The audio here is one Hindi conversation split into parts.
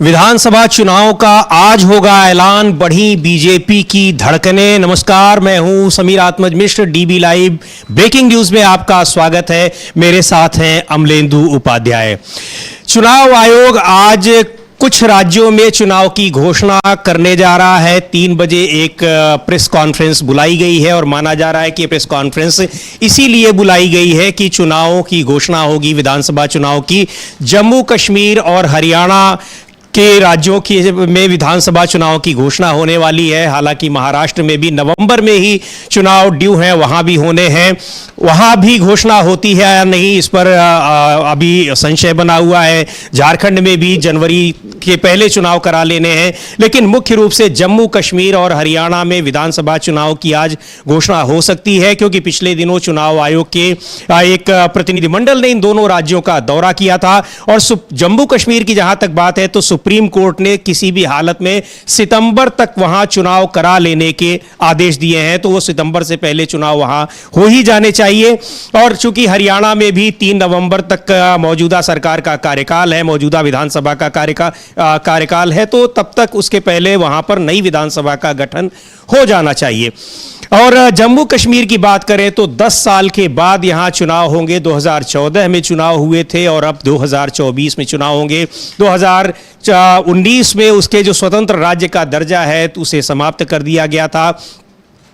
विधानसभा चुनाव का आज होगा ऐलान, बढ़ी बीजेपी की धड़कनें। नमस्कार, मैं हूं समीर आत्मज मिश्र, डीबी लाइव ब्रेकिंग न्यूज में आपका स्वागत है। मेरे साथ हैं अमलेंदु उपाध्याय। चुनाव आयोग आज कुछ राज्यों में चुनाव की घोषणा करने जा रहा है। 3 बजे एक प्रेस कॉन्फ्रेंस बुलाई गई है और माना जा रहा है कि प्रेस कॉन्फ्रेंस इसीलिए बुलाई गई है कि चुनावों की घोषणा होगी, विधानसभा चुनाव की। जम्मू कश्मीर और हरियाणा के राज्यों की में विधानसभा चुनाव की घोषणा होने वाली है। हालांकि महाराष्ट्र में भी नवंबर में ही चुनाव ड्यू हैं, वहां भी होने हैं। वहां भी घोषणा होती है या नहीं, इस पर अभी संशय बना हुआ है। झारखंड में भी जनवरी के पहले चुनाव करा लेने हैं, लेकिन मुख्य रूप से जम्मू कश्मीर और हरियाणा में विधानसभा चुनाव की आज घोषणा हो सकती है, क्योंकि पिछले दिनों चुनाव आयोग के एक प्रतिनिधिमंडल ने इन दोनों राज्यों का दौरा किया था। और जम्मू कश्मीर की जहां तक बात है तो सुप्रीम कोर्ट ने किसी भी हालत में सितंबर तक वहां चुनाव करा लेने के आदेश दिए हैं, तो वो सितंबर से पहले चुनाव वहां हो ही जाने चाहिए। और चूंकि हरियाणा में भी 3 नवंबर तक मौजूदा सरकार का कार्यकाल है, मौजूदा विधानसभा का कार्यकाल है, तो तब तक उसके पहले वहां पर नई विधानसभा का गठन हो जाना चाहिए। और जम्मू कश्मीर की बात करें तो 10 साल के बाद यहां चुनाव होंगे। 2014 में चुनाव हुए थे और अब 2024 में चुनाव होंगे। 2019 में उसके जो स्वतंत्र राज्य का दर्जा है तो उसे समाप्त कर दिया गया था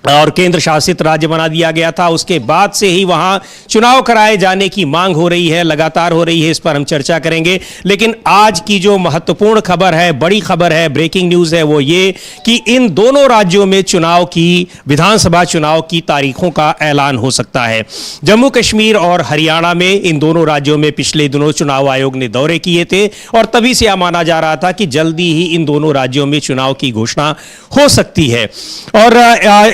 और केंद्र शासित राज्य बना दिया गया था। उसके बाद से ही वहां चुनाव कराए जाने की मांग हो रही है, लगातार हो रही है। इस पर हम चर्चा करेंगे। लेकिन आज की जो महत्वपूर्ण खबर है, बड़ी खबर है, ब्रेकिंग न्यूज है, वो ये कि इन दोनों राज्यों में चुनाव की, विधानसभा चुनाव की तारीखों का ऐलान हो सकता है। जम्मू कश्मीर और हरियाणा में, इन दोनों राज्यों में पिछले दिनों चुनाव आयोग ने दौरे किए थे और तभी से यह माना जा रहा था कि जल्दी ही इन दोनों राज्यों में चुनाव की घोषणा हो सकती है। और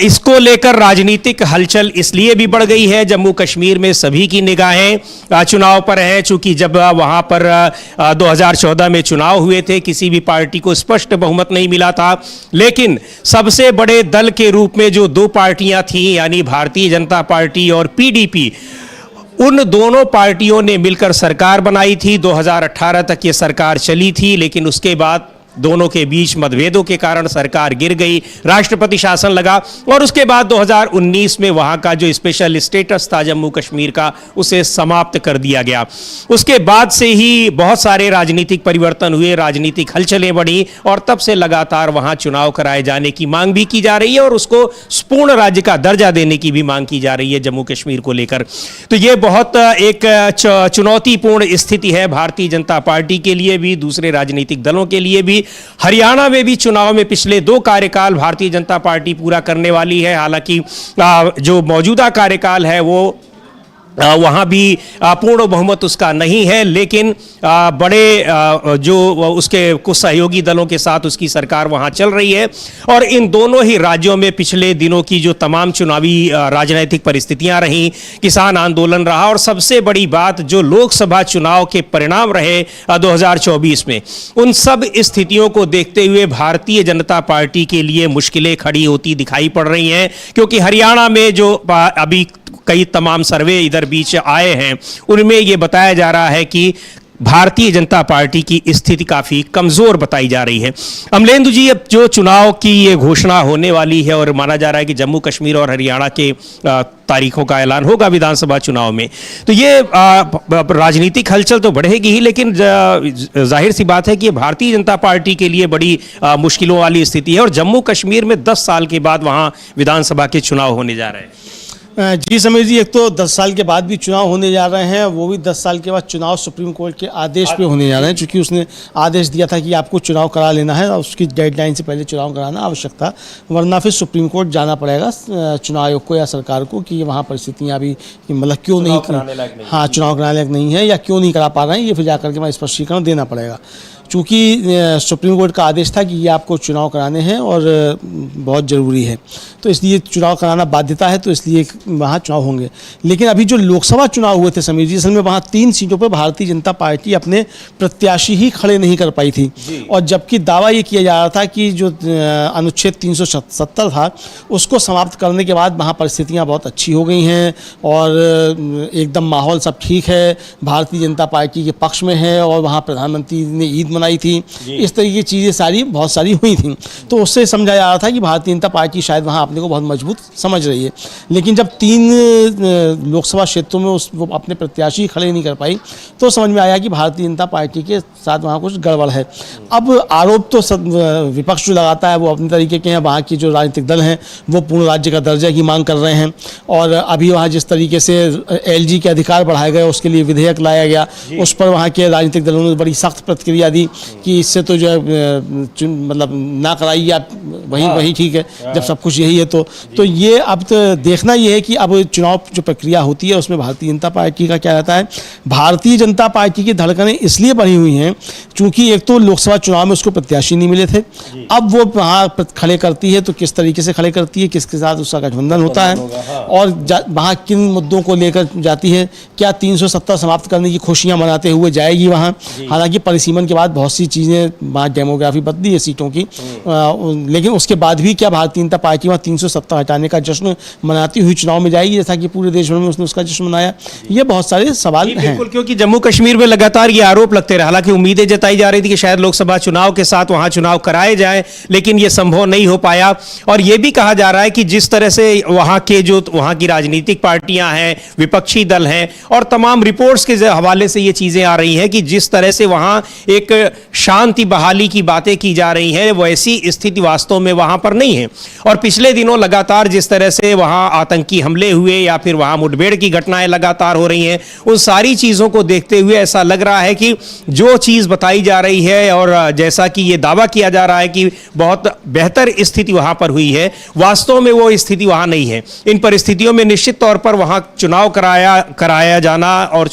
इसको लेकर राजनीतिक हलचल इसलिए भी बढ़ गई है। जम्मू कश्मीर में सभी की निगाहें चुनाव पर है, चूंकि जब वहां पर 2014 में चुनाव हुए थे, किसी भी पार्टी को स्पष्ट बहुमत नहीं मिला था। लेकिन सबसे बड़े दल के रूप में जो 2 पार्टियां थीं, यानी भारतीय जनता पार्टी और पीडीपी, उन दोनों पार्टियों ने मिलकर सरकार बनाई थी। 2018 तक ये सरकार चली थी, लेकिन उसके बाद दोनों के बीच मतभेदों के कारण सरकार गिर गई, राष्ट्रपति शासन लगा और उसके बाद 2019 में वहां का जो स्पेशल स्टेटस था जम्मू कश्मीर का, उसे समाप्त कर दिया गया। उसके बाद से ही बहुत सारे राजनीतिक परिवर्तन हुए, राजनीतिक हलचलें बढ़ी और तब से लगातार वहां चुनाव कराए जाने की मांग भी की जा रही है और उसको पूर्ण राज्य का दर्जा देने की भी मांग की जा रही है जम्मू कश्मीर को लेकर। तो ये बहुत एक चुनौतीपूर्ण स्थिति है भारतीय जनता पार्टी के लिए भी, दूसरे राजनीतिक दलों के लिए भी। हरियाणा में भी चुनाव में पिछले 2 कार्यकाल भारतीय जनता पार्टी पूरा करने वाली है। हालांकि जो मौजूदा कार्यकाल है वो वहाँ भी पूर्ण बहुमत उसका नहीं है, लेकिन बड़े जो उसके कुछ सहयोगी दलों के साथ उसकी सरकार वहाँ चल रही है। और इन दोनों ही राज्यों में पिछले दिनों की जो तमाम चुनावी राजनीतिक परिस्थितियाँ रहीं, किसान आंदोलन रहा और सबसे बड़ी बात जो लोकसभा चुनाव के परिणाम रहे 2024 में, उन सब स्थितियों को देखते हुए भारतीय जनता पार्टी के लिए मुश्किलें खड़ी होती दिखाई पड़ रही हैं। क्योंकि हरियाणा में जो अभी कई तमाम सर्वे इधर बीच आए हैं, उनमें यह बताया जा रहा है कि भारतीय जनता पार्टी की स्थिति काफी कमजोर बताई जा रही है। अमलेंदु जी, अब जो चुनाव की ये घोषणा होने वाली है और माना जा रहा है कि जम्मू कश्मीर और हरियाणा के तारीखों का ऐलान होगा विधानसभा चुनाव में, तो ये राजनीतिक हलचल तो बढ़ेगी ही, लेकिन जाहिर सी बात है कि ये भारतीय जनता पार्टी के लिए बड़ी मुश्किलों वाली स्थिति है। और जम्मू कश्मीर में 10 साल के बाद वहां विधानसभा के चुनाव होने जा रहे हैं। जी समीर जी, एक तो 10 साल के बाद भी चुनाव होने जा रहे हैं, वो भी 10 साल के बाद चुनाव सुप्रीम कोर्ट के आदेश पे होने जा रहे हैं, क्योंकि उसने आदेश दिया था कि आपको चुनाव करा लेना है और उसकी डेडलाइन से पहले चुनाव कराना आवश्यक था, वरना फिर सुप्रीम कोर्ट जाना पड़ेगा चुनाव आयोग को या सरकार को कि वहाँ परिस्थितियाँ अभी मतलब क्यों नहीं, हाँ चुनाव कराने लायक नहीं है या क्यों नहीं करा पा रहे हैं, ये फिर जाकर के वहाँ स्पष्टीकरण देना पड़ेगा। चूँकि सुप्रीम कोर्ट का आदेश था कि ये आपको चुनाव कराने हैं और बहुत ज़रूरी है, तो इसलिए चुनाव कराना बाध्यता है, तो इसलिए वहाँ चुनाव होंगे। लेकिन अभी जो लोकसभा चुनाव हुए थे समीर जी, असल में वहाँ 3 सीटों पर भारतीय जनता पार्टी अपने प्रत्याशी ही खड़े नहीं कर पाई थी, और जबकि दावा ये किया जा रहा था कि जो अनुच्छेद 370 था उसको समाप्त करने के बाद वहाँ परिस्थितियाँ बहुत अच्छी हो गई हैं और एकदम माहौल सब ठीक है, भारतीय जनता पार्टी के पक्ष में है और वहाँ प्रधानमंत्री ने ईद बनाई थी, इस तरीके की चीज़ें सारी बहुत सारी हुई थी। तो उससे समझा जा रहा था कि भारतीय जनता पार्टी शायद वहाँ अपने को बहुत मजबूत समझ रही है। लेकिन जब 3 लोकसभा क्षेत्रों में वो अपने प्रत्याशी खड़े नहीं कर पाई तो समझ में आया कि भारतीय जनता पार्टी के साथ वहाँ कुछ गड़बड़ है। अब आरोप तो विपक्ष जो लगाता है वो अपने तरीके के हैं। वहाँ की जो राजनीतिक दल हैं वो पूर्ण राज्य का दर्जा की मांग कर रहे हैं, और अभी वहाँ जिस तरीके से LG के अधिकार बढ़ाए गए उसके लिए विधेयक लाया गया, उस पर वहाँ के राजनीतिक दलों ने बड़ी सख्त प्रतिक्रिया दी कि इससे तो जो है मतलब ना कराइए आप, वही ठीक है जब सब कुछ यही है। तो ये अब तो देखना ये है कि अब चुनाव जो प्रक्रिया होती है उसमें भारतीय जनता पार्टी का क्या रहता है। भारतीय जनता पार्टी की धड़कनें इसलिए बढ़ी हुई हैं क्योंकि एक तो लोकसभा चुनाव में उसको प्रत्याशी नहीं मिले थे, अब वो वहाँ खड़े करती है तो किस तरीके से खड़े करती है, किसके साथ उसका गठबंधन होता है, और वहाँ किन मुद्दों को लेकर जाती है। क्या 370 समाप्त करने की खुशियाँ मनाते हुए जाएगी वहाँ? हालांकि परिसीमन के बाद बहुत सी चीज़ें वहाँ डेमोग्राफी बदली है सीटों की, लेकिन उसके बाद भी क्या भारतीय जनता पार्टी वहाँ 370 हटाने का जश्न मनाती हुई चुनाव में जाएगी जैसा कि पूरे देश भर में उसने उसका जश्न मनाया? ये बहुत सारे सवाल हैं। बिल्कुल, क्योंकि जम्मू कश्मीर में लगातार ये आरोप लगते रहे। हालांकि उम्मीदें जताई जा रही थी कि शायद लोकसभा चुनाव के साथ वहां चुनाव कराए जाए, लेकिन ये संभव नहीं हो पाया। और ये भी कहा जा रहा है कि जिस तरह से वहां की राजनीतिक पार्टियां हैं, विपक्षी दल हैं, और तमाम रिपोर्ट्स के हवाले से ये चीजें आ रही हैं कि जिस तरह से वहां एक शांति बहाली की बातें की जा रही हैं वैसी स्थिति वास्तव में वहां पर नहीं है। और पिछले दिनों लगातार जिस तरह से वहां आतंकी हमले हुए या फिर वहां मुठभेड़ की घटनाएं लगातार हो रही हैं, उन सारी चीजों को देखते हुए ऐसा लग रहा है कि जो चीज बताई जा रही है और जैसा कि ये दावा किया जा रहा है कि बहुत बेहतर स्थिति वहां पर हुई है, वास्तव में वो स्थिति वहां नहीं है। इन परिस्थितियों में निश्चित तौर पर वहां चुनाव कराया जाना और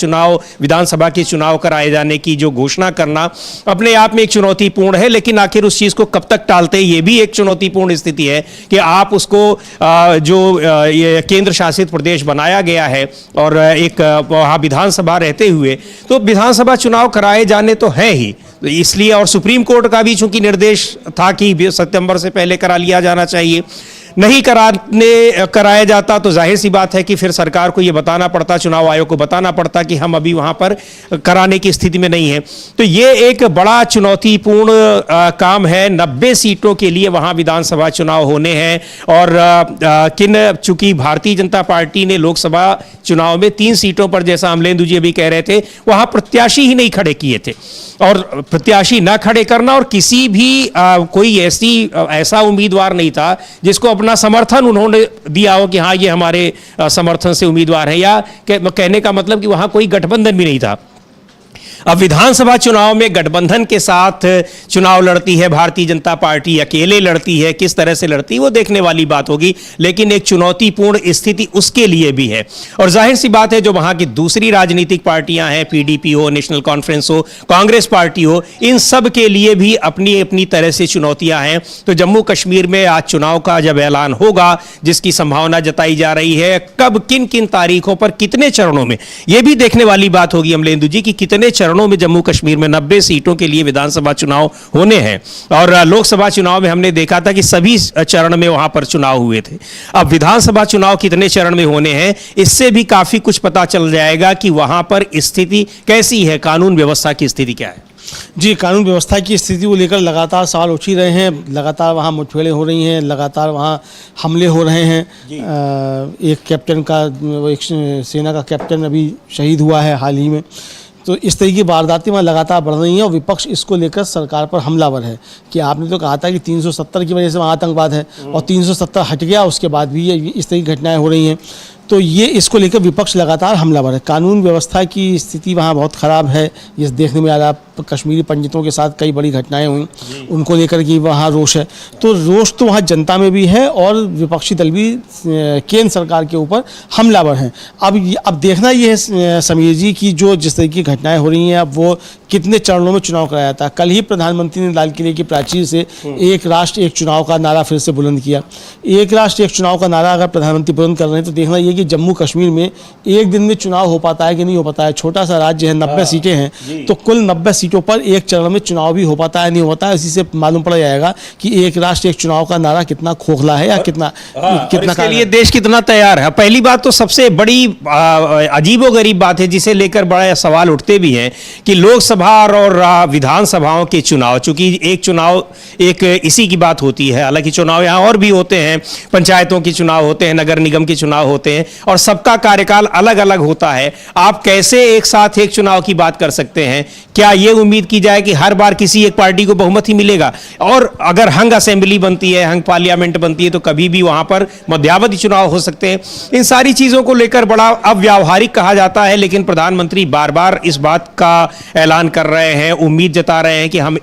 विधानसभा के चुनाव कराए जाने की जो घोषणा करना अपने आप में एक चुनौतीपूर्ण है। लेकिन आखिर उस चीज को कब तक टालते, ये भी एक चुनौतीपूर्ण स्थिति है कि आप उसको ये केंद्र शासित प्रदेश बनाया गया है और एक वहां विधानसभा रहते हुए तो विधानसभा चुनाव कराए जाने तो है ही, इसलिए। और सुप्रीम कोर्ट का भी चूंकि निर्देश था कि सितंबर से पहले करा लिया जाना चाहिए, नहीं कराया जाता तो जाहिर सी बात है कि फिर सरकार को यह बताना पड़ता, चुनाव आयोग को बताना पड़ता कि हम अभी वहां पर कराने की स्थिति में नहीं है। तो ये एक बड़ा चुनौतीपूर्ण काम है। 90 सीटों के लिए वहां विधानसभा चुनाव होने हैं, और चूंकि भारतीय जनता पार्टी ने लोकसभा चुनाव में 3 सीटों पर, जैसा अमलेंदु जी अभी कह रहे थे, वहां प्रत्याशी ही नहीं खड़े किए थे। और प्रत्याशी ना खड़े करना, और किसी भी कोई ऐसा उम्मीदवार नहीं था जिसको अपना समर्थन उन्होंने दिया हो कि हाँ ये हमारे समर्थन से उम्मीदवार है, या कहने का मतलब कि वहां कोई गठबंधन भी नहीं था। अब विधानसभा चुनाव में गठबंधन के साथ चुनाव लड़ती है भारतीय जनता पार्टी, अकेले लड़ती है, किस तरह से लड़ती है वो देखने वाली बात होगी, लेकिन एक चुनौतीपूर्ण स्थिति उसके लिए भी है। और जाहिर सी बात है जो वहां की दूसरी राजनीतिक पार्टियां हैं, PDP हो, नेशनल कॉन्फ्रेंस हो, कांग्रेस पार्टी हो, इन सब के लिए भी अपनी अपनी तरह से चुनौतियां हैं। तो जम्मू कश्मीर में आज चुनाव का जब ऐलान होगा, जिसकी संभावना जताई जा रही है, कब किन किन तारीखों पर कितने चरणों में, यह भी देखने वाली बात होगी अमलेंदु जी की कितने चरणों में जम्मू कश्मीर में 90 सीटों के लिए विधानसभा चुनाव होने हैं। और लोकसभा चुनाव में हमने देखा था कि सभी चरण में वहां पर चुनाव हुए थे। अब विधानसभा चुनाव कितने चरण में होने हैं, इससे भी काफी कुछ पता चल जाएगा कि वहां पर स्थिति कैसी है, कानून व्यवस्था की स्थिति क्या है। जी, कानून व्यवस्था की स्थिति को लेकर लगातार सवाल उठ ही रहे हैं, लगातार वहाँ मुठभेड़ें हो रही हैं, लगातार वहाँ हमले हो रहे हैं। एक कैप्टन का, एक सेना का कैप्टन अभी शहीद हुआ है हाल ही में। तो इस तरह की वारदातें वहाँ लगातार बढ़ रही हैं, और विपक्ष इसको लेकर सरकार पर हमलावर है कि आपने तो कहा था कि 370 की वजह से वहाँ आतंकवाद है, और 370 हट गया, उसके बाद भी ये इस तरह की घटनाएं हो रही हैं। तो ये इसको लेकर विपक्ष लगातार हमलावर है। कानून व्यवस्था की स्थिति वहाँ बहुत ख़राब है, ये देखने में आ रहा। कश्मीरी पंडितों के साथ कई बड़ी घटनाएं हुई, उनको लेकर कि वहाँ रोष है। तो रोष तो वहाँ जनता में भी है, और विपक्षी दल भी केंद्र सरकार के ऊपर हमलावर हैं। अब देखना ये है समीर जी की जो जिस तरह की घटनाएं हो रही हैं, अब वो कितने चरणों में चुनाव कराया था। कल ही प्रधानमंत्री ने लाल किले की प्राचीर से एक राष्ट्र एक चुनाव का नारा फिर से बुलंद किया। एक राष्ट्र एक चुनाव का नारा अगर प्रधानमंत्री बुलंद कर रहे हैं तो देखना ये कि जम्मू कश्मीर में एक दिन में चुनाव हो पाता है कि नहीं हो पाता है। छोटा सा राज्य है, 90 सीटें हैं, तो कुल 90 सीटों पर एक चरण में चुनाव भी हो पाता है नहीं हो पाता है। इसी से मालूम पड़ जाएगा कि एक राष्ट्र एक चुनाव का नारा कितना खोखला है या कितना इसके लिए देश कितना तैयार है। पहली बात तो सबसे बड़ी अजीबोगरीब बात है जिसे लेकर बड़ा सवाल उठते भी हैं कि लोकसभा और विधानसभाओं के चुनाव, चूंकि एक चुनाव एक इसी की बात होती है, हालांकि चुनाव यहाँ और भी होते हैं, पंचायतों के चुनाव होते हैं, नगर निगम के चुनाव होते हैं और सबका कार्यकाल अलग अलग होता है। आप कैसे एक साथ एक चुनाव की बात कर सकते हैं? क्या यह उम्मीद की जाए कि हर बार किसी एक पार्टी को बहुमत ही मिलेगा? और अगर हंग असेंबली बनती है, हंग पार्लियामेंट बनती है, तो कभी भी वहां पर मध्यावधि चुनाव हो सकते हैं। इन सारी चीजों को लेकर बड़ा अव्यावहारिक कहा जाता है, लेकिन प्रधानमंत्री बार बार इस बात का ऐलान कर रहे हैं, उम्मीद जता रहे हैं कि हम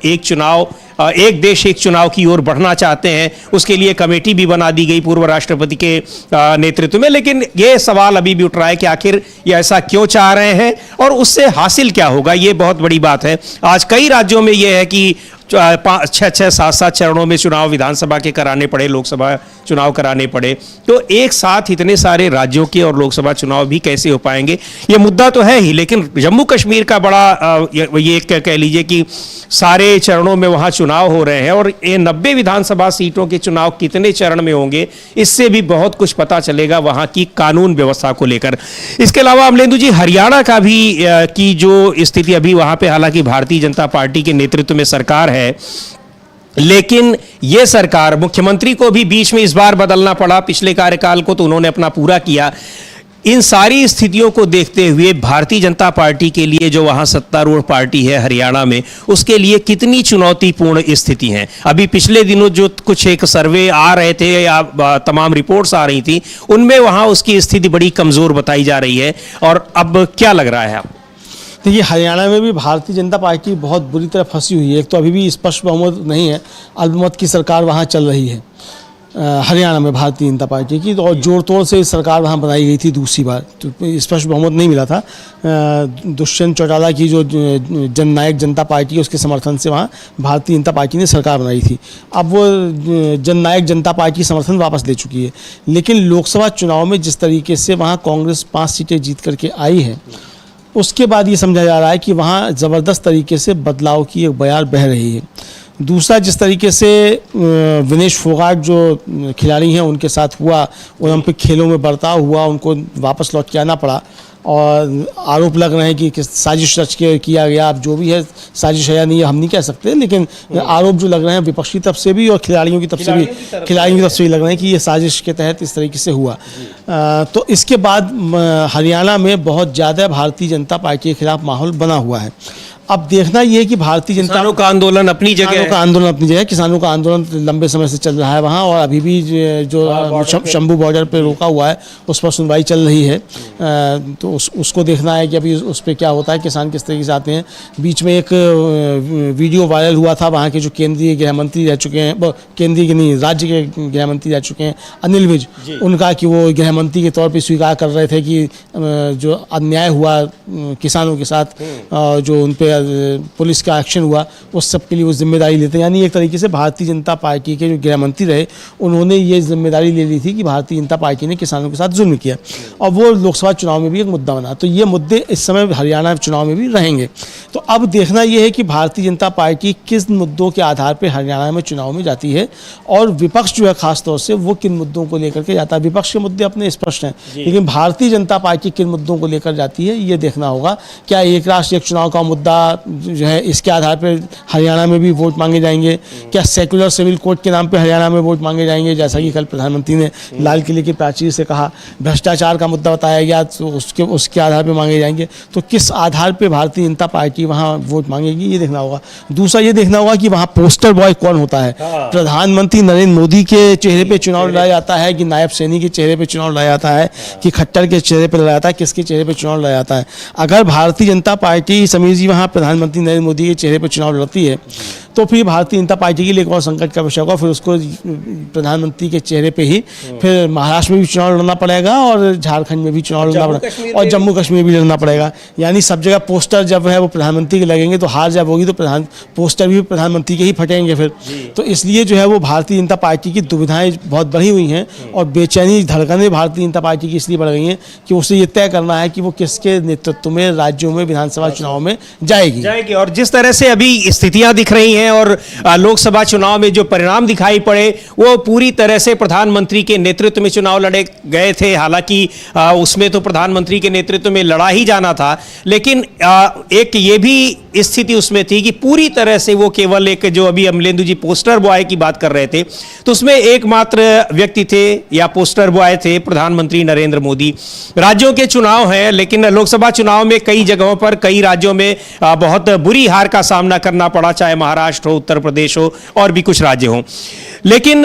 एक देश एक चुनाव की ओर बढ़ना चाहते हैं। उसके लिए कमेटी भी बना दी गई पूर्व राष्ट्रपति के नेतृत्व में। लेकिन यह सवाल अभी भी उठ रहा है कि आखिर ये ऐसा क्यों चाह रहे हैं और उससे हासिल क्या होगा? ये बहुत बड़ी बात है। आज कई राज्यों में यह है कि 6-6, 7-7 चरणों में चुनाव विधानसभा के कराने पड़े, लोकसभा चुनाव कराने पड़े, तो एक साथ इतने सारे राज्यों के और लोकसभा चुनाव भी कैसे हो पाएंगे? ये मुद्दा तो है ही, लेकिन जम्मू कश्मीर का बड़ा ये कह लीजिए कि सारे चरणों में वहां चुनाव हो रहे हैं और ये 90 विधानसभा सीटों के चुनाव कितने चरण में होंगे, इससे भी बहुत कुछ पता चलेगा वहां की कानून व्यवस्था को लेकर। इसके अलावा अमलेंदु जी, हरियाणा का भी की जो स्थिति अभी वहां पे, हालांकि भारतीय जनता पार्टी के नेतृत्व में सरकार है, लेकिन यह सरकार, मुख्यमंत्री को भी बीच में इस बार बदलना पड़ा। पिछले कार्यकाल को तो उन्होंने अपना पूरा किया। इन सारी स्थितियों को देखते हुए भारतीय जनता पार्टी के लिए, जो वहां सत्तारूढ़ पार्टी है हरियाणा में, उसके लिए कितनी चुनौतीपूर्ण स्थिति है? अभी पिछले दिनों जो कुछ एक सर्वे आ रहे थे या तमाम रिपोर्ट्स आ रही थी, उनमें वहां उसकी स्थिति बड़ी कमजोर बताई जा रही है। और अब क्या लग रहा है आप? देखिए, हरियाणा में भी भारतीय जनता पार्टी बहुत बुरी तरह फंसी हुई है। एक तो अभी भी स्पष्ट बहुमत नहीं है, अल्पमत की सरकार वहाँ चल रही है हरियाणा में भारतीय जनता पार्टी की, और जोड़ तोड़ से सरकार वहाँ बनाई गई थी दूसरी बार, तो स्पष्ट बहुमत नहीं मिला था। दुष्यंत चौटाला की जो जननायक जनता पार्टी है, उसके समर्थन से वहाँ भारतीय जनता पार्टी ने सरकार बनाई थी। अब वो जननायक जनता पार्टी समर्थन वापस ले चुकी है। लेकिन लोकसभा चुनाव में जिस तरीके से वहाँ कांग्रेस 5 सीटें जीत करके आई है, उसके बाद ये समझा जा रहा है कि वहाँ ज़बरदस्त तरीके से बदलाव की एक बयार बह रही है। दूसरा, जिस तरीके से विनेश फोगाट जो खिलाड़ी हैं उनके साथ हुआ, ओलंपिक खेलों में बर्ताव हुआ, उनको वापस लौट के आना पड़ा और आरोप लग रहे हैं कि साजिश रच के किया गया। अब जो भी है, साजिश है या नहीं हम नहीं कह सकते, लेकिन आरोप जो लग रहे हैं विपक्षी तरफ से भी और खिलाड़ियों की तरफ से भी लग रहे हैं कि ये साजिश के तहत इस तरीके से हुआ। तो इसके बाद हरियाणा में बहुत ज़्यादा भारतीय जनता पार्टी के खिलाफ माहौल बना हुआ है। अब देखना ये है कि भारतीय जनता किसानों का आंदोलन अपनी जगह, किसानों का आंदोलन लंबे समय से चल रहा है वहाँ, और अभी भी जो शंभू बॉर्डर पे रोका हुआ है उस पर सुनवाई चल रही है। तो उसको देखना है कि अभी उस पर क्या होता है, किसान किस तरीके से आते हैं। बीच में एक वीडियो वायरल हुआ था, वहाँ के जो केंद्रीय गृह मंत्री रह चुके हैं, केंद्रीय नहीं राज्य के गृह मंत्री रह चुके हैं अनिल विज, उनका कि वो गृह मंत्री के तौर पर स्वीकार कर रहे थे कि जो अन्याय हुआ किसानों के साथ, जो उन पर पुलिस का एक्शन हुआ, उस सब के लिए वो जिम्मेदारी लेते हैं। यानी एक तरीके से भारतीय जनता पार्टी के जो गृह मंत्री रहे, उन्होंने ये जिम्मेदारी ले ली थी कि भारतीय जनता पार्टी ने किसानों के साथ जुल्म किया, और वो लोकसभा चुनाव में भी एक मुद्दा बना। तो ये मुद्दे इस समय हरियाणा चुनाव में भी रहेंगे। तो अब देखना ये है कि भारतीय जनता पार्टी किस मुद्दों के आधार पर हरियाणा में चुनाव में जाती है, और विपक्ष जो है खासतौर से वो किन मुद्दों को लेकर के जाता है। विपक्ष के मुद्दे अपने स्पष्ट हैं, लेकिन भारतीय जनता पार्टी किन मुद्दों को लेकर जाती है ये देखना होगा। क्या एक राष्ट्र एक चुनाव का मुद्दा जो है, इसके आधार पर हरियाणा में भी वोट मांगे जाएंगे? क्या सेकुलर सिविल कोड के नाम पे हरियाणा में वोट मांगे जाएंगे, जैसा कि कल प्रधानमंत्री ने लाल किले की प्राचीर से कहा? भ्रष्टाचार का मुद्दा बताया गया, तो उसके आधार पर मांगे जाएंगे। तो किस आधार पर भारतीय जनता पार्टी वहाँ वोट मांगेगी, ये देखना होगा। दूसरा ये देखना होगा कि वहाँ पोस्टर बॉय कौन होता है। प्रधानमंत्री नरेंद्र मोदी के चेहरे पर चुनाव लड़ा जाता है, कि नायब सैनी के चेहरे पर चुनाव लड़ा जाता है, कि खट्टर के चेहरे पर लड़ा जाता है, किसके चेहरे पर चुनाव लड़ा जाता है? अगर भारतीय जनता पार्टी, समीर जी, वहाँ प्रधानमंत्री नरेंद्र मोदी के चेहरे पर चुनाव लड़ती है तो फिर भारतीय जनता पार्टी के लिए एक और संकट का विषय होगा। फिर उसको प्रधानमंत्री के चेहरे पे ही फिर महाराष्ट्र में भी चुनाव लड़ना पड़ेगा और झारखंड में भी चुनाव लड़ना पड़ेगा और जम्मू कश्मीर भी लड़ना पड़ेगा। यानी सब जगह पोस्टर जब है वो प्रधानमंत्री के लगेंगे तो हार जब होगी तो पोस्टर भी प्रधानमंत्री के ही फटेंगे फिर। तो इसलिए जो है वो भारतीय जनता पार्टी की दुविधाएं बहुत बढ़ी हुई हैं और बेचैनी धड़कनें भारतीय जनता पार्टी की इसलिए बढ़ गई हैं कि उसे ये तय करना है कि वो किसके नेतृत्व में राज्यों में विधानसभा चुनाव में जाएगी। और जिस तरह से अभी स्थितियां दिख रही हैं और लोकसभा चुनाव में जो परिणाम दिखाई पड़े वो पूरी तरह से प्रधानमंत्री के नेतृत्व में चुनाव लड़े गए थे। हालांकि उसमें तो प्रधानमंत्री के नेतृत्व में लड़ा ही जाना था, लेकिन एक ये भी स्थिति उसमें थी कि पूरी तरह से वो केवल एक जो अभी अमलेंदु जी पोस्टर बॉय की बात कर रहे थे तो उसमें एकमात्र व्यक्ति थे या पोस्टर बॉय थे प्रधानमंत्री नरेंद्र मोदी। राज्यों के चुनाव हैं लेकिन लोकसभा चुनाव में कई जगहों पर कई राज्यों में बहुत बुरी हार का सामना करना पड़ा, चाहे महाराष्ट्र हो, उत्तर प्रदेश हो और भी कुछ राज्य हो। लेकिन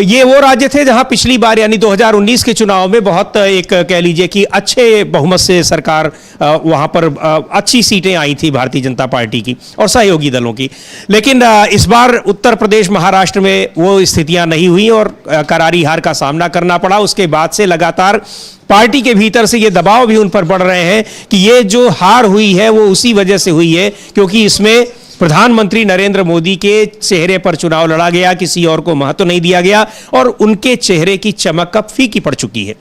ये वो राज्य थे जहां पिछली बार यानी 2019 के चुनाव में बहुत एक कह लीजिए कि अच्छे बहुमत से सरकार वहां पर अच्छी सीटें आई थी भारतीय जनता पार्टी की और सहयोगी दलों की। लेकिन इस बार उत्तर प्रदेश महाराष्ट्र में वो स्थितियां नहीं हुई और करारी हार का सामना करना पड़ा। उसके बाद से लगातार पार्टी के भीतर से ये दबाव भी उन पर बढ़ रहे हैं कि ये जो हार हुई है वो उसी वजह से हुई है क्योंकि इसमें प्रधानमंत्री नरेंद्र मोदी के चेहरे पर चुनाव लड़ा गया, किसी और को महत्व नहीं दिया गया और उनके चेहरे की चमक अब फीकी पड़ चुकी है।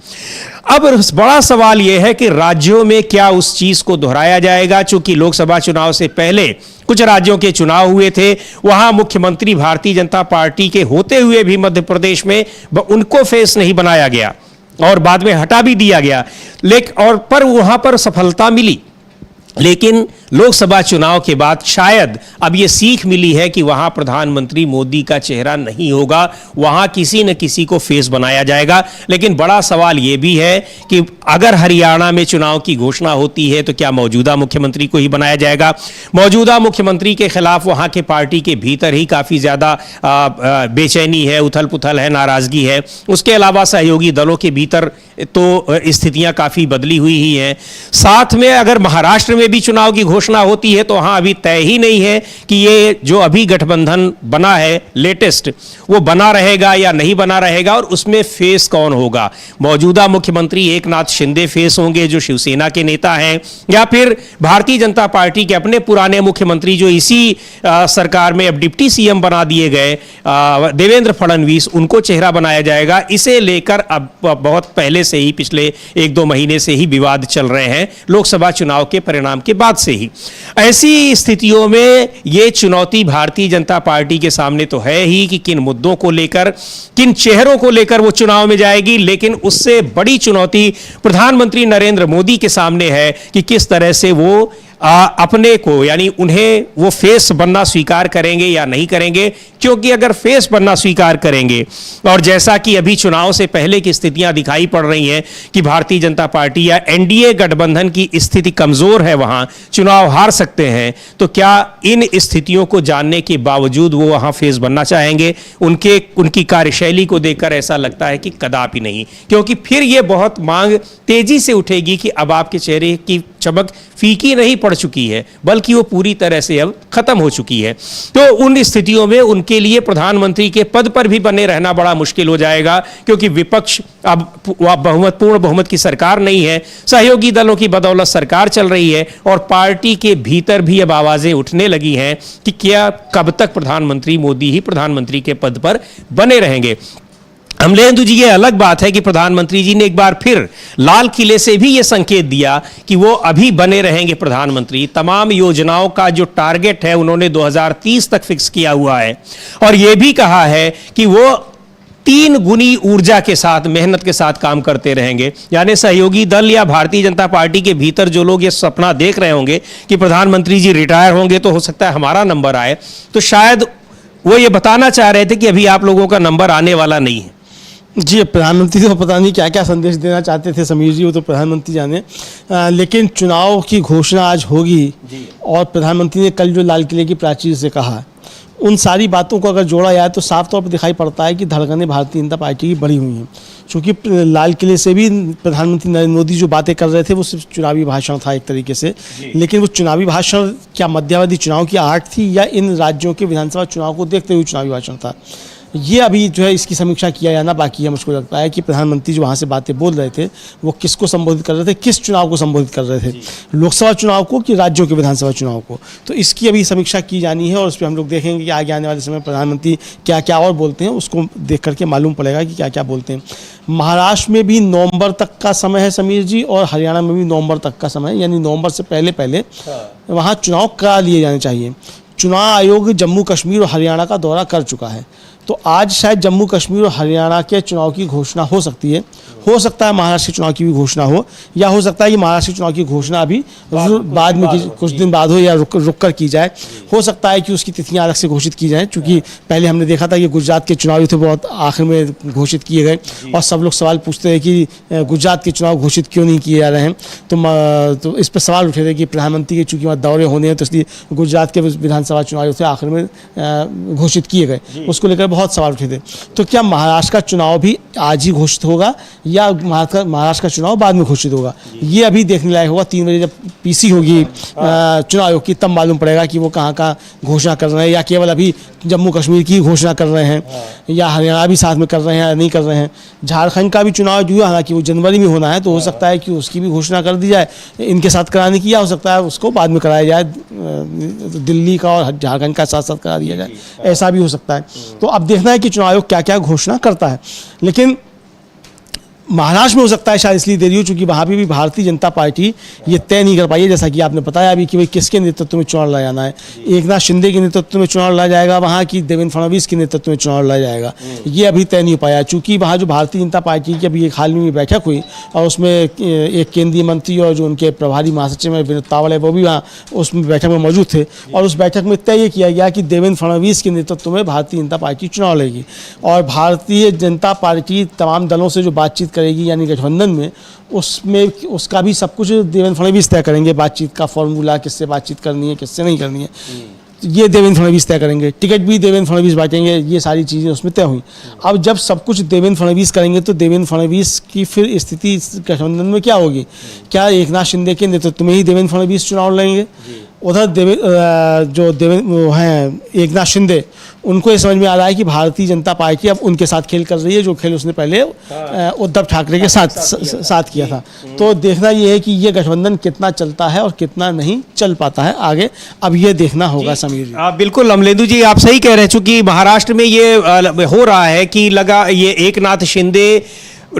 अब बड़ा सवाल यह है कि राज्यों में क्या उस चीज को दोहराया जाएगा। चूंकि लोकसभा चुनाव से पहले कुछ राज्यों के चुनाव हुए थे, वहां मुख्यमंत्री भारतीय जनता पार्टी के होते हुए भी मध्य प्रदेश में उनको फेस नहीं बनाया गया और बाद में हटा भी दिया गया, लेकिन पर वहां पर सफलता मिली। लेकिन लोकसभा चुनाव के बाद शायद अब यह सीख मिली है कि वहां प्रधानमंत्री मोदी का चेहरा नहीं होगा, वहां किसी न किसी को फेस बनाया जाएगा। लेकिन बड़ा सवाल यह भी है कि अगर हरियाणा में चुनाव की घोषणा होती है तो क्या मौजूदा मुख्यमंत्री को ही बनाया जाएगा? मौजूदा मुख्यमंत्री के खिलाफ वहां के पार्टी के भीतर ही काफी ज्यादा बेचैनी है, उथल पुथल है, नाराजगी है। उसके अलावा सहयोगी दलों के भीतर तो स्थितियां काफी बदली हुई ही हैं। साथ में अगर महाराष्ट्र में भी चुनाव की घोषणा होती है तो वहां अभी तय ही नहीं है कि ये जो अभी गठबंधन बना है लेटेस्ट वो बना रहेगा या नहीं बना रहेगा और उसमें फेस कौन होगा। मौजूदा मुख्यमंत्री एकनाथ शिंदे फेस होंगे जो शिवसेना के नेता हैं, या फिर भारतीय जनता पार्टी के अपने पुराने मुख्यमंत्री जो इसी सरकार में अब डिप्टी सीएम बना दिए गए देवेंद्र फडणवीस, उनको चेहरा बनाया जाएगा। इसे लेकर अब बहुत पहले से ही पिछले 1-2 महीने से ही विवाद चल रहे हैं लोकसभा चुनाव के परिणाम के बाद से ही। ऐसी स्थितियों में यह चुनौती भारतीय जनता पार्टी के सामने तो है ही कि किन मुद्दों को लेकर, किन चेहरों को लेकर वो चुनाव में जाएगी, लेकिन उससे बड़ी चुनौती प्रधानमंत्री नरेंद्र मोदी के सामने है कि किस तरह से वो अपने को यानी उन्हें वो फेस बनना स्वीकार करेंगे या नहीं करेंगे। क्योंकि अगर फेस बनना स्वीकार करेंगे और जैसा कि अभी चुनाव से पहले की स्थितियां दिखाई पड़ रही हैं कि भारतीय जनता पार्टी या एनडीए गठबंधन की स्थिति कमजोर है, वहां चुनाव हार सकते हैं, तो क्या इन स्थितियों को जानने के बावजूद वो वहां फेस बनना चाहेंगे? उनकी कार्यशैली को देखकर ऐसा लगता है कि कदापि नहीं, क्योंकि फिर ये बहुत मांग तेजी से उठेगी कि अब आपके चेहरे की चमक फीकी नहीं पड़ चुकी है बल्कि वो पूरी तरह से अब खत्म हो चुकी है। तो उन स्थितियों में उनके लिए प्रधानमंत्री के पद पर भी बने रहना बड़ा मुश्किल हो जाएगा, क्योंकि विपक्ष अब पूर्ण बहुमत की सरकार नहीं है, सहयोगी दलों की बदौलत सरकार चल रही है और पार्टी के भीतर भी अब आवाजें उठने लगी हैं कि क्या कब तक प्रधानमंत्री मोदी ही प्रधानमंत्री के पद पर बने रहेंगे। अमलेंदु जी, ये अलग बात है कि प्रधानमंत्री जी ने एक बार फिर लाल किले से भी ये संकेत दिया कि वो अभी बने रहेंगे प्रधानमंत्री। तमाम योजनाओं का जो टारगेट है उन्होंने 2030 तक फिक्स किया हुआ है और ये भी कहा है कि वो 3 गुनी ऊर्जा के साथ, मेहनत के साथ काम करते रहेंगे। यानी सहयोगी दल या भारतीय जनता पार्टी के भीतर जो लोग ये सपना देख रहे होंगे कि प्रधानमंत्री जी रिटायर होंगे तो हो सकता है हमारा नंबर आए, तो शायद वो ये बताना चाह रहे थे कि अभी आप लोगों का नंबर आने वाला नहीं है। जी, प्रधानमंत्री तो पता नहीं क्या क्या संदेश देना चाहते थे समीर जी, वो तो प्रधानमंत्री जाने। लेकिन चुनाव की घोषणा आज होगी और प्रधानमंत्री ने कल जो लाल किले की प्राचीर से कहा, उन सारी बातों को अगर जोड़ा जाए तो साफ तौर पर दिखाई पड़ता है कि धड़कनें भारतीय जनता पार्टी की बढ़ी हुई हैं। चूँकि लाल किले से भी प्रधानमंत्री नरेंद्र मोदी जो बातें कर रहे थे वो सिर्फ चुनावी भाषण था एक तरीके से, लेकिन वो चुनावी भाषण क्या मध्यावधि चुनाव की आर्ट थी या इन राज्यों के विधानसभा चुनाव को देखते हुए चुनावी भाषण था, ये अभी जो है इसकी समीक्षा किया जाना बाकी है। मुझको लगता है कि प्रधानमंत्री जो वहाँ से बातें बोल रहे थे वो किसको संबोधित कर रहे थे, किस चुनाव को संबोधित कर रहे थे, लोकसभा चुनाव को कि राज्यों के विधानसभा चुनाव को, तो इसकी अभी समीक्षा की जानी है और उस पर हम लोग देखेंगे कि आगे आने वाले समय प्रधानमंत्री क्या क्या और बोलते हैं, उसको देख करके मालूम पड़ेगा कि क्या क्या बोलते हैं। महाराष्ट्र में भी नवंबर तक का समय है समीर जी, और हरियाणा में भी नवंबर तक का समय है, यानी नवंबर से पहले पहले वहाँ चुनाव करा लिए जाने चाहिए। चुनाव आयोग जम्मू कश्मीर और हरियाणा का दौरा कर चुका है, तो आज शायद जम्मू कश्मीर और हरियाणा के चुनाव की घोषणा हो सकती है, हो सकता है महाराष्ट्र के चुनाव की भी घोषणा हो, या हो सकता है कि महाराष्ट्र के चुनाव की घोषणा अभी बाद में कुछ दिन बाद हो या रुक कर की जाए। हो सकता है कि उसकी तिथियां अलग से घोषित की जाएं, क्योंकि पहले हमने देखा था कि गुजरात के चुनाव थे बहुत आखिर में घोषित किए गए, और सब लोग सवाल पूछते हैं कि गुजरात के चुनाव घोषित क्यों नहीं किए जा रहे हैं। तो इस पर सवाल उठे थे कि प्रधानमंत्री के चूँकि वहाँ दौरे होने हैं तो इसलिए गुजरात के विधानसभा चुनाव थे आखिर में घोषित किए गए, उसको लेकर बहुत सवाल उठे थे। तो क्या महाराष्ट्र का चुनाव भी आज ही घोषित होगा या महाराष्ट्र का चुनाव बाद में घोषित होगा, ये अभी देखने लायक होगा। 3 बजे जब पीसी होगी चुनाव आयोग की तब मालूम पड़ेगा कि वो कहाँ का घोषणा कर रहे हैं, या केवल अभी जम्मू कश्मीर की घोषणा कर रहे हैं, या हरियाणा भी साथ में कर रहे हैं या नहीं कर रहे हैं। झारखंड का भी चुनाव जो है हालांकि वो जनवरी में होना है, तो हो सकता है कि उसकी भी घोषणा कर दी जाए इनके साथ कराने की, या हो सकता है उसको बाद में कराया जाए, दिल्ली का और झारखंड का साथ साथ करा दिया जाए, ऐसा भी हो सकता है। तो अब देखना है कि चुनाव आयोग क्या क्या घोषणा करता है। लेकिन महाराष्ट्र में हो सकता है शायद इसलिए देरी हो चूंकि वहाँ पे भी भारतीय जनता पार्टी ये तय नहीं कर पाई है, जैसा कि आपने बताया अभी कि भाई किसके नेतृत्व में चुनाव लड़ा जाना है। एकनाथ शिंदे के नेतृत्व में चुनाव लड़ा जाएगा वहाँ की देवेंद्र फडणवीस के नेतृत्व में चुनाव लड़ा जाएगा, ये अभी तय नहीं हो पाया। चूँकि वहाँ जो भारतीय जनता पार्टी की अभी एक हाल में बैठक हुई और उसमें एक केंद्रीय मंत्री और जो उनके प्रभारी महासचिव है विनोद तावड़े वो भी वहाँ उस बैठक में मौजूद थे, और उस बैठक में तय ये किया गया कि देवेंद्र फडणवीस के नेतृत्व में भारतीय जनता पार्टी चुनाव लड़ेगी, और भारतीय जनता पार्टी तमाम दलों से जो बातचीत करेगी यानी गठबंधन में, उसमें उसका भी सब कुछ देवेंद्र फडणवीस तय करेंगे। बातचीत का फॉर्मूला, किससे बातचीत करनी है किससे नहीं करनी है, ये देवेंद्र फडणवीस तय करेंगे। टिकट भी देवेंद्र फडणवीस बांटेंगे, ये सारी चीज़ें उसमें तय हुई। अब जब सब कुछ देवेंद्र फडणवीस करेंगे तो देवेंद्र फडणवीस की फिर स्थिति गठबंधन में क्या होगी? क्या एकनाथ शिंदे के नेतृत्व में ही देवेंद्र फडणवीस चुनाव लड़ेंगे? उधर देवेंद्र हैं एकनाथ शिंदे, उनको ये समझ में आ रहा है कि भारतीय जनता पार्टी अब उनके साथ खेल कर रही है जो खेल उसने पहले उद्धव ठाकरे के साथ किया था। तो देखना ये है कि ये गठबंधन कितना चलता है और कितना नहीं चल पाता है आगे, अब ये देखना होगा समीर जी। बिल्कुल अमलेंदु जी आप सही कह रहे हैं, चूंकि महाराष्ट्र में ये हो रहा है कि लगा ये एकनाथ शिंदे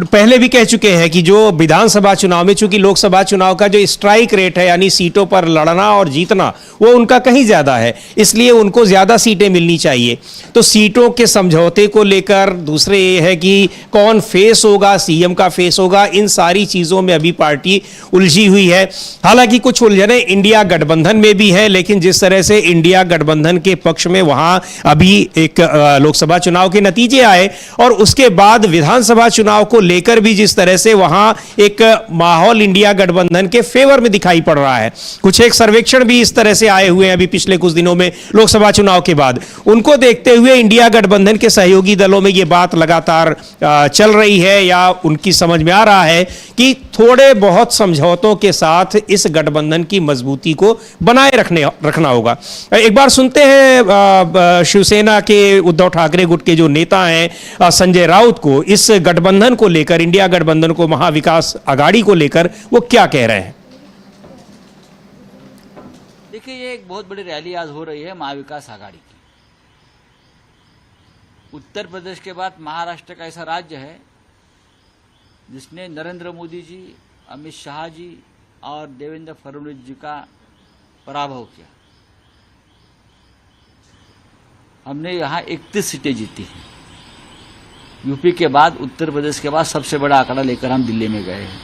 पहले भी कह चुके हैं कि जो विधानसभा चुनाव में, चूंकि लोकसभा चुनाव का जो स्ट्राइक रेट है यानी सीटों पर लड़ना और जीतना वो उनका कहीं ज्यादा है, इसलिए उनको ज्यादा सीटें मिलनी चाहिए। तो सीटों के समझौते को लेकर दूसरे ये है कि कौन फेस होगा, सीएम का फेस होगा, इन सारी चीजों में अभी पार्टी उलझी हुई है। हालांकि कुछ उलझने इंडिया गठबंधन में भी है, लेकिन जिस तरह से इंडिया गठबंधन के पक्ष में वहां अभी एक लोकसभा चुनाव के नतीजे आए और उसके बाद विधानसभा चुनाव को लेकर भी जिस तरह से वहां एक माहौल इंडिया गठबंधन के फेवर में दिखाई पड़ रहा है। कुछ एक सर्वेक्षण भी इस तरह से आए हुए हैं अभी पिछले कुछ दिनों में लोकसभा चुनाव के बाद, उनको देखते हुए इंडिया गठबंधन के सहयोगी दलों में यह बात लगातार चल रही है या उनकी समझ में आ रहा है कि थोड़े बहुत समझौतों के साथ इस गठबंधन की मजबूती को बनाए रखना होगा। एक बार सुनते हैं शिवसेना के उद्धव ठाकरे गुट के जो नेता हैं संजय राउत को इस गठबंधन को लेकर, इंडिया गठबंधन को, महाविकास आघाड़ी को लेकर वो क्या कह रहे हैं। देखिए, ये एक बहुत बड़ी रैली आज हो रही है महाविकास आघाड़ी की। उत्तर प्रदेश के बाद महाराष्ट्र का ऐसा राज्य है जिसने नरेंद्र मोदी जी, अमित शाह जी और देवेंद्र फडणवीस जी का पराभव किया। हमने यहाँ 31 सीटें जीती हैं। यूपी के बाद, उत्तर प्रदेश के बाद सबसे बड़ा आंकड़ा लेकर हम दिल्ली में गए हैं।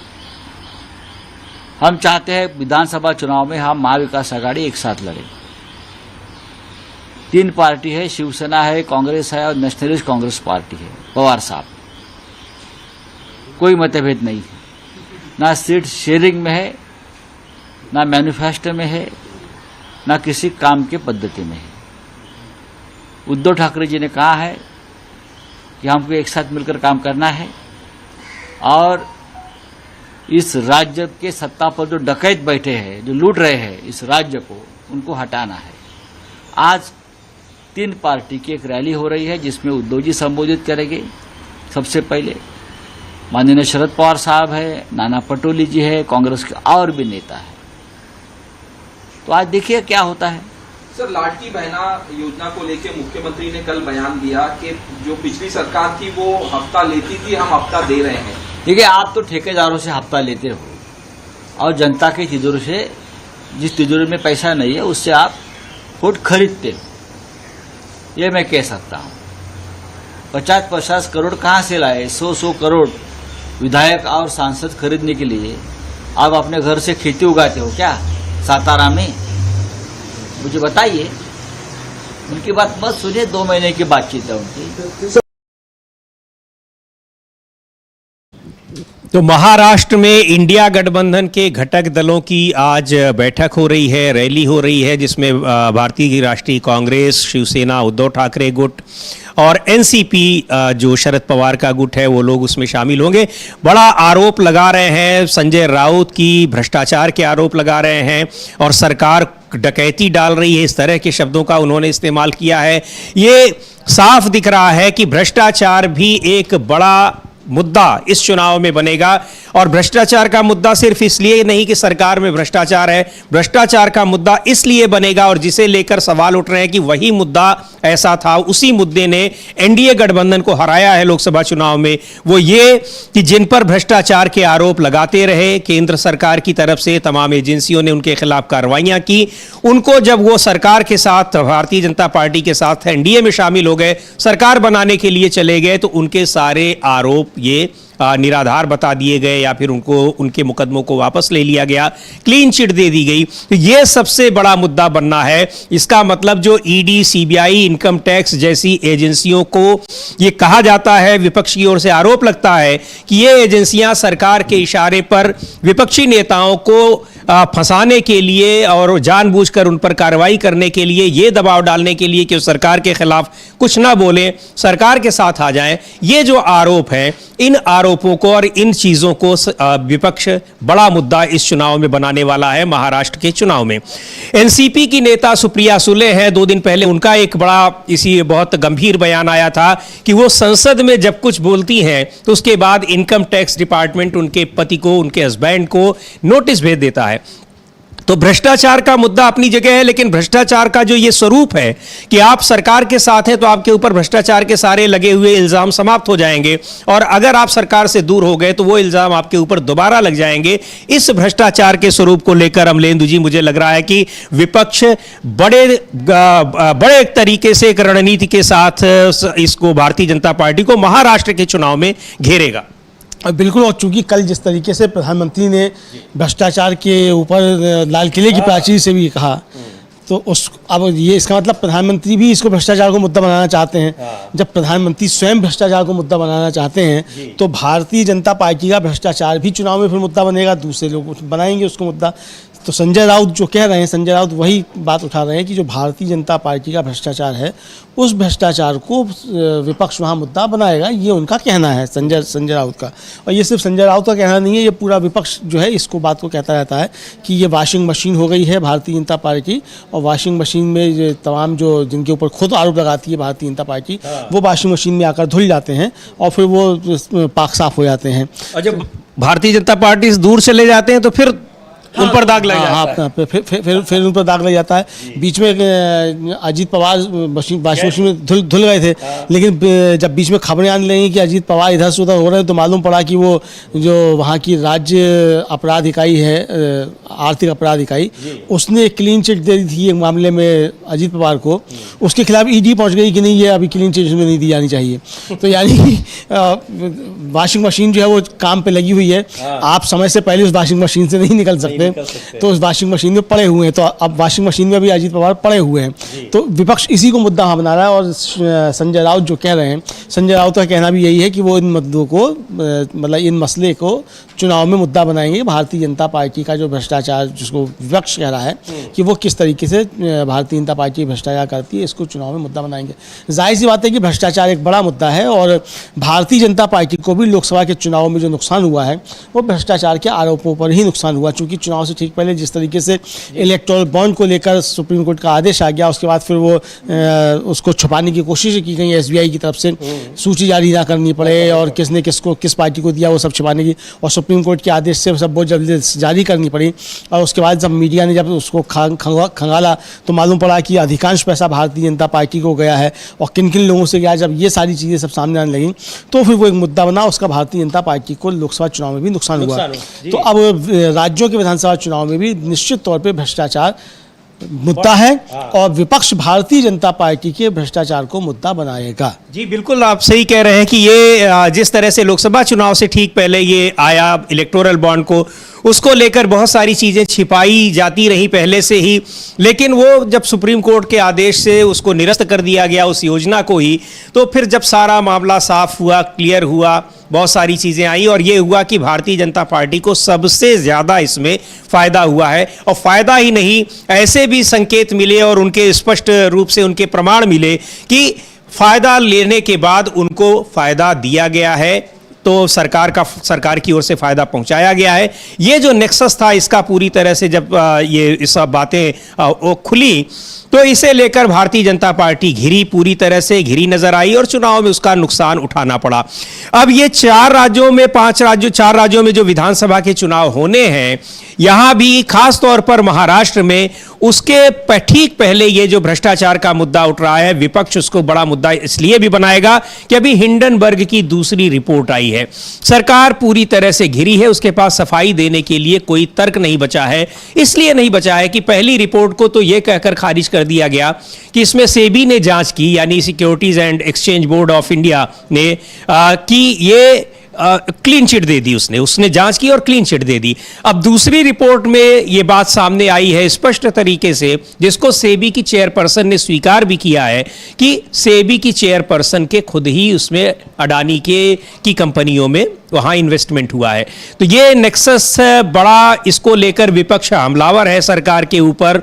हम चाहते हैं विधानसभा चुनाव में हम महाविकास आघाड़ी एक साथ लड़े। 3 पार्टी है, शिवसेना है, कांग्रेस है और नेशनलिस्ट कांग्रेस पार्टी है, पवार साहब। कोई मतभेद नहीं है, ना सीट शेयरिंग में है, ना मैनिफेस्टो में है, ना किसी काम के पद्धति में है। उद्धव ठाकरे जी ने कहा है कि हमको एक साथ मिलकर काम करना है, और इस राज्य के सत्ता पर जो डकैत बैठे हैं, जो लूट रहे हैं इस राज्य को, उनको हटाना है। आज 3 पार्टी की एक रैली हो रही है जिसमें उद्धव जी संबोधित करेंगे। सबसे पहले माननीय शरद पवार साहब है, नाना पटोले जी है, कांग्रेस के और भी नेता है। तो आज देखिए क्या होता है। सर, लाडली बहना योजना को लेकर मुख्यमंत्री ने कल बयान दिया कि जो पिछली सरकार थी वो हफ्ता लेती थी, हम हफ्ता दे रहे हैं। देखिए, आप तो ठेकेदारों से हफ्ता लेते हो और जनता की तिजोरी से, जिस तिजोरी में पैसा नहीं है उससे आप वोट खरीदते हो। ये मैं कह सकता हूँ। 50-50 करोड़ कहाँ से लाए? 100 करोड़ विधायक और सांसद खरीदने के लिए आप अपने घर से खेती उगाते हो क्या सातारा में? मुझे बताइए। उनकी बात मत सुनिए, 2 महीने की बातचीत है उनकी। तो महाराष्ट्र में इंडिया गठबंधन के घटक दलों की आज बैठक हो रही है, रैली हो रही है, जिसमें भारतीय राष्ट्रीय कांग्रेस, शिवसेना, उद्धव ठाकरे गुट और एनसीपी जो शरद पवार का गुट है वो लोग उसमें शामिल होंगे। बड़ा आरोप लगा रहे हैं संजय राउत की, भ्रष्टाचार के आरोप लगा रहे हैं और सरकार डकैती डाल रही है, इस तरह के शब्दों का उन्होंने इस्तेमाल किया है। ये साफ दिख रहा है कि भ्रष्टाचार भी एक बड़ा मुद्दा इस चुनाव में बनेगा। और भ्रष्टाचार का मुद्दा सिर्फ इसलिए नहीं कि सरकार में भ्रष्टाचार है, भ्रष्टाचार का मुद्दा इसलिए बनेगा और जिसे लेकर सवाल उठ रहे हैं कि वही मुद्दा ऐसा था, उसी मुद्दे ने एनडीए गठबंधन को हराया है लोकसभा चुनाव में। वो ये कि जिन पर भ्रष्टाचार के आरोप लगाते रहे, केंद्र सरकार की तरफ से तमाम एजेंसियों ने उनके खिलाफ कार्रवाइयां की, उनको जब वो सरकार के साथ, भारतीय जनता पार्टी के साथ एनडीए में शामिल हो गए, सरकार बनाने के लिए चले गए, तो उनके सारे आरोप ये निराधार बता दिए गए या फिर उनके मुकदमों को वापस ले लिया गया, क्लीन चिट दे दी गई। तो ये सबसे बड़ा मुद्दा बनना है। इसका मतलब जो ईडी, सीबीआई, इनकम टैक्स जैसी एजेंसियों को ये कहा जाता है, विपक्ष की ओर से आरोप लगता है कि ये एजेंसियां सरकार के इशारे पर विपक्षी नेताओं को फंसाने के लिए और जानबूझकर उन पर कार्रवाई करने के लिए, ये दबाव डालने के लिए कि सरकार के खिलाफ कुछ ना बोले, सरकार के साथ आ जाएं। ये जो आरोप है, इन आरोपों को और इन चीजों को विपक्ष बड़ा मुद्दा इस चुनाव में बनाने वाला है। महाराष्ट्र के चुनाव में एनसीपी की नेता सुप्रिया सुले हैं। 2 दिन पहले उनका एक बड़ा इसी बहुत गंभीर बयान आया था कि वो संसद में जब कुछ बोलती हैं तो उसके बाद इनकम टैक्स डिपार्टमेंट उनके पति को, उनके हस्बैंड को नोटिस भेज देता है। तो भ्रष्टाचार का मुद्दा अपनी जगह है, लेकिन भ्रष्टाचार का जो ये स्वरूप है कि आप सरकार के साथ हैं तो आपके ऊपर भ्रष्टाचार के सारे लगे हुए इल्जाम समाप्त हो जाएंगे, और अगर आप सरकार से दूर हो गए तो वो इल्जाम आपके ऊपर दोबारा लग जाएंगे। इस भ्रष्टाचार के स्वरूप को लेकर अमलेंदु जी, मुझे लग रहा है कि विपक्ष बड़े तरीके से एक रणनीति के साथ इसको, भारतीय जनता पार्टी को महाराष्ट्र के चुनाव में घेरेगा। बिल्कुल। और चूंकि कल जिस तरीके से प्रधानमंत्री ने भ्रष्टाचार के ऊपर लाल किले की प्राचीर से भी कहा, तो अब ये इसका मतलब प्रधानमंत्री भी इसको भ्रष्टाचार को मुद्दा बनाना चाहते हैं। जब प्रधानमंत्री स्वयं भ्रष्टाचार को मुद्दा बनाना चाहते हैं तो भारतीय जनता पार्टी का भ्रष्टाचार भी चुनाव में फिर मुद्दा बनेगा, दूसरे लोग बनाएंगे उसको मुद्दा। तो संजय राउत जो कह रहे हैं, संजय राउत वही बात उठा रहे हैं कि जो भारतीय जनता पार्टी का भ्रष्टाचार है, उस भ्रष्टाचार को विपक्ष वहाँ मुद्दा बनाएगा, ये उनका कहना है, संजय राउत का। और ये सिर्फ संजय राउत का कहना नहीं है, ये पूरा विपक्ष जो है इसको बात को कहता रहता है कि ये वॉशिंग मशीन हो गई है भारतीय जनता पार्टी। और वॉशिंग मशीन में तमाम जो जिनके ऊपर खुद आरोप लगाती है भारतीय जनता पार्टी, वो वॉशिंग मशीन में आकर धुल जाते हैं और फिर वो पाक साफ हो जाते हैं। और जब भारतीय जनता पार्टी से दूर चले जाते हैं तो फिर उन पर दाग लग जाता है। फिर उन पर दाग लग जाता है। बीच में अजीत पवार वॉशिंग मशीन में धुल गए थे, लेकिन जब बीच में खबरें आने लगी कि अजीत पवार इधर से उधर हो रहे हैं तो मालूम पड़ा कि वो जो वहाँ की राज्य अपराध इकाई है, आर्थिक अपराध इकाई, उसने क्लीन चिट दे दी थी एक मामले में अजीत पवार को। उसके खिलाफ ईडी पहुँच गई कि नहीं, ये अभी क्लीन चिट में नहीं दी जानी चाहिए। तो यानी वॉशिंग मशीन जो है वो काम पे लगी हुई है। आप समय से पहले उस वॉशिंग मशीन से नहीं निकल सकते। सकते तो उस वॉशिंग मशीन में पड़े हुए हैं। तो अब वॉशिंग मशीन में भी अजीत पवार पड़े हुए हैं। तो विपक्ष इसी को मुद्दा बना रहा है। और संजय राउत जो कह रहे हैं, संजय राउत का कहना भी यही है कि वो इन मुद्दों को मतलब इन मसले को चुनाव में मुद्दा बनाएंगे। भारतीय जनता पार्टी का जो भ्रष्टाचार, जिसको विपक्ष कह रहा है कि वो किस तरीके से भारतीय जनता पार्टी भ्रष्टाचार करती है, इसको चुनाव में मुद्दा बनाएंगे। जाहिर सी बात है कि भ्रष्टाचार एक बड़ा मुद्दा है और भारतीय जनता पार्टी को भी लोकसभा के चुनाव में जो नुकसान हुआ है वो भ्रष्टाचार के आरोपों पर ही नुकसान हुआ। चूंकि चुनाव से ठीक पहले जिस तरीके से इलेक्टोरल बॉन्ड को लेकर सुप्रीम कोर्ट का आदेश आ गया, उसके बाद फिर वो उसको छुपाने की कोशिश की गई SBI की तरफ से, सूची जारी ना करनी पड़े और किसने किसको किस पार्टी को दिया वो सब छुपाने की, और सुप्रीम कोर्ट के आदेश से सब बहुत जल्दी जारी करनी पड़ी। और उसके बाद जब मीडिया ने जब उसको खंगाला तो मालूम पड़ा कि अधिकांश पैसा भारतीय जनता पार्टी को गया है और किन किन लोगों से गया। जब ये सारी चीज़ें सब सामने आने लगी तो फिर वो एक मुद्दा बना। उसका भारतीय जनता पार्टी को लोकसभा चुनाव में भी नुकसान हुआ। तो अब राज्यों के विधानसभा चुनाव में भी निश्चित तौर पर भ्रष्टाचार मुद्दा है और विपक्ष भारतीय जनता पार्टी के भ्रष्टाचार को मुद्दा बनाएगा। जी बिल्कुल, आप सही कह रहे हैं कि ये जिस तरह से लोकसभा चुनाव से ठीक पहले ये आया इलेक्टोरल बॉन्ड को, उसको लेकर बहुत सारी चीज़ें छिपाई जाती रही पहले से ही, लेकिन वो जब सुप्रीम कोर्ट के आदेश से उसको निरस्त कर दिया गया उस योजना को ही, तो फिर जब सारा मामला साफ हुआ, क्लियर हुआ, बहुत सारी चीज़ें आई और ये हुआ कि भारतीय जनता पार्टी को सबसे ज़्यादा इसमें फ़ायदा हुआ है। और फ़ायदा ही नहीं, ऐसे भी संकेत मिले और उनके स्पष्ट रूप से उनके प्रमाण मिले कि फ़ायदा लेने के बाद उनको फ़ायदा दिया गया है, तो सरकार की ओर से फायदा पहुंचाया गया है। ये जो नेक्सस था इसका पूरी तरह से जब ये सब बातें खुली तो इसे लेकर भारतीय जनता पार्टी पूरी तरह से घिरी नजर आई और चुनाव में उसका नुकसान उठाना पड़ा। अब ये 4 राज्यों में जो विधानसभा के चुनाव होने हैं, यहां भी खास तौर पर महाराष्ट्र में उसके ठीक पहले ये जो भ्रष्टाचार का मुद्दा उठ रहा है, विपक्ष उसको बड़ा मुद्दा इसलिए भी बनाएगा कि अभी हिंडनबर्ग की दूसरी रिपोर्ट आई है। सरकार पूरी तरह से घिरी है, उसके पास सफाई देने के लिए कोई तर्क नहीं बचा है। इसलिए नहीं बचा है कि पहली रिपोर्ट को तो यह कहकर खारिज कर दिया गया कि इसमें सेबी ने जांच की, यानी securities and exchange board of India ने कि ये क्लीन चिट दे दी, उसने जांच की और क्लीन चिट दे दी। अब दूसरी रिपोर्ट में यह बात सामने आई है स्पष्ट तरीके से, जिसको सेबी की चेयरपर्सन ने स्वीकार भी किया है कि सेबी की चेयरपर्सन के खुद ही उसमें अडानी की कंपनियों में वहां इन्वेस्टमेंट हुआ है। तो ये नेक्सस बड़ा, इसको लेकर विपक्ष हमलावर है सरकार के ऊपर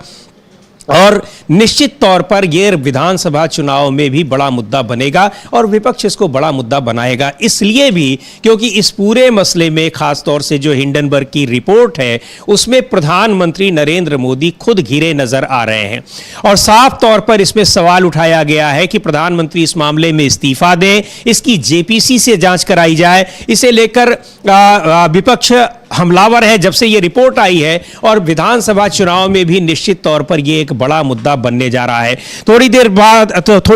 और निश्चित तौर पर यह विधानसभा चुनाव में भी बड़ा मुद्दा बनेगा और विपक्ष इसको बड़ा मुद्दा बनाएगा, इसलिए भी क्योंकि इस पूरे मसले में खास तौर से जो हिंडनबर्ग की रिपोर्ट है उसमें प्रधानमंत्री नरेंद्र मोदी खुद घिरे नजर आ रहे हैं और साफ तौर पर इसमें सवाल उठाया गया है कि प्रधानमंत्री इस मामले में इस्तीफा दें, इसकी जेपीसी से जांच कराई जाए। इसे लेकर विपक्ष हमलावर है जब से ये रिपोर्ट आई है और विधानसभा चुनाव में भी निश्चित तौर पर ये एक बड़ा मुद्दा बनने जा रहा है। थोड़ी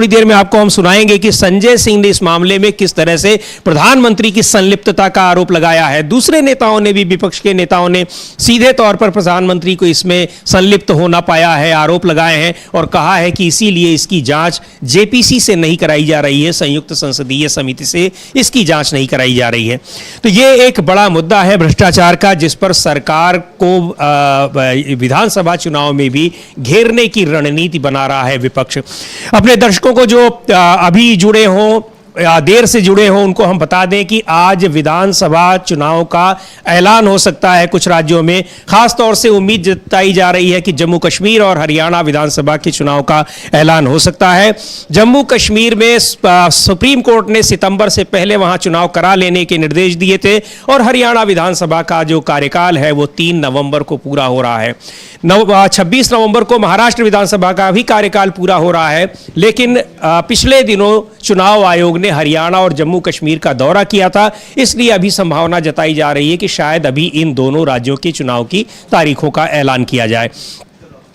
देर में आपको हम सुनाएंगे कि संजय सिंह ने इस मामले में किस तरह से प्रधानमंत्री की संलिप्तता का आरोप लगाया है। दूसरे नेताओं ने भी, विपक्ष के नेताओं ने सीधे तौर पर प्रधानमंत्री को इसमें संलिप्त होना पाया है, आरोप लगाए हैं और कहा है कि इसीलिए इसकी जांच जेपीसी से नहीं कराई जा रही है, संयुक्त संसदीय समिति से इसकी जांच नहीं कराई जा रही है। तो ये एक बड़ा मुद्दा है भ्रष्टाचार का, जिस पर सरकार को विधानसभा चुनाव में भी घेरने की रणनीति बना रहा है विपक्ष। अपने दर्शकों को जो अभी जुड़े हों या देर से जुड़े हों उनको हम बता दें कि आज विधानसभा चुनाव का ऐलान हो सकता है कुछ राज्यों में। खास तौर से उम्मीद जताई जा रही है कि जम्मू कश्मीर और हरियाणा विधानसभा के चुनाव का ऐलान हो सकता है। जम्मू कश्मीर में सुप्रीम कोर्ट ने सितंबर से पहले वहां चुनाव करा लेने के निर्देश दिए थे और हरियाणा विधानसभा का जो कार्यकाल है वो 3 नवंबर को पूरा हो रहा है। 26 नवंबर को महाराष्ट्र विधानसभा का भी कार्यकाल पूरा हो रहा है, लेकिन पिछले दिनों चुनाव आयोग ने हरियाणा और जम्मू कश्मीर का दौरा किया था, इसलिए अभी संभावना जताई जा रही है कि शायद अभी इन दोनों राज्यों के चुनाव की तारीखों का ऐलान किया जाए।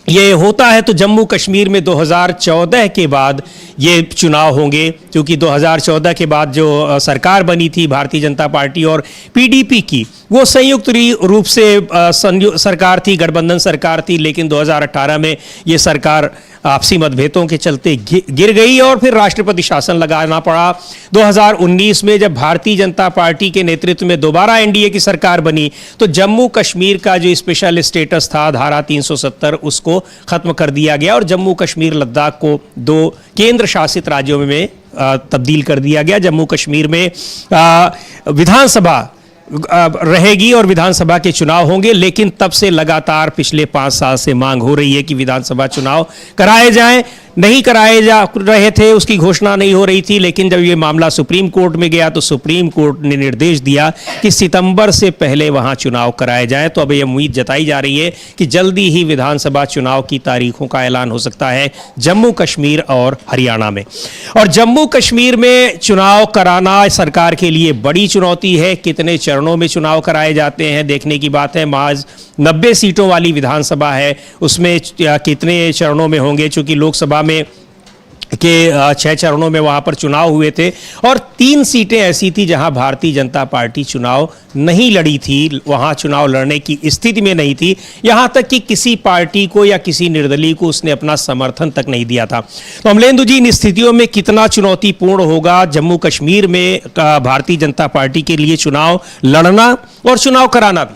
ये होता है तो जम्मू कश्मीर में 2014 के बाद ये चुनाव होंगे, क्योंकि 2014 के बाद जो सरकार बनी थी भारतीय जनता पार्टी और पीडीपी की, वो संयुक्त रूप से सरकार थी, गठबंधन सरकार थी, लेकिन 2018 में ये सरकार आपसी मतभेदों के चलते गिर गई और फिर राष्ट्रपति शासन लगाना पड़ा। 2019 में जब भारतीय जनता पार्टी के नेतृत्व में दोबारा एनडीए की सरकार बनी तो जम्मू कश्मीर का जो स्पेशल स्टेटस था धारा 370 उसको खत्म कर दिया गया और जम्मू कश्मीर लद्दाख को 2 केंद्र शासित राज्यों में तब्दील कर दिया गया। जम्मू कश्मीर में विधानसभा रहेगी और विधानसभा के चुनाव होंगे, लेकिन तब से लगातार पिछले 5 साल से मांग हो रही है कि विधानसभा चुनाव कराए जाएं। नहीं कराए जा रहे थे, उसकी घोषणा नहीं हो रही थी, लेकिन जब ये मामला सुप्रीम कोर्ट में गया तो सुप्रीम कोर्ट ने निर्देश दिया कि सितंबर से पहले वहां चुनाव कराए जाएं। तो अब ये उम्मीद जताई जा रही है कि जल्दी ही विधानसभा चुनाव की तारीखों का ऐलान हो सकता है जम्मू कश्मीर और हरियाणा में। और जम्मू कश्मीर में चुनाव कराना सरकार के लिए बड़ी चुनौती है। कितने चरणों में चुनाव कराए जाते हैं देखने की बात है। महज 90 सीटों वाली विधानसभा है, उसमें कितने चरणों में होंगे, चूंकि लोकसभा में के 6 चरणों में वहां पर चुनाव हुए थे और 3 सीटें ऐसी थी जहां भारतीय जनता पार्टी चुनाव नहीं लड़ी थी, वहां चुनाव लड़ने की स्थिति में नहीं थी। यहां तक कि किसी पार्टी को या किसी निर्दलीय को उसने अपना समर्थन तक नहीं दिया था। तो अमलेंदु जी, इन स्थितियों में कितना चुनौतीपूर्ण होगा जम्मू कश्मीर में भारतीय जनता पार्टी के लिए चुनाव लड़ना और चुनाव कराना भी?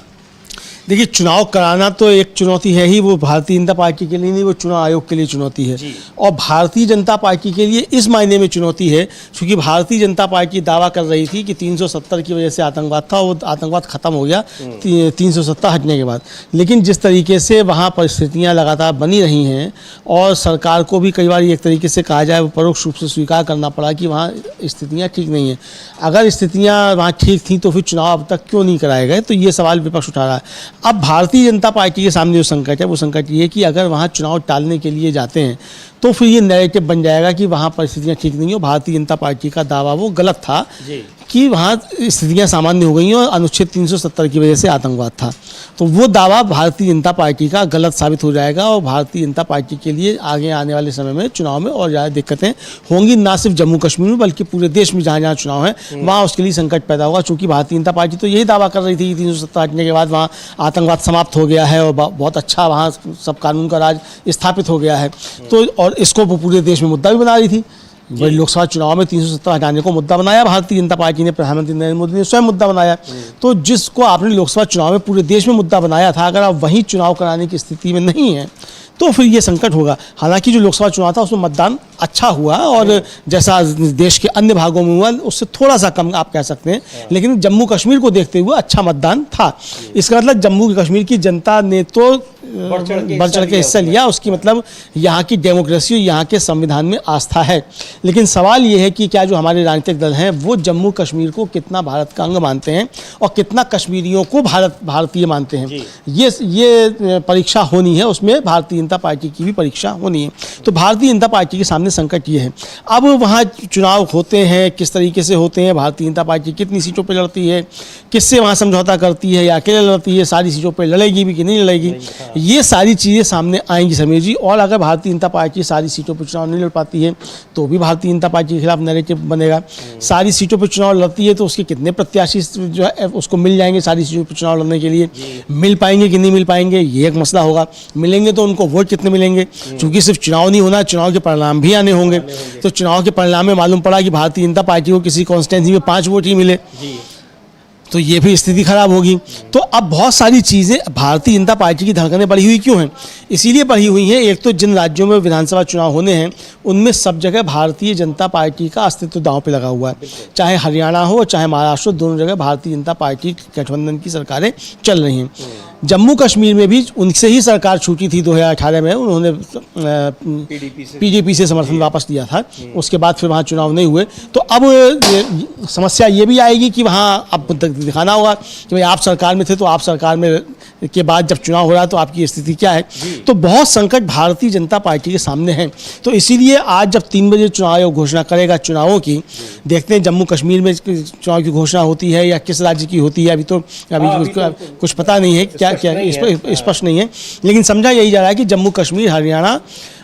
देखिए, चुनाव कराना तो एक चुनौती है ही, वो भारतीय जनता पार्टी के लिए नहीं, वो चुनाव आयोग के लिए चुनौती है। और भारतीय जनता पार्टी के लिए इस मायने में चुनौती है क्योंकि भारतीय जनता पार्टी दावा कर रही थी कि 370 की वजह से आतंकवाद था, वो आतंकवाद खत्म हो गया 370 हटने के बाद। लेकिन जिस तरीके से वहाँ परिस्थितियाँ लगातार बनी रही हैं और सरकार को भी कई बार एक तरीके से कहा जाए परोक्ष रूप से स्वीकार करना पड़ा कि वहाँ स्थितियाँ ठीक नहीं हैं। अगर स्थितियाँ वहाँ ठीक थी तो फिर चुनाव अब तक क्यों नहीं कराए गए, तो ये सवाल विपक्ष उठा रहा है। अब भारतीय जनता पार्टी के सामने जो संकट है वो संकट ये है कि अगर वहाँ चुनाव टालने के लिए जाते हैं तो फिर ये नैरेटिव बन जाएगा कि वहाँ परिस्थितियाँ ठीक नहीं हो। भारतीय जनता पार्टी का दावा वो गलत था कि वहाँ स्थितियाँ सामान्य हो गई हैं और अनुच्छेद 370 की वजह से आतंकवाद था। तो वो दावा भारतीय जनता पार्टी का गलत साबित हो जाएगा और भारतीय जनता पार्टी के लिए आगे आने वाले समय में चुनाव में और ज़्यादा दिक्कतें होंगी, ना सिर्फ जम्मू कश्मीर में बल्कि पूरे देश में जहाँ जहाँ चुनाव है वहाँ उसके लिए संकट पैदा होगा। चूँकि भारतीय जनता पार्टी तो यही दावा कर रही थी कि 370 हटने के बाद वहाँ आतंकवाद समाप्त हो गया है और बहुत अच्छा वहाँ सब कानून का राज स्थापित हो गया है। तो और इसको पूरे देश में मुद्दा भी बना रही थी। बड़ी लोकसभा चुनाव में 370 हटाने को मुद्दा बनाया भारतीय जनता पार्टी ने, प्रधानमंत्री नरेंद्र मोदी ने स्वयं मुद्दा बनाया। तो जिसको आपने लोकसभा चुनाव में पूरे देश में मुद्दा बनाया था, अगर आप वही चुनाव कराने की स्थिति में नहीं है तो फिर ये संकट होगा। हालांकि जो लोकसभा चुनाव था उसमें मतदान अच्छा हुआ और जैसा देश के अन्य भागों में हुआ उससे थोड़ा सा कम आप कह सकते हैं, लेकिन जम्मू कश्मीर को देखते हुए अच्छा मतदान था। इसका मतलब जम्मू कश्मीर की जनता ने तो बढ़ चढ़ के हिस्सा लिया, उसकी मतलब यहाँ की डेमोक्रेसी, यहाँ के संविधान में आस्था है। लेकिन सवाल ये है कि क्या जो हमारे राजनीतिक दल हैं वो जम्मू कश्मीर को कितना भारत का अंग मानते हैं और कितना कश्मीरियों को भारतीय मानते हैं। ये परीक्षा होनी है, उसमें भारतीय जनता पार्टी की भी परीक्षा होनी है। तो भारतीय जनता पार्टी के सामने संकट ये है। अब वहाँ चुनाव होते हैं, किस तरीके से होते हैं, भारतीय जनता पार्टी कितनी सीटों पर लड़ती है, किससे वहाँ समझौता करती है या अकेले लड़ती है, सारी सीटों पर लड़ेगी भी कि नहीं लड़ेगी, ये सारी चीज़ें सामने आएंगी समीर जी। और अगर भारतीय जनता पार्टी सारी सीटों पर चुनाव नहीं लड़ पाती है तो भी भारतीय जनता पार्टी के खिलाफ नैरेटिव बनेगा। सारी सीटों पर चुनाव लड़ती है तो उसके कितने प्रत्याशी जो है उसको मिल जाएंगे सारी सीटों पर चुनाव लड़ने के लिए, मिल पाएंगे कि नहीं मिल पाएंगे, ये एक मसला होगा। मिलेंगे तो उनको वोट कितने मिलेंगे, क्योंकि सिर्फ चुनाव नहीं होना, चुनाव के परिणाम भी आने होंगे। तो चुनाव के परिणाम में मालूम पड़ा कि भारतीय जनता पार्टी को किसी कॉन्स्टिट्यूंसी में 5 वोट ही मिले तो ये भी स्थिति खराब होगी। तो अब बहुत सारी चीज़ें, भारतीय जनता पार्टी की धड़कनें बढ़ी हुई क्यों हैं? इसीलिए बढ़ी हुई हैं, एक तो जिन राज्यों में विधानसभा चुनाव होने हैं उनमें सब जगह भारतीय जनता पार्टी का अस्तित्व दांव पे लगा हुआ है। चाहे हरियाणा हो चाहे महाराष्ट्र, दोनों जगह भारतीय जनता पार्टी गठबंधन की सरकारें चल रही हैं। जम्मू कश्मीर में भी उनसे ही सरकार छूटी थी 2018 में, उन्होंने पीडीपी से समर्थन वापस लिया था, उसके बाद फिर वहाँ चुनाव नहीं हुए। तो अब समस्या ये भी आएगी कि वहाँ अब दिखाना होगा कि भाई आप सरकार में थे तो आप सरकार में के बाद जब चुनाव हो रहा है तो आपकी स्थिति क्या है। तो बहुत संकट भारतीय जनता पार्टी के सामने हैं। तो इसीलिए आज जब 3 बजे चुनाव आयोग घोषणा करेगा चुनावों की, देखते हैं जम्मू कश्मीर में चुनाव की घोषणा होती है या किस राज्य की होती है, अभी कुछ पता नहीं है, क्या स्पष्ट नहीं है। लेकिन समझा यही जा रहा है कि जम्मू कश्मीर, हरियाणा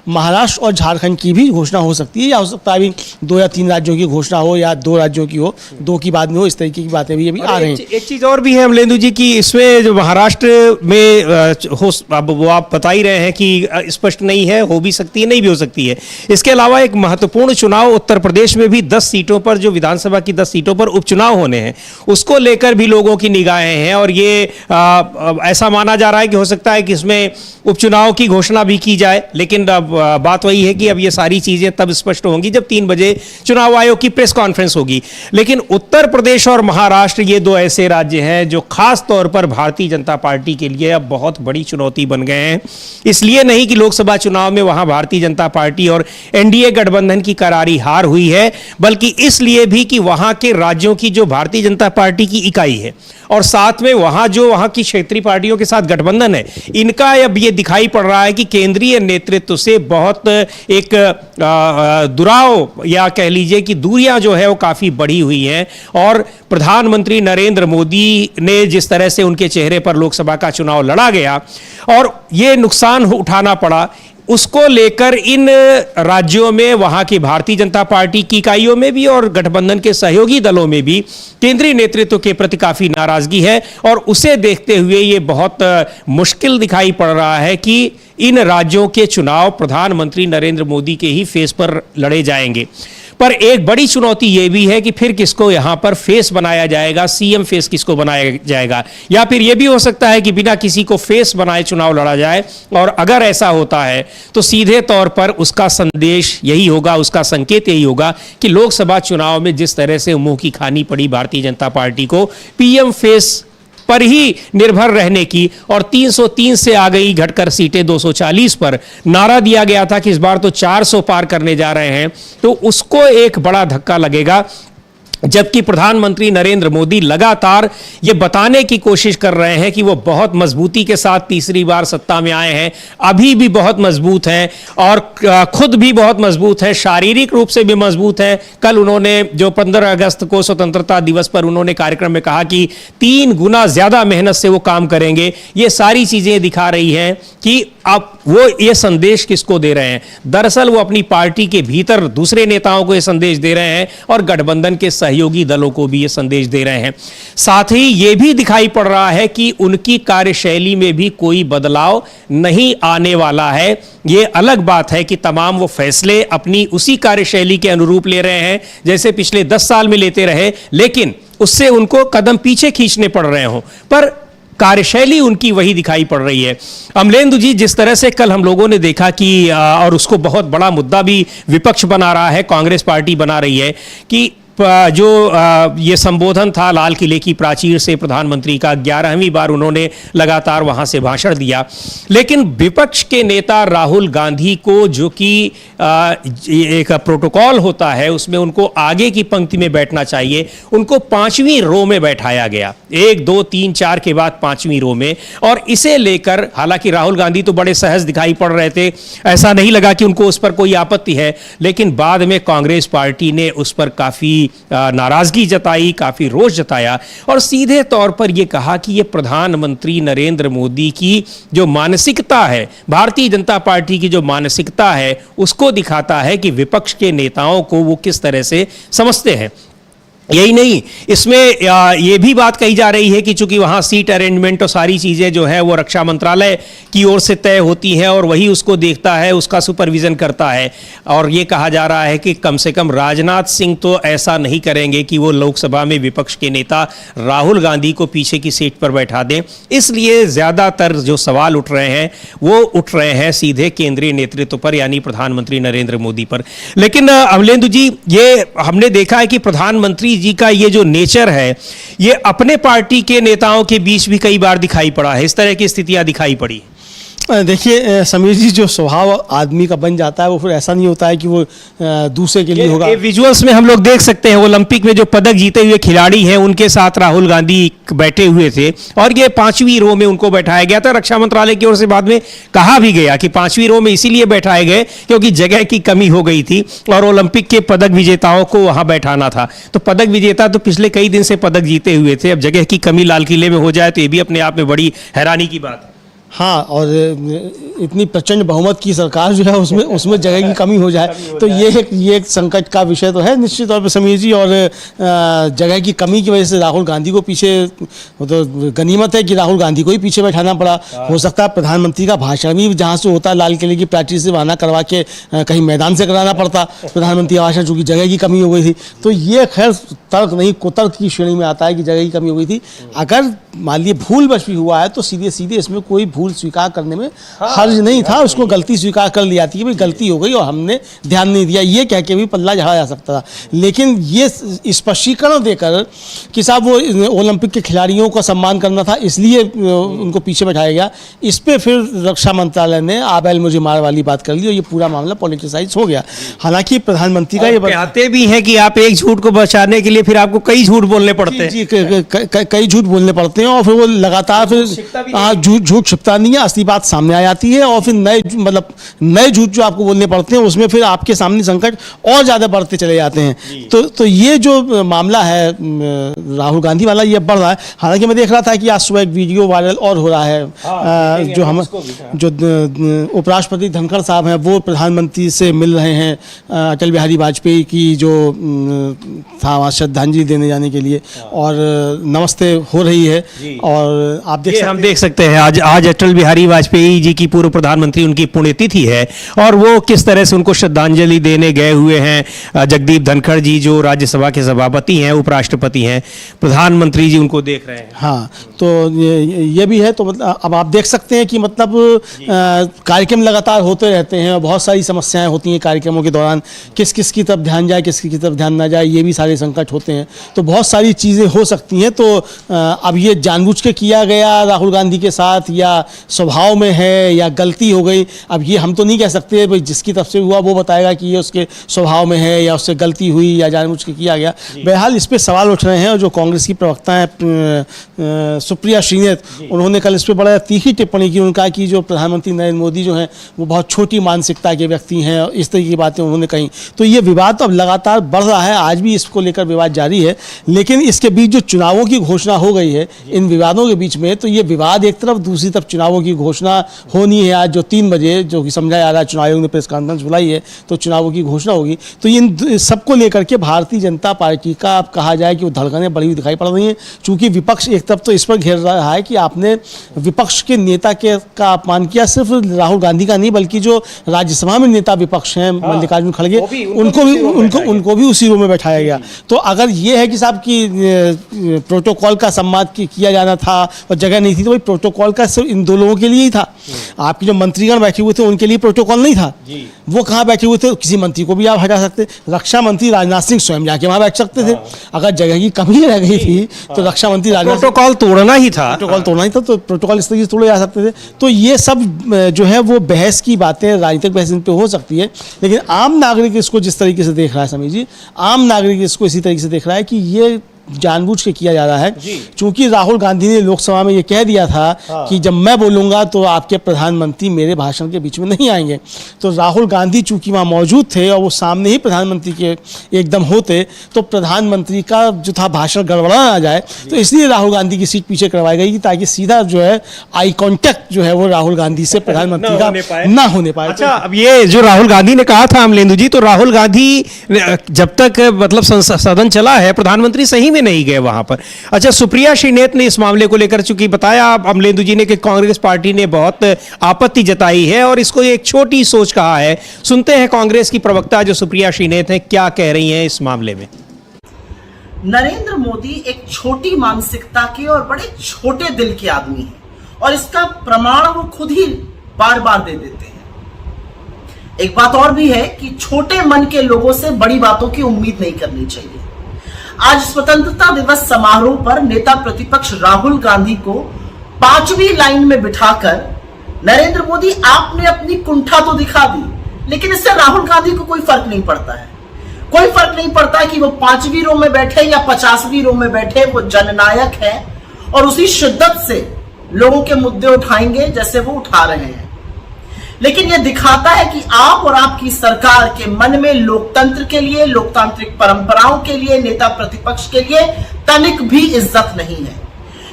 महाराष्ट्र और झारखंड की भी घोषणा हो सकती है, या हो सकता है अभी 2 या 3 राज्यों की घोषणा हो, या 2 राज्यों की हो, 2 की बाद में हो। इस तरीके की बातें भी अभी आ रही हैं। एक चीज और भी है अमलेंदु जी की इसमें, जो महाराष्ट्र में हो, अब वो आप बता ही रहे हैं कि स्पष्ट नहीं है, हो भी सकती है, नहीं भी हो सकती है। इसके अलावा एक महत्वपूर्ण चुनाव उत्तर प्रदेश में भी 10 सीटों पर, जो विधानसभा की 10 सीटों पर उपचुनाव होने हैं, उसको लेकर भी लोगों की निगाहें हैं। और ये ऐसा माना जा रहा है कि हो सकता है कि इसमें उपचुनाव की घोषणा भी की जाए, लेकिन अब बात वही है कि अब ये सारी चीजें तब स्पष्ट होंगी जब 3 बजे चुनाव आयोग की प्रेस कॉन्फ्रेंस होगी। लेकिन उत्तर प्रदेश और महाराष्ट्र ये 2 ऐसे राज्य हैं जो खास तौर पर भारतीय जनता पार्टी के लिए अब बहुत बड़ी चुनौती बन गए हैं। इसलिए नहीं कि लोकसभा चुनाव में वहां भारतीय जनता पार्टी और एनडीए गठबंधन की करारी हार हुई है, बल्कि इसलिए भी कि वहां के राज्यों की जो भारतीय जनता पार्टी की इकाई है और साथ में वहां की क्षेत्रीय पार्टियों के साथ गठबंधन है, इनका अब ये दिखाई पड़ रहा है कि केंद्रीय नेतृत्व से बहुत एक दुराव, या कह लीजिए कि दूरियां जो है वो काफी बढ़ी हुई हैं। और प्रधानमंत्री नरेंद्र मोदी ने जिस तरह से उनके चेहरे पर लोकसभा का चुनाव लड़ा गया और ये नुकसान उठाना पड़ा, उसको लेकर इन राज्यों में वहां की भारतीय जनता पार्टी की इकाइयों में भी और गठबंधन के सहयोगी दलों में भी केंद्रीय नेतृत्व के प्रति काफी नाराजगी है। और उसे देखते हुए ये बहुत मुश्किल दिखाई पड़ रहा है कि इन राज्यों के चुनाव प्रधानमंत्री नरेंद्र मोदी के ही फेस पर लड़े जाएंगे। पर एक बड़ी चुनौती यह भी है कि फिर किसको यहां पर फेस बनाया जाएगा, सीएम फेस किसको बनाया जाएगा, या फिर यह भी हो सकता है कि बिना किसी को फेस बनाए चुनाव लड़ा जाए। और अगर ऐसा होता है तो सीधे तौर पर उसका संदेश यही होगा, उसका संकेत यही होगा कि लोकसभा चुनाव में जिस तरह से मुंह की खानी पड़ी भारतीय जनता पार्टी को पीएम फेस पर ही निर्भर रहने की, और 303 से आ गई घटकर सीटें 240 पर, नारा दिया गया था कि इस बार तो 400 पार करने जा रहे हैं, तो उसको एक बड़ा धक्का लगेगा। जबकि प्रधानमंत्री नरेंद्र मोदी लगातार ये बताने की कोशिश कर रहे हैं कि वो बहुत मजबूती के साथ तीसरी बार सत्ता में आए हैं, अभी भी बहुत मजबूत हैं और खुद भी बहुत मजबूत हैं, शारीरिक रूप से भी मजबूत हैं। कल उन्होंने जो 15 अगस्त को स्वतंत्रता दिवस पर उन्होंने कार्यक्रम में कहा कि 3 गुना ज्यादा मेहनत से वो काम करेंगे। ये सारी चीजें दिखा रही हैं कि अब वो ये संदेश किसको दे रहे हैं। दरअसल वो अपनी पार्टी के भीतर दूसरे नेताओं को ये संदेश दे रहे हैं और गठबंधन के सहयोगी दलों को भी ये संदेश दे रहे हैं। साथ ही ये भी दिखाई पड़ रहा है कि उनकी कार्यशैली में भी कोई बदलाव नहीं आने वाला है। ये अलग बात है कि तमाम वो फैसले अपनी उसी कार्यशैली के अनुरूप ले रहे हैं जैसे पिछले 10 साल में लेते रहे, लेकिन उससे उनको कदम पीछे खींचने पड़ रहे हो, पर कार्यशैली उनकी वही दिखाई पड़ रही है। अमलेंदु जी, जिस तरह से कल हम लोगों ने देखा कि और उसको बहुत बड़ा मुद्दा भी विपक्ष बना रहा है, कांग्रेस पार्टी बना रही है कि जो ये संबोधन था लाल किले की प्राचीर से प्रधानमंत्री का, 11वीं बार उन्होंने लगातार वहां से भाषण दिया, लेकिन विपक्ष के नेता राहुल गांधी को, जो कि एक प्रोटोकॉल होता है उसमें उनको आगे की पंक्ति में बैठना चाहिए, उनको 5वीं रो में बैठाया गया, 1 2 3 4 के बाद 5वीं रो में। और इसे लेकर हालांकि राहुल गांधी तो बड़े सहज दिखाई पड़ रहे थे, ऐसा नहीं लगा कि उनको उस पर कोई आपत्ति है, लेकिन बाद में कांग्रेस पार्टी ने उस पर काफी नाराजगी जताई, काफी रोष जताया और सीधे तौर पर यह कहा कि यह प्रधानमंत्री नरेंद्र मोदी की जो मानसिकता है, भारतीय जनता पार्टी की जो मानसिकता है, उसको दिखाता है कि विपक्ष के नेताओं को वो किस तरह से समझते हैं। यही नहीं, इसमें ये भी बात कही जा रही है कि चूंकि वहां सीट अरेंजमेंट और सारी चीजें जो है वो रक्षा मंत्रालय की ओर से तय होती हैं और वही उसको देखता है, उसका सुपरविजन करता है। और ये कहा जा रहा है कि कम से कम राजनाथ सिंह तो ऐसा नहीं करेंगे कि वो लोकसभा में विपक्ष के नेता राहुल गांधी को पीछे की सीट पर बैठा दें। इसलिए ज्यादातर जो सवाल उठ रहे हैं वो उठ रहे हैं सीधे केंद्रीय नेतृत्व पर, यानी प्रधानमंत्री नरेंद्र मोदी पर। लेकिन अमलेंदु जी, ये हमने देखा है कि प्रधानमंत्री जी का ये जो नेचर है, ये अपने पार्टी के नेताओं के बीच भी कई बार दिखाई पड़ा है, इस तरह की स्थितियां दिखाई पड़ी। देखिए समीर जी, जो स्वभाव आदमी का बन जाता है वो फिर ऐसा नहीं होता है कि वो दूसरे के लिए होगा। विजुअल्स में हम लोग देख सकते हैं, ओलंपिक में जो पदक जीते हुए खिलाड़ी हैं उनके साथ राहुल गांधी बैठे हुए थे और ये 5वीं रो में उनको बैठाया गया था। रक्षा मंत्रालय की ओर से बाद में कहा भी गया कि 5वीं रो में इसीलिए बैठाए गए क्योंकि जगह की कमी हो गई थी और ओलंपिक के पदक विजेताओं को वहां बैठाना था। तो पदक विजेता तो पिछले कई दिन से पदक जीते हुए थे, अब जगह की कमी लाल किले में हो जाए तो ये भी अपने आप में बड़ी हैरानी की बात है। हाँ, और इतनी प्रचंड बहुमत की सरकार जो है उसमें जगह की कमी हो जाए तो ये एक संकट का विषय तो है निश्चित तौर पर समीर जी। और जगह की कमी की वजह से राहुल गांधी को पीछे, तो गनीमत है कि राहुल गांधी को ही पीछे बैठाना पड़ा। हो सकता है प्रधानमंत्री का भाषण भी जहाँ से होता लाल किले की प्रैक्टिस से बहाना करवा के कहीं मैदान से कराना पड़ता प्रधानमंत्री का भाषण, चूँकि जगह की कमी हो गई थी। तो ये खैर तर्क नहीं, कुतर्क की श्रेणी में आता है कि जगह की कमी हो गई थी। अगर मान लीजिए भूलवश भी हुआ है तो सीधे सीधे इसमें कोई भूल स्वीकार करने में हर्ज नहीं था, उसको गलती स्वीकार कर ली जाती है, भाई गलती हो गई और हमने ध्यान नहीं दिया, ये कह के भी पल्ला झाड़ा जा सकता था। लेकिन ये स्पष्टीकरण देकर कि साहब वो ओलंपिक के खिलाड़ियों का सम्मान करना था इसलिए उनको पीछे बैठाया गया, इस पर फिर रक्षा मंत्रालय ने आबैल मुझे मार वाली बात कर ली और ये पूरा मामला पॉलिटिसाइज हो गया। हालांकि प्रधानमंत्री का ये कहते भी हैं कि आप एक झूठ को बचाने के लिए फिर आपको कई झूठ बोलने पड़ते हैं। जी, कई झूठ बोलने पड़ते हैं और फिर वो लगातार फिर झूठ छिपता नहीं है, असली बात सामने आ जाती है और फिर नए झूठ जो आपको बोलने पड़ते हैं उसमें फिर आपके सामने संकट और ज्यादा बढ़ते चले जाते हैं। तो ये जो मामला है राहुल गांधी वाला ये बढ़ रहा है। हालांकि मैं देख रहा था कि आज सुबह एक वीडियो वायरल और हो रहा है, जो उपराष्ट्रपति धनखड़ साहब हैं वो प्रधानमंत्री से मिल रहे हैं अटल बिहारी वाजपेयी की जो था वहाँ श्रद्धांजलि देने जाने के लिए, और नमस्ते हो रही है। और आप देख सकते हैं आज अटल बिहारी वाजपेयी जी की पूर्व प्रधानमंत्री उनकी पुण्यतिथि है और वो किस तरह से उनको श्रद्धांजलि देने गए हुए हैं। जगदीप धनखड़ जी जो राज्यसभा के सभापति हैं, उपराष्ट्रपति हैं, प्रधानमंत्री जी उनको देख रहे हैं। हाँ, तो ये भी है। तो मतलब अब आप देख सकते हैं कि मतलब कार्यक्रम लगातार होते रहते हैं और बहुत सारी समस्याएं होती हैं कार्यक्रमों के दौरान, किस किस की तरफ ध्यान जाए किस की तरफ ध्यान ना जाए, ये भी सारे संकट होते हैं। तो बहुत सारी चीज़ें हो सकती हैं। तो अब ये जानबूझ के किया गया राहुल गांधी के साथ या स्वभाव में है या गलती हो गई, अब ये हम तो नहीं कह सकते। भाई जिसकी तरफ से हुआ वो बताएगा कि ये उसके स्वभाव में है या उससे गलती हुई या जानबूझ के किया गया। बहरहाल इस पर सवाल उठ रहे हैं और जो कांग्रेस की प्रवक्ता हैं सुप्रिया श्रीनेत, उन्होंने कल इस पर बड़ा तीखी टिप्पणी की। उन्होंने कहा कि जो प्रधानमंत्री नरेंद्र मोदी जो हैं वो बहुत छोटी मानसिकता के व्यक्ति हैं, इस तरह की बातें उन्होंने कही। तो ये विवाद तो अब लगातार बढ़ रहा है, आज भी इसको लेकर विवाद जारी है। लेकिन इसके बीच जो चुनावों की घोषणा हो गई है इन विवादों के बीच में, तो ये विवाद एक तरफ, दूसरी तरफ चुनावों की घोषणा होनी है आज जो 3 बजे, जो कि समझा जा रहा है चुनाव आयोग ने प्रेस कॉन्फ्रेंस बुलाई है तो चुनावों की घोषणा होगी। तो इन सबको लेकर के भारतीय जनता पार्टी का अब कहा जाए कि वो धड़कनें बढ़ी हुई दिखाई पड़ रही हैं, चूंकि विपक्ष एक तरफ तो इस पर घेर रहा है कि आपने विपक्ष के नेता का अपमान किया, सिर्फ राहुल गांधी का नहीं बल्कि जो राज्यसभा में नेता विपक्ष हैं मल्लिकार्जुन खड़गे उनको भी उसी रूम में बैठाया गया। तो अगर ये है कि साहब की प्रोटोकॉल का सम्मान किया जाना था और जगह नहीं थी, तो भाई प्रोटोकॉल का सिर्फ इन 2 लोगों के लिए ही था। आपके जो मंत्रीगण बैठे हुए थे उनके लिए प्रोटोकॉल नहीं था। वो कहाँ बैठे हुए थे? किसी मंत्री को भी आप हटा सकते, रक्षा मंत्री राजनाथ सिंह स्वयं जाके वहां बैठ सकते थे। अगर जगह की कमी रह गई थी तो रक्षा मंत्री प्रोटोकॉल तोड़ना ही था, तो प्रोटोकॉल इस तरीके से तोड़े जा सकते थे। तो ये सब जो है वो बहस की बातें, राजनीतिक बहस इन पे हो सकती है, लेकिन आम नागरिक इसको जिस तरीके से देख रहा है समीर जी, आम नागरिक इसको इसी तरीके से देख रहा है कि ये जानबूझ के किया जा रहा है। क्योंकि राहुल गांधी ने लोकसभा में ये कह दिया था कि जब मैं बोलूंगा तो आपके प्रधानमंत्री मेरे भाषण के बीच में नहीं आएंगे। तो राहुल गांधी चूंकि वहाँ मौजूद थे और वो सामने ही प्रधानमंत्री के एकदम होते, तो प्रधानमंत्री का जो था भाषण गड़बड़ा ना जाए, तो इसलिए राहुल गांधी की सीट पीछे करवाई गई ताकि सीधा जो है आई कॉन्टैक्ट जो है वो राहुल गांधी से प्रधानमंत्री का ना होने पाए। अच्छा, अब ये जो राहुल गांधी ने कहा था अमलेंदु जी, तो राहुल गांधी जब तक मतलब सदन चला है प्रधानमंत्री सही में नहीं गए वहां पर। अच्छा, सुप्रिया श्रीनेत ने इस मामले को लेकर चूंकि बताया अमलेंदु जी ने कि कांग्रेस पार्टी ने बहुत आपत्ति जताई है और इसको एक छोटी सोच कहा है। सुनते हैं कांग्रेस की प्रवक्ता जो सुप्रिया श्रीनेत हैं क्या कह रही हैं इस मामले में। नरेंद्र मोदी एक छोटी मानसिकता के और बड़े छोटे दिल के आदमी हैं और इसका प्रमाण वो खुद ही बार बार दे देते हैं। एक बात और भी है कि छोटे मन के लोगों से बड़ी बातों की उम्मीद नहीं करनी चाहिए। आज स्वतंत्रता दिवस समारोह पर नेता प्रतिपक्ष राहुल गांधी को 5वीं लाइन में बिठाकर नरेंद्र मोदी आपने अपनी कुंठा तो दिखा दी, लेकिन इससे राहुल गांधी को कोई फर्क नहीं पड़ता है। कोई फर्क नहीं पड़ता कि वो 5वीं रो में बैठे या 50वीं रो में बैठे, वो जननायक है और उसी शिद्दत से लोगों के मुद्दे उठाएंगे जैसे वो उठा रहे हैं। लेकिन यह दिखाता है कि आप और आपकी सरकार के मन में लोकतंत्र के लिए, लोकतांत्रिक परंपराओं के लिए, नेता प्रतिपक्ष के लिए तनिक भी इज्जत नहीं है।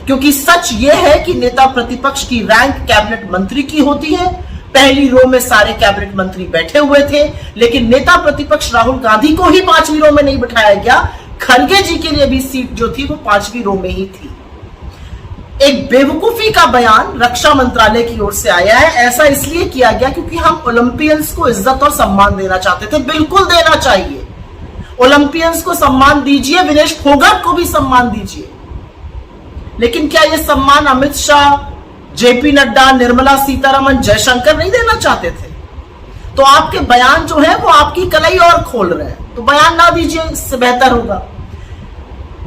क्योंकि सच यह है कि नेता प्रतिपक्ष की रैंक कैबिनेट मंत्री की होती है। पहली रो में सारे कैबिनेट मंत्री बैठे हुए थे, लेकिन नेता प्रतिपक्ष राहुल गांधी को ही 5वीं रो में नहीं बिठाया गया। खड़गे जी के लिए भी सीट जो थी वो 5वीं रो में ही थी। एक बेवकूफी का बयान रक्षा मंत्रालय की ओर से आया है। ऐसा इसलिए किया गया क्योंकि हम ओलंपियंस को इज्जत और सम्मान देना चाहते थे। बिल्कुल देना चाहिए, ओलंपियंस को सम्मान दीजिए, विनेश फोगाट को भी सम्मान दीजिए, लेकिन क्या यह सम्मान अमित शाह, जेपी नड्डा, निर्मला सीतारमण, जयशंकर नहीं देना चाहते थे? तो आपके बयान जो है वो आपकी कलाई और खोल रहे हैं, तो बयान ना दीजिए, इससे बेहतर होगा।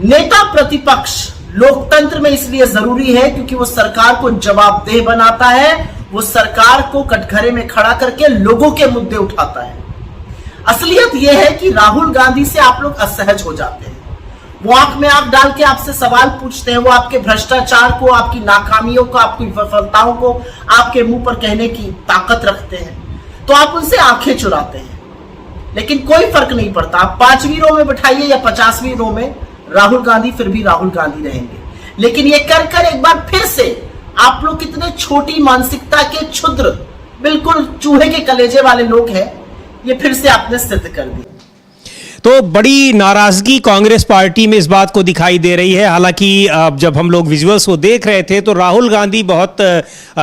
नेता प्रतिपक्ष लोकतंत्र में इसलिए जरूरी है क्योंकि वो सरकार को जवाबदेह बनाता है, वो सरकार को कटघरे में खड़ा करके लोगों के मुद्दे उठाता है। असलियत यह है कि राहुल गांधी से आप लोग असहज हो जाते हैं। वो आंख में आंख डाल के आपसे सवाल पूछते हैं, वो आपके भ्रष्टाचार को, आपकी नाकामियों को, आपकी विफलताओं को आपके मुंह पर कहने की ताकत रखते हैं, तो आप उनसे आंखें चुराते हैं। लेकिन कोई फर्क नहीं पड़ता, आप 5वीं रो में बिठाइए या 50वीं रो में, राहुल गांधी फिर भी राहुल गांधी रहेंगे। लेकिन ये कर कर एक बार फिर से आप लोग कितने छोटी मानसिकता के क्षुद्र, बिल्कुल चूहे के कलेजे वाले लोग हैं, ये फिर से आपने सिद्ध कर दिया। तो बड़ी नाराजगी कांग्रेस पार्टी में इस बात को दिखाई दे रही है। हालांकि जब हम लोग विजुअल्स को देख रहे थे तो राहुल गांधी बहुत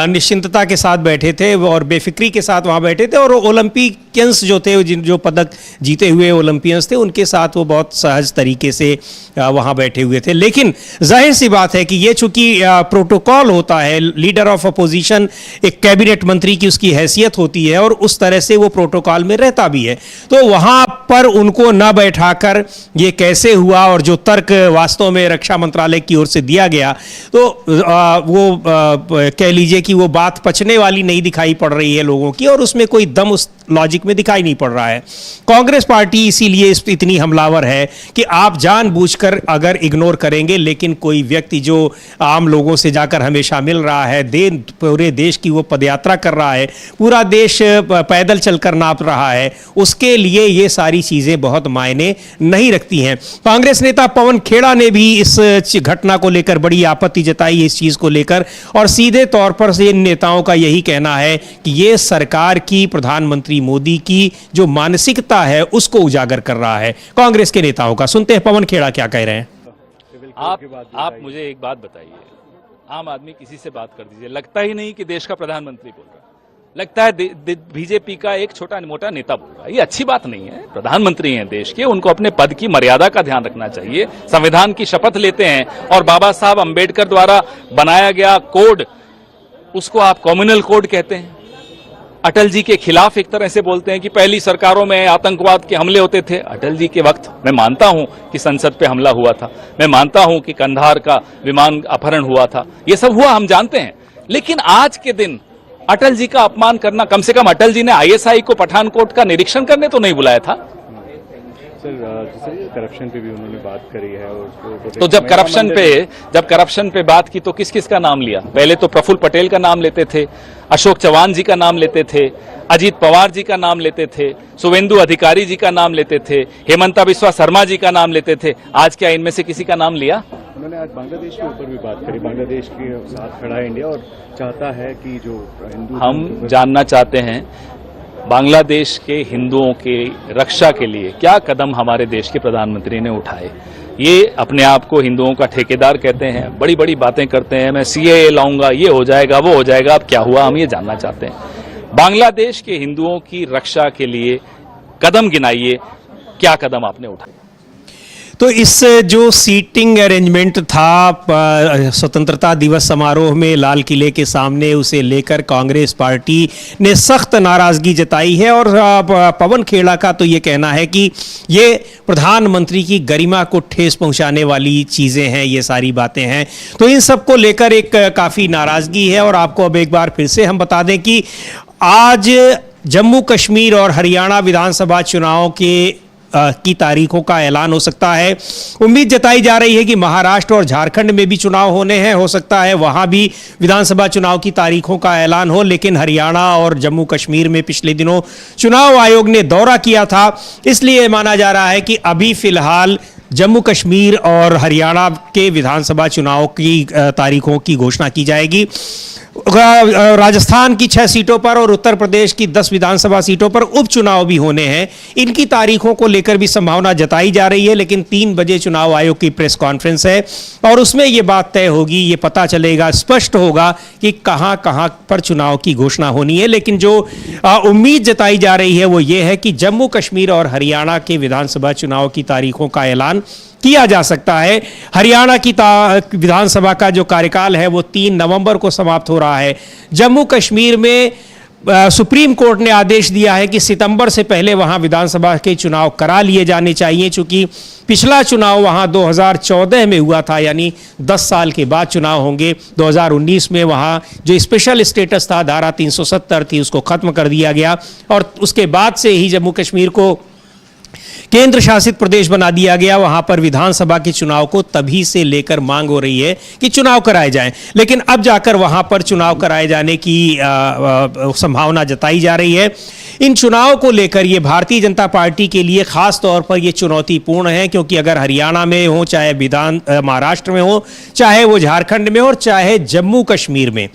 निश्चिंतता के साथ बैठे थे और बेफिक्री के साथ वहां बैठे थे, और ओलंपियंस जो थे, जो पदक जीते हुए ओलंपियंस थे, उनके साथ वो बहुत सहज तरीके से वहां बैठे हुए थे। लेकिन जाहिर सी बात है कि ये चूंकि प्रोटोकॉल होता है, लीडर ऑफ अपोजिशन एक कैबिनेट मंत्री की उसकी हैसियत होती है और उस तरह से वो प्रोटोकॉल में रहता भी है, तो वहां पर उनको न बैठाकर ये कैसे हुआ, और जो तर्क वास्तव में रक्षा मंत्रालय की ओर से दिया गया, तो वो कह लीजिए कि वो बात पचने वाली नहीं दिखाई पड़ रही है लोगों की, और उसमें कोई दम उस लॉजिक में दिखाई नहीं पड़ रहा है। कांग्रेस पार्टी इसीलिए इतनी हमलावर है कि आप जानबूझकर अगर इग्नोर करेंगे, लेकिन कोई व्यक्ति जो आम लोगों से जाकर हमेशा मिल रहा है, पूरे देश की वो पदयात्रा कर रहा है, पूरा देश पैदल चलकर नाप रहा है, उसके लिए ये सारी चीजें बहुत मायने नहीं रखती हैं। कांग्रेस नेता पवन खेड़ा ने भी इस घटना को लेकर बड़ी आपत्ति जताई इस चीज को लेकर, और सीधे तौर पर से इन नेताओं का यही कहना है कि ये सरकार की, प्रधानमंत्री मोदी की जो मानसिकता है उसको उजागर कर रहा है। कांग्रेस के नेताओं का सुनते हैं पवन खेड़ा क्या कह रहे हैं। आप मुझे एक बात बताइए, आम आदमी किसी से बात कर दीजिए, लगता ही नहीं कि देश का प्रधानमंत्री बोल रहा है, लगता है बीजेपी का एक छोटा मोटा नेता बोल रहा है। ये अच्छी बात नहीं है। प्रधानमंत्री हैं देश के, उनको अपने पद की मर्यादा का ध्यान रखना चाहिए। संविधान की शपथ लेते हैं और बाबा साहब अंबेडकर द्वारा बनाया गया कोड, उसको आप कम्युनल कोड कहते हैं। अटल जी के खिलाफ एक तरह से बोलते हैं कि पहली सरकारों में आतंकवाद के हमले होते थे। अटल जी के वक्त मैं मानता हूं कि संसद पे हमला हुआ था, मैं मानता हूं कि कंधार का विमान अपहरण हुआ था, ये सब हुआ, हम जानते हैं। लेकिन आज के दिन अटल जी का अपमान करना, कम से कम अटल जी ने आईएसआई को पठानकोट का निरीक्षण करने तो नहीं बुलाया था। सर करप्शन पे भी उन्होंने बात करी है, और तो जब करप्शन पे बात की तो किस किस का नाम लिया? पहले तो प्रफुल्ल पटेल का नाम लेते थे, अशोक चौहान जी का नाम लेते थे, अजीत पवार जी का नाम लेते थे, शुभेंदु अधिकारी जी का नाम लेते थे, हेमंता बिस्वा शर्मा जी का नाम लेते थे। आज क्या इनमें से किसी का नाम लिया? उन्होंने आज बांग्लादेश के ऊपर भी बात करी। बांग्लादेश के साथ खड़ा है इंडिया और चाहता है कि जो हिंदू, हम जानना चाहते हैं बांग्लादेश के हिंदुओं के रक्षा के लिए क्या कदम हमारे देश के प्रधानमंत्री ने उठाए। ये अपने आप को हिंदुओं का ठेकेदार कहते हैं, बड़ी बड़ी बातें करते हैं, मैं सीएए लाऊंगा, ये हो जाएगा, वो हो जाएगा। अब क्या हुआ, हम ये जानना चाहते हैं। बांग्लादेश के हिंदुओं की रक्षा के लिए कदम गिनाइए, क्या कदम आपने उठाए? तो इस जो सीटिंग अरेंजमेंट था स्वतंत्रता दिवस समारोह में लाल किले के सामने, उसे लेकर कांग्रेस पार्टी ने सख्त नाराजगी जताई है, और पवन खेड़ा का तो ये कहना है कि ये प्रधानमंत्री की गरिमा को ठेस पहुंचाने वाली चीज़ें हैं, ये सारी बातें हैं। तो इन सब को लेकर एक काफ़ी नाराजगी है। और आपको अब एक बार फिर से हम बता दें कि आज जम्मू कश्मीर और हरियाणा विधानसभा चुनाव की तारीखों का ऐलान हो सकता है। उम्मीद जताई जा रही है कि महाराष्ट्र और झारखंड में भी चुनाव होने हैं, हो सकता है वहां भी विधानसभा चुनाव की तारीखों का ऐलान हो। लेकिन हरियाणा और जम्मू कश्मीर में पिछले दिनों चुनाव आयोग ने दौरा किया था, इसलिए माना जा रहा है कि अभी फिलहाल जम्मू कश्मीर और हरियाणा के विधानसभा चुनाव की तारीखों की घोषणा की जाएगी। राजस्थान की 6 सीटों पर और उत्तर प्रदेश की 10 विधानसभा सीटों पर उपचुनाव भी होने हैं। इनकी तारीखों को लेकर भी संभावना जताई जा रही है, लेकिन 3 बजे चुनाव आयोग की प्रेस कॉन्फ्रेंस है और उसमें यह बात तय होगी, ये पता चलेगा, स्पष्ट होगा कि कहां कहां पर चुनाव की घोषणा होनी है। लेकिन जो उम्मीद जताई जा रही है वो ये है कि जम्मू कश्मीर और हरियाणा के विधानसभा चुनाव की तारीखों का ऐलान किया जा सकता है। हरियाणा की विधानसभा का जो कार्यकाल है वो 3 नवंबर को समाप्त हो रहा है। जम्मू कश्मीर में सुप्रीम कोर्ट ने आदेश दिया है कि सितंबर से पहले वहां विधानसभा के चुनाव करा लिए जाने चाहिए, चूंकि पिछला चुनाव वहां 2014 में हुआ था, यानी 10 साल के बाद चुनाव होंगे। 2019 में वहां जो स्पेशल स्टेटस था, धारा 370 थी, उसको खत्म कर दिया गया और उसके बाद से ही जम्मू कश्मीर को केंद्र शासित प्रदेश बना दिया गया। वहां पर विधानसभा के चुनाव को तभी से लेकर मांग हो रही है कि चुनाव कराए जाएं, लेकिन अब जाकर वहां पर चुनाव कराए जाने की संभावना जताई जा रही है। इन चुनाव को लेकर ये भारतीय जनता पार्टी के लिए खास तौर पर ये चुनौतीपूर्ण है, क्योंकि अगर हरियाणा में हो, चाहे महाराष्ट्र में हो, चाहे वो झारखंड में हो, चाहे जम्मू कश्मीर में,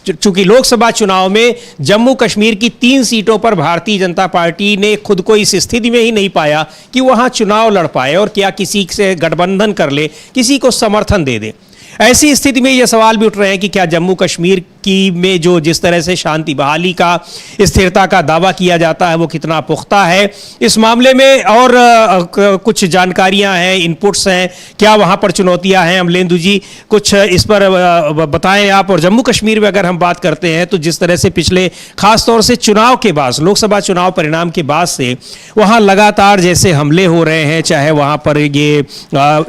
चूंकि लोकसभा चुनाव में जम्मू कश्मीर की 3 सीटों पर भारतीय जनता पार्टी ने खुद को इस स्थिति में ही नहीं पाया कि वहां चुनाव लड़ पाए और क्या किसी से गठबंधन कर ले, किसी को समर्थन दे दे। ऐसी स्थिति में यह सवाल भी उठ रहे हैं कि क्या जम्मू कश्मीर की में जो जिस तरह से शांति बहाली का, स्थिरता का दावा किया जाता है वो कितना पुख्ता है। इस मामले में और कुछ जानकारियां हैं, इनपुट्स हैं, क्या वहां पर चुनौतियां हैं। अमलेंदु जी कुछ इस पर बताएं आप। और जम्मू कश्मीर में अगर हम बात करते हैं तो जिस तरह से पिछले खासतौर से चुनाव के बाद, लोकसभा चुनाव परिणाम के बाद से वहां लगातार जैसे हमले हो रहे हैं, चाहे वहां पर ये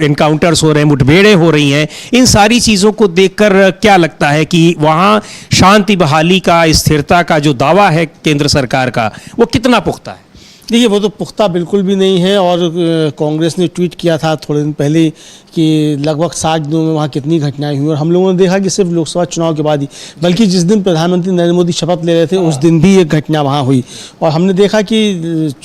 इनकाउंटर्स हो रहे हैं, मुठभेड़ें हो रही हैं, इन सारी चीजों को देखकर क्या लगता है कि वहां शांति बहाली का, स्थिरता का जो दावा है केंद्र सरकार का, वो कितना पुख्ता है? देखिए, वो तो पुख्ता बिल्कुल भी नहीं है। और कांग्रेस ने ट्वीट किया था थोड़े दिन पहले कि लगभग 60 दिनों में वहाँ कितनी घटनाएं हुई, और हम लोगों ने देखा कि सिर्फ लोकसभा चुनाव के बाद ही, बल्कि जिस दिन प्रधानमंत्री नरेंद्र मोदी शपथ ले रहे थे उस दिन भी एक घटना वहाँ हुई। और हमने देखा कि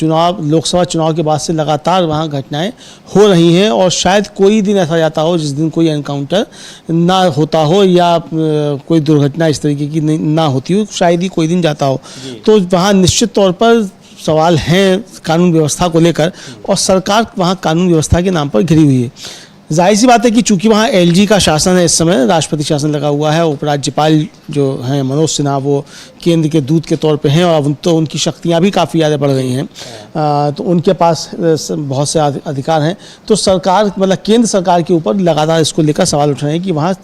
लोकसभा चुनाव के बाद से लगातार वहाँ घटनाएँ हो रही हैं, और शायद कोई दिन ऐसा जाता हो जिस दिन कोई एनकाउंटर ना होता हो या कोई दुर्घटना इस तरीके की ना होती हो, शायद ही कोई दिन जाता हो। तो वहाँ निश्चित तौर पर सवाल हैं कानून व्यवस्था को लेकर, और सरकार वहाँ कानून व्यवस्था के नाम पर घिरी हुई है। जाहिर सी बात है कि चूंकि वहाँ एलजी का शासन है, इस समय राष्ट्रपति शासन लगा हुआ है, उपराज्यपाल जो हैं मनोज सिन्हा वो केंद्र के दूत के तौर पे हैं, और तो उनकी शक्तियाँ भी काफ़ी ज़्यादा बढ़ गई हैं, तो उनके पास बहुत से अधिकार हैं। तो सरकार, मतलब केंद्र सरकार के ऊपर लगातार इसको लेकर सवाल उठ रहे हैं कि वहाँ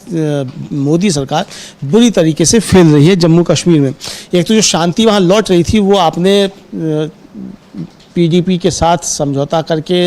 मोदी सरकार बुरी तरीके से फेल रही है जम्मू कश्मीर में। एक तो जो शांति वहाँ लौट रही थी वो आपने पीडीपी के साथ समझौता करके,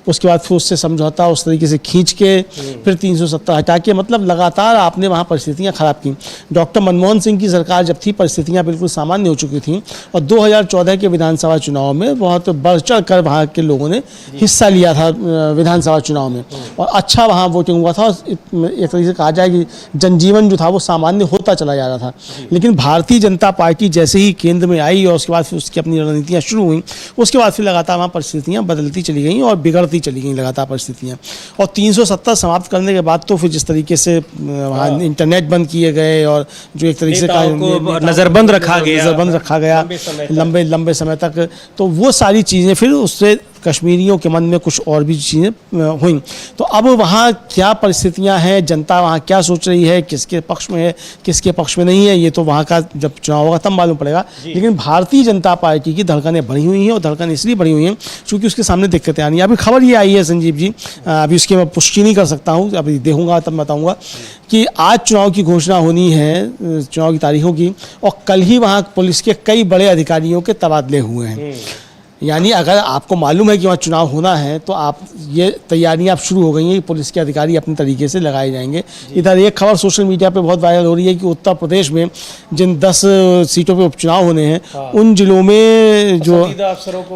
उसके बाद फिर उससे समझौता उस तरीके से खींच के, फिर 370 हटा के, मतलब लगातार आपने वहाँ परिस्थितियाँ ख़राब की। डॉक्टर मनमोहन सिंह की सरकार जब थी परिस्थितियाँ बिल्कुल सामान्य हो चुकी थी, और 2014 के विधानसभा चुनाव में बहुत बढ़ चढ़ कर वहाँ के लोगों ने हिस्सा लिया था विधानसभा चुनाव में, और अच्छा वहाँ वोटिंग हुआ था। एक तरीके से कहा जाए कि जनजीवन जो था वो सामान्य होता चला जा रहा था। लेकिन भारतीय जनता पार्टी जैसे ही केंद्र में आई और उसके बाद फिर उसकी अपनी रणनीतियाँ शुरू हुई, उसके बाद लगातार वहाँ परिस्थितियाँ बदलती चली गई और बिगड़ती चली गई लगातार परिस्थितियाँ। और 370 समाप्त करने के बाद तो फिर जिस तरीके से वहाँ इंटरनेट बंद किए गए और जो एक तरीके से नज़रबंद रखा गया लंबे समय तक, तो वो सारी चीज़ें फिर उससे कश्मीरियों के मन में कुछ और भी चीज़ें हुई। तो अब वहाँ क्या परिस्थितियाँ हैं, जनता वहाँ क्या सोच रही है, किसके पक्ष में है, किसके पक्ष में नहीं है, ये तो वहाँ का जब चुनाव होगा तब मालूम पड़ेगा। लेकिन भारतीय जनता पार्टी की धड़कनें बढ़ी हुई हैं, और धड़कन इसलिए बढ़ी हुई हैं क्योंकि उसके सामने दिक्कतें आ रही हैं। अभी खबर ये आई है संजीव जी, अभी उसकी मैं पुष्टि नहीं कर सकता हूँ, अभी देखूँगा तब बताऊँगा, कि आज चुनाव की घोषणा होनी है, चुनाव की तारीखों की, और कल ही वहाँ पुलिस के कई बड़े अधिकारियों के तबादले हुए हैं। यानी अगर आपको मालूम है कि वहाँ चुनाव होना है तो आप ये तैयारियां आप शुरू हो गई हैं कि पुलिस के अधिकारी अपने तरीके से लगाए जाएंगे। इधर एक खबर सोशल मीडिया पे बहुत वायरल हो रही है कि उत्तर प्रदेश में जिन 10 सीटों पे उपचुनाव होने हैं, उन जिलों में जो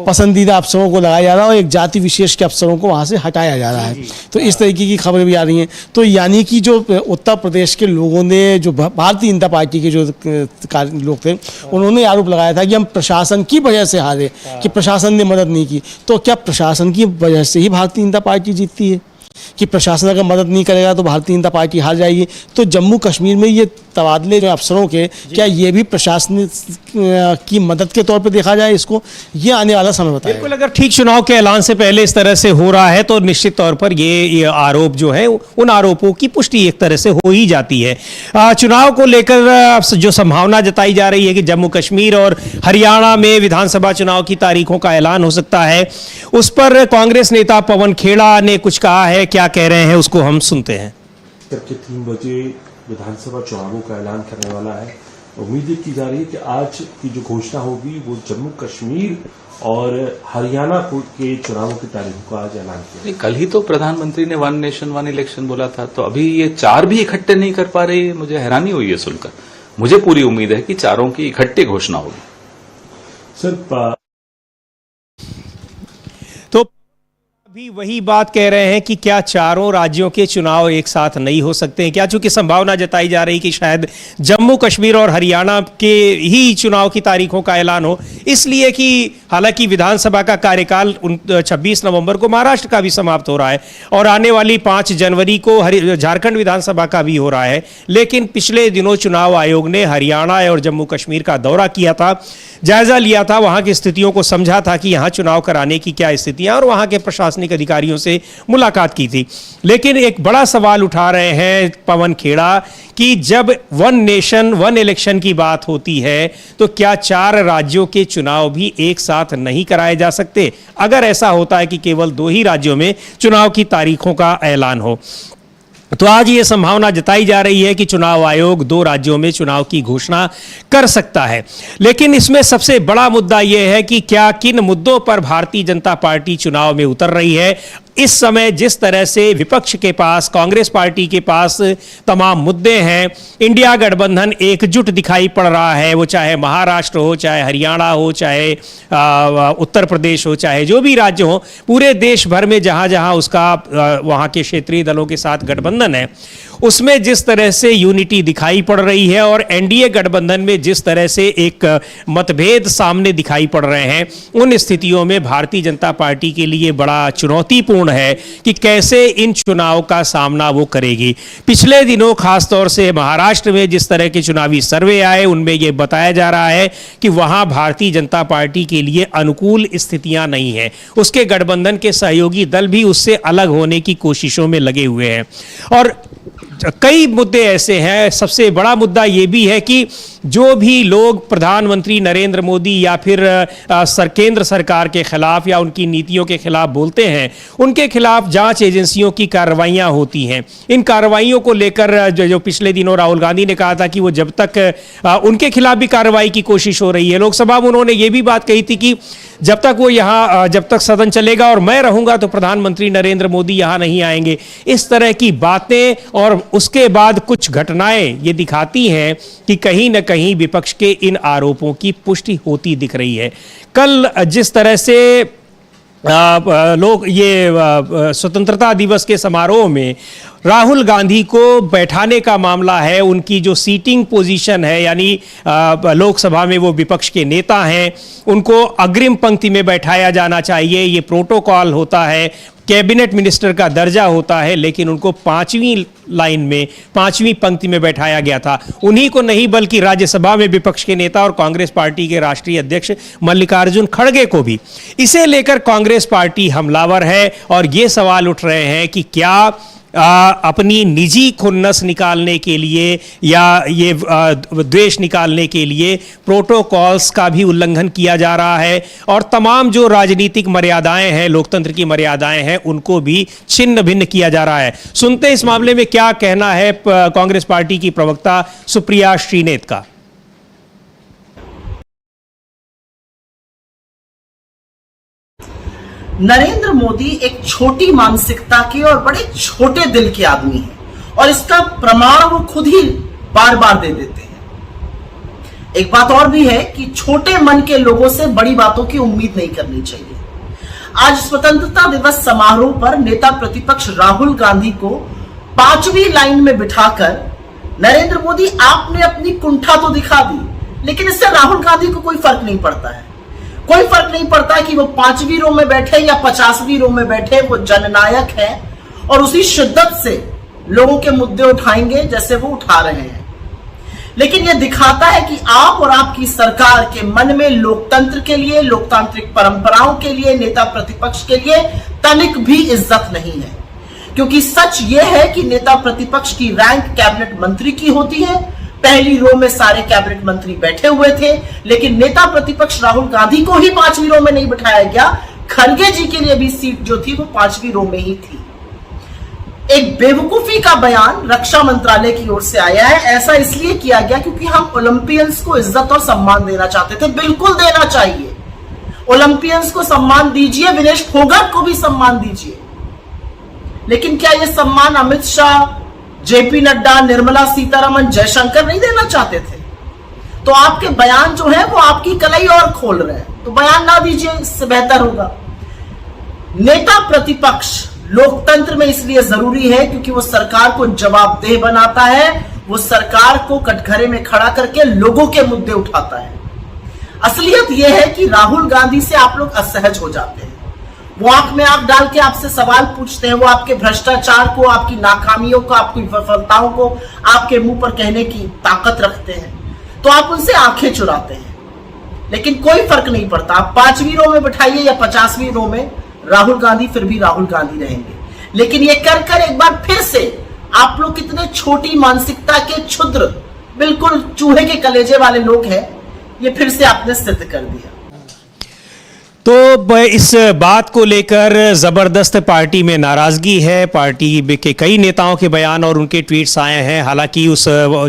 पसंदीदा अफसरों को लगाया जा रहा है और एक जाति विशेष के अफसरों को वहाँ से हटाया जा रहा है। तो इस तरीके की खबरें भी आ रही हैं। तो यानी कि जो उत्तर प्रदेश के लोगों ने, जो भारतीय जनता पार्टी के जो लोग थे, उन्होंने आरोप लगाया था कि हम प्रशासन की वजह से हारे, कि प्रशासन ने मदद नहीं की, तो क्या प्रशासन की वजह से ही भारतीय जनता पार्टी जीतती है कि प्रशासन अगर मदद नहीं करेगा तो भारतीय जनता पार्टी हार जाएगी? तो जम्मू कश्मीर में ये तबादले जो अफसरों के, क्या ये भी प्रशासन की मदद के तौर पे देखा जाए इसको? ये आने वाला समय बताएगा। बिल्कुल, अगर ठीक चुनाव के ऐलान से पहले इस तरह से हो रहा है तो निश्चित तौर पर ये आरोप जो है, उन आरोपों की पुष्टि एक तरह से हो ही जाती है। चुनाव को लेकर जो संभावना जताई जा रही है कि जम्मू कश्मीर और हरियाणा में विधानसभा चुनाव की तारीखों का ऐलान हो सकता है, उस पर कांग्रेस नेता पवन खेड़ा ने कुछ कहा है। क्या कह रहे हैं उसको हम सुनते हैं। तड़के 3 बजे विधानसभा चुनावों का ऐलान करने वाला है। उम्मीद की जा रही है कि आज की जो घोषणा होगी वो जम्मू कश्मीर और हरियाणा के चुनावों की तारीखों का आज ऐलान किया। कल ही तो प्रधानमंत्री ने 1 नेशन 1 इलेक्शन बोला था, तो अभी ये 4 भी इकट्ठे नहीं कर पा रहे। मुझे हैरानी हुई है सुनकर। मुझे पूरी उम्मीद है कि 4 की इकट्ठे घोषणा होगी। सर, तो भी वही बात कह रहे हैं कि क्या चारों राज्यों के चुनाव एक साथ नहीं हो सकते हैं क्या? चूंकि संभावना जताई जा रही कि शायद जम्मू कश्मीर और हरियाणा के ही चुनाव की तारीखों का ऐलान हो, इसलिए कि हालांकि विधानसभा का कार्यकाल 26 नवंबर को महाराष्ट्र का भी समाप्त हो रहा है और आने वाली 5 जनवरी को झारखंड विधानसभा का भी हो रहा है। लेकिन पिछले दिनों चुनाव आयोग ने हरियाणा और जम्मू कश्मीर का दौरा किया था, जायजा लिया था, वहां की स्थितियों को समझा था कि यहां चुनाव कराने की क्या स्थितियां, और वहां के प्रशासनिक अधिकारियों से मुलाकात की थी। लेकिन एक बड़ा सवाल उठा रहे हैं पवन खेड़ा कि जब 1 नेशन 1 इलेक्शन की बात होती है तो क्या 4 राज्यों के चुनाव भी एक साथ नहीं कराए जा सकते? अगर ऐसा होता है कि केवल 2 ही राज्यों में चुनाव की तारीखों का ऐलान हो, तो आज ये संभावना जताई जा रही है कि चुनाव आयोग 2 राज्यों में चुनाव की घोषणा कर सकता है। लेकिन इसमें सबसे बड़ा मुद्दा यह है कि क्या किन मुद्दों पर भारतीय जनता पार्टी चुनाव में उतर रही है। इस समय जिस तरह से विपक्ष के पास, कांग्रेस पार्टी के पास तमाम मुद्दे हैं, इंडिया गठबंधन एकजुट दिखाई पड़ रहा है, वो चाहे महाराष्ट्र हो, चाहे हरियाणा हो, चाहे उत्तर प्रदेश हो, चाहे जो भी राज्य हो, पूरे देश भर में जहां जहां उसका वहां के क्षेत्रीय दलों के साथ गठबंधन है, उसमें जिस तरह से यूनिटी दिखाई पड़ रही है और एनडीए गठबंधन में जिस तरह से एक मतभेद सामने दिखाई पड़ रहे हैं, उन स्थितियों में भारतीय जनता पार्टी के लिए बड़ा चुनौतीपूर्ण है कि कैसे इन चुनाव का सामना वो करेगी। पिछले दिनों खासतौर से महाराष्ट्र में जिस तरह के चुनावी सर्वे आए, उनमें यह बताया जा रहा है कि वहां भारतीय जनता पार्टी के लिए अनुकूल स्थितियां नहीं है। उसके गठबंधन के सहयोगी दल भी उससे अलग होने की कोशिशों में लगे हुए हैं और कई मुद्दे ऐसे हैं। सबसे बड़ा मुद्दा यह भी है कि जो भी लोग प्रधानमंत्री नरेंद्र मोदी या फिर केंद्र सरकार के खिलाफ या उनकी नीतियों के खिलाफ बोलते हैं, उनके खिलाफ जांच एजेंसियों की कार्रवाइयां होती हैं। इन कार्रवाइयों को लेकर जो पिछले दिनों राहुल गांधी ने कहा था कि वो जब तक उनके खिलाफ भी कार्रवाई की कोशिश हो रही है। लोकसभा में उन्होंने ये भी बात कही थी कि जब तक वो यहाँ, जब तक सदन चलेगा और मैं रहूंगा तो प्रधानमंत्री नरेंद्र मोदी यहां नहीं आएंगे। इस तरह की बातें और उसके बाद कुछ घटनाएं ये दिखाती हैं कि कहीं न कहीं विपक्ष के इन आरोपों की पुष्टि होती दिख रही है। कल जिस तरह से लोग ये स्वतंत्रता दिवस के समारोह में राहुल गांधी को बैठाने का मामला है, उनकी जो सीटिंग पोजीशन है, यानी लोकसभा में वो विपक्ष के नेता हैं, उनको अग्रिम पंक्ति में बैठाया जाना चाहिए, ये प्रोटोकॉल होता है, कैबिनेट मिनिस्टर का दर्जा होता है, लेकिन उनको 5वीं लाइन में, 5वीं पंक्ति में बैठाया गया था। उन्हीं को नहीं बल्कि राज्यसभा में विपक्ष के नेता और कांग्रेस पार्टी के राष्ट्रीय अध्यक्ष मल्लिकार्जुन खड़गे को भी। इसे लेकर कांग्रेस पार्टी हमलावर है और ये सवाल उठ रहे हैं कि क्या अपनी निजी खुन्नस निकालने के लिए या ये द्वेष निकालने के लिए प्रोटोकॉल्स का भी उल्लंघन किया जा रहा है और तमाम जो राजनीतिक मर्यादाएं हैं, लोकतंत्र की मर्यादाएं हैं, उनको भी छिन्न भिन्न किया जा रहा है। सुनते हैं इस मामले में क्या कहना है कांग्रेस पार्टी की प्रवक्ता सुप्रिया श्रीनेत का। नरेंद्र मोदी एक छोटी मानसिकता के और बड़े छोटे दिल के आदमी हैं और इसका प्रमाण वो खुद ही बार बार दे देते हैं। एक बात और भी है कि छोटे मन के लोगों से बड़ी बातों की उम्मीद नहीं करनी चाहिए। आज स्वतंत्रता दिवस समारोह पर नेता प्रतिपक्ष राहुल गांधी को 5वीं लाइन में बिठाकर नरेंद्र मोदी आपने अपनी कुंठा तो दिखा दी, लेकिन इससे राहुल गांधी को कोई फर्क नहीं पड़ता है। कोई फर्क नहीं पड़ता कि वो 5वीं रो में बैठे या 50वीं रो में बैठे, वो जननायक है और उसी शिद्दत से लोगों के मुद्दे उठाएंगे जैसे वो उठा रहे हैं। लेकिन यह दिखाता है कि आप और आपकी सरकार के मन में लोकतंत्र के लिए, लोकतांत्रिक परंपराओं के लिए, नेता प्रतिपक्ष के लिए तनिक भी इज्जत नहीं है। क्योंकि सच यह है कि नेता प्रतिपक्ष की रैंक कैबिनेट मंत्री की होती है। पहली रो में सारे कैबिनेट मंत्री बैठे हुए थे, लेकिन नेता प्रतिपक्ष राहुल गांधी को ही 5वीं रो में नहीं बिठाया गया। खड़गे जी के लिए भी सीट जो थी वो 5वीं रो में ही थी। एक बेवकूफी का बयान रक्षा मंत्रालय की ओर से आया है। ऐसा इसलिए किया गया क्योंकि हम ओलंपियंस को इज्जत और सम्मान देना चाहते थे। बिल्कुल देना चाहिए, ओलंपियंस को सम्मान दीजिए, विनेश फोगाट को भी सम्मान दीजिए। लेकिन क्या यह सम्मान अमित शाह, जेपी नड्डा, निर्मला सीतारमण, जयशंकर नहीं देना चाहते थे? तो आपके बयान जो है वो आपकी कलाई और खोल रहे हैं, तो बयान ना दीजिए, इससे बेहतर होगा। नेता प्रतिपक्ष लोकतंत्र में इसलिए जरूरी है क्योंकि वो सरकार को जवाबदेह बनाता है, वो सरकार को कटघरे में खड़ा करके लोगों के मुद्दे उठाता है। असलियत यह है कि राहुल गांधी से आप लोग असहज हो जाते हैं। वो आंख में आंख डाल के आपसे सवाल पूछते हैं, वो आपके भ्रष्टाचार को, आपकी नाकामियों को, आपकी विफलताओं को आपके मुंह पर कहने की ताकत रखते हैं, तो आप उनसे आंखें चुराते हैं। लेकिन कोई फर्क नहीं पड़ता, आप 5वीं रो में बिठाइए या 50वीं रो में, राहुल गांधी फिर भी राहुल गांधी रहेंगे। लेकिन ये कर एक बार फिर से आप लोग कितने छोटी मानसिकता के क्षुद्र, बिल्कुल चूहे के कलेजे वाले लोग हैं, ये फिर से आपने सिद्ध कर दिया। तो इस बात को लेकर जबरदस्त पार्टी में नाराजगी है। पार्टी के कई नेताओं के बयान और उनके ट्वीट्स आए हैं। हालांकि